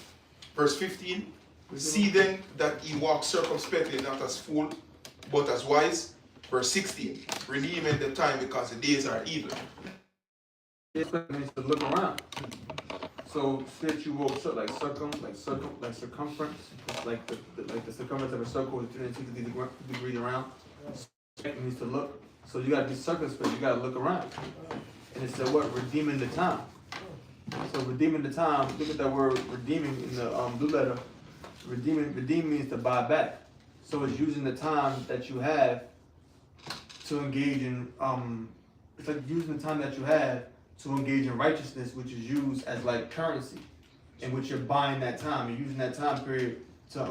verse 15. See then that ye walk circumspectly, not as fool, but as wise. Verse 16. Redeeming the time because the days are evil. It means to look around. So since you walk like circumference, like the circumference of a circle is 360 degrees around. It means to look. So you gotta be circumspect, you gotta look around. And it said what? Redeeming the time. So redeeming the time, look at that word redeeming in the blue letter. Redeem means to buy back. So it's using the time that you have to engage in it's like using the time that you have to engage in righteousness, which is used as like currency. in which you're buying that time. You're using that time period to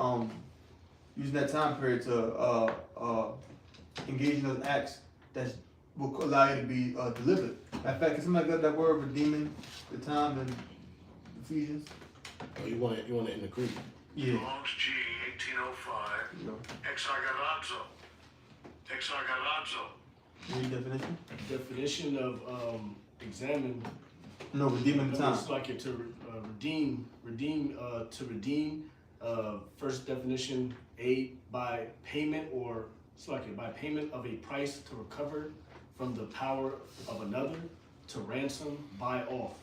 engage in those acts that will allow you to be delivered. Matter of fact, can somebody got that word redeeming the time in Ephesians? Oh, you want it in the Greek? Yeah. Longs G 1805. You know, Exargalazo. read the definition. Definition of examine. No, redeeming the time. It's like it to redeem. First definition: by payment, or it's like it by payment of a price to recover from the power of another, to ransom, buy off.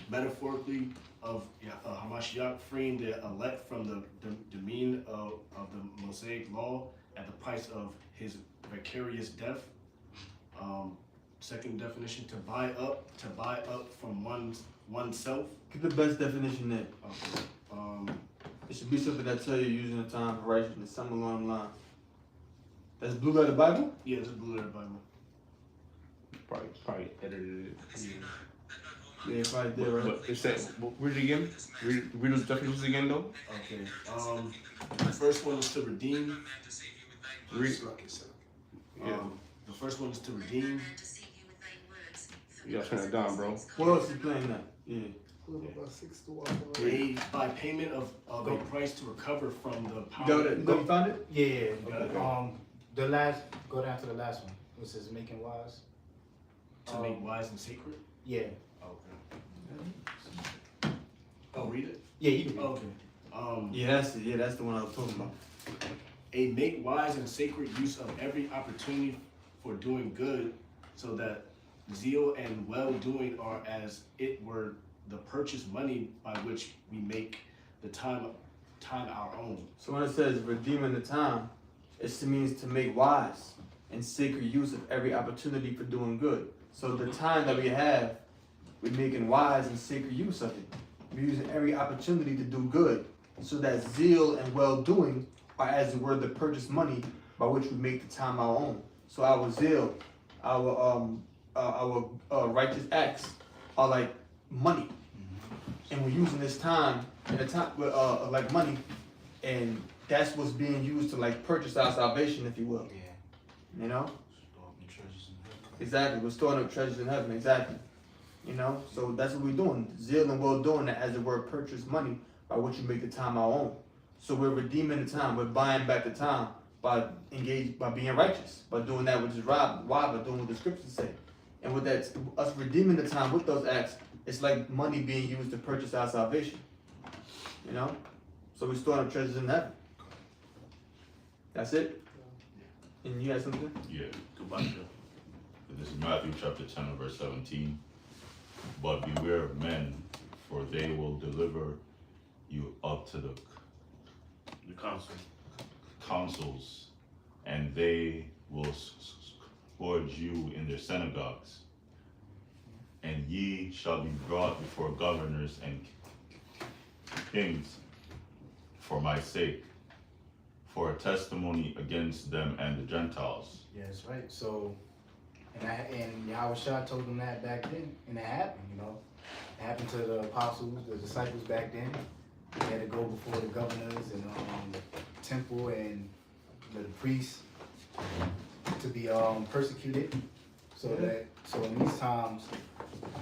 Metaphorically, of Hamashiach freeing the elect from the domain of the Mosaic law at the price of his vicarious death. Second definition: to buy up from oneself. Get the best definition there. Okay. It should be something that tell you using the time for righteousness, something along the line. That's Blue Letter Bible? Yeah, this is Blue Letter Bible. Probably edited it. Yeah, probably did, right? But it said, read it again. Read those definitions again, though. Okay. The first one is to redeem. Read. Yeah. The first one is to redeem. You gotta turn it down, bro. What else is playing that? Yeah. About 6 to 1. By payment of a price to recover from the power. You found it? Yeah. Okay. The last, go down to the last one, which says making wise. To make wise and sacred. Yeah. Okay. Oh, read it. Yeah, you can. Okay. That's the one I was talking about. A make wise and sacred use of every opportunity for doing good, so that zeal and well-doing are as it were the purchase money by which we make the time our own. So when it says redeeming the time, it means to make wise and sacred use of every opportunity for doing good. So the time that we have, we're making wise and sacred use of it. We're using every opportunity to do good, so that zeal and well-doing are as it were the purchase money by which we make the time our own. So our zeal, our righteous acts are like money, and we're using this time and the time like money, and that's what's being used to like purchase our salvation, if you will. Yeah. You know. Exactly, we're storing up treasures in heaven. Exactly. You know, so that's what we're doing. Zeal and well-doing, as it were, purchase money by which you make the time our own. So we're redeeming the time. We're buying back the time by being righteous, by doing that which is right, by doing what the scriptures say. And with that, us redeeming the time with those acts, it's like money being used to purchase our salvation. You know? So we're storing up treasures in heaven. That's it? And you had something? Yeah. Goodbye. This is Matthew chapter 10 and verse 17. But beware of men, for they will deliver you up to the councils, and they will scourge you in their synagogues. And ye shall be brought before governors and kings for my sake, for a testimony against them and the Gentiles. Yeah, that's right. So, and Yahushua told them that back then, and it happened, you know. It happened to the apostles, the disciples back then. They had to go before the governors and the temple and the priests to be persecuted. So in these times,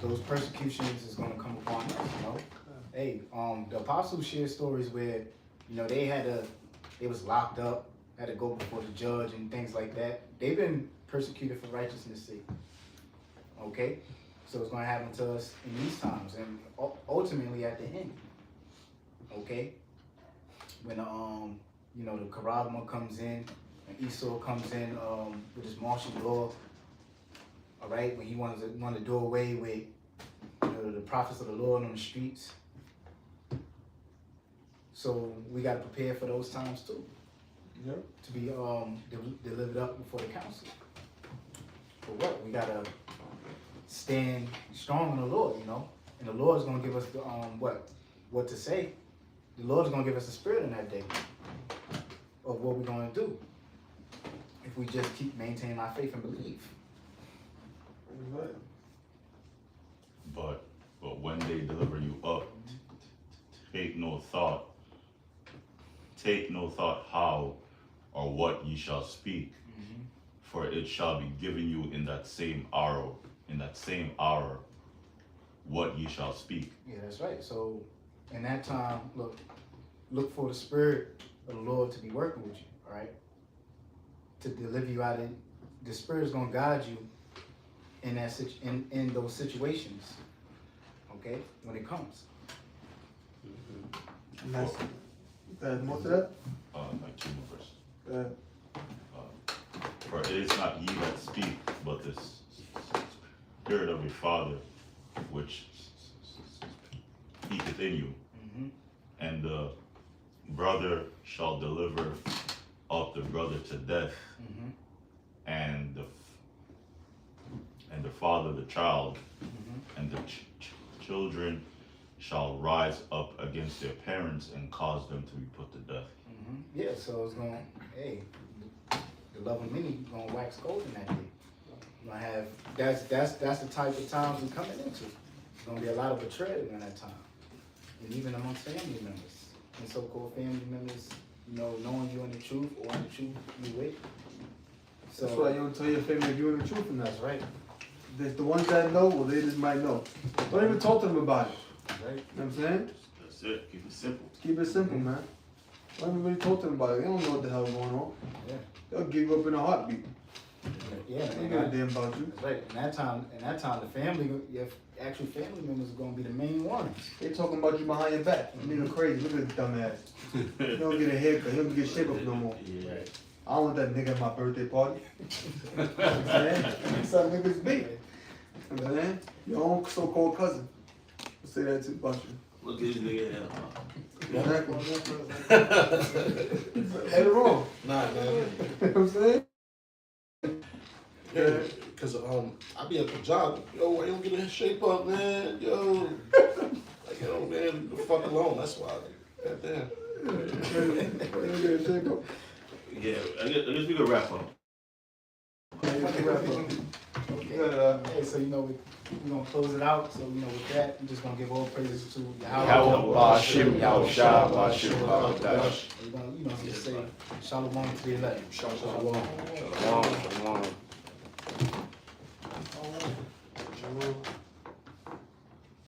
those persecutions is going to come upon us, you know. Hey, the apostles share stories where, you know, they was locked up, had to go before the judge and things like that. They've been persecuted for righteousness' sake. Okay? So it's going to happen to us in these times and ultimately at the end. Okay? When, you know, the Karagma comes in and Esau comes in with his martial law, all right, when he wanted to do away with, you know, the prophets of the Lord on the streets. So we got to prepare for those times too. Yep. To be delivered up before the council. For what? We got to stand strong in the Lord, you know. And the Lord's going to give us the what to say. The Lord's going to give us a spirit in that day of what we're going to do if we just keep maintaining our faith and belief. But when when they deliver you up, take no thought how or what ye shall speak, for it shall be given you in that same hour, what ye shall speak. Yeah, that's right. So in that time, look for the Spirit of the Lord to be working with you, all right? To deliver you out of, the Spirit is gonna guide you in that in those situations, okay? When it comes. And that's most of that? Like 2 more verses. Go ahead. For it is not ye that speak, but the Spirit of your Father, which speaketh in you. And the brother shall deliver up the brother to death, and the father the child, and the children shall rise up against their parents and cause them to be put to death. Yeah, so it's gonna, hey, the love of many gonna wax cold in that day. You're gonna have, that's the type of times we're coming into. There's gonna be a lot of betrayal during that time. And even amongst family members, and so-called family members, you know, knowing you in the truth or in the truth you with. So That's why you don't tell your family if you're in the truth and that's right. the ones that know, well, they just might know. Don't even talk to them about it. Right. You know what I'm saying? That's it. Keep it simple. Keep it simple, man. Don't even really talk to them about it. They don't know what the hell going on. Yeah. They'll give you up in a heartbeat. Yeah, They don't give a damn about you. that's right. In that time, the family, your actual family members are gonna be the main ones. They talking about you behind your back. Nigga crazy. Look at this dumbass. He don't get a haircut. He don't get shape up no more. Yeah. I don't want that nigga at my birthday party. You know what I'm saying? Some niggas be. You know what I'm saying? Your own so-called cousin. I'll say that too about you. Look at this nigga here. Exactly. Head wrong. Nah, man. You know what I'm saying? Yeah, because I be at the job. Yo, why you don't get in shape up, man? Yo, like, yo, man, leave the fuck alone. That's why. Goddamn. Yeah, I guess we could wrap up. Hey, so you know we're gonna close it out. So you know with that, we're just gonna give all praises to Yahweh. Yahweh, Bashim, Yahushua, Bashim, Baraдаsh. We're gonna, you know, just say Shalom to the elect. Shalom. Shalom. Shalom.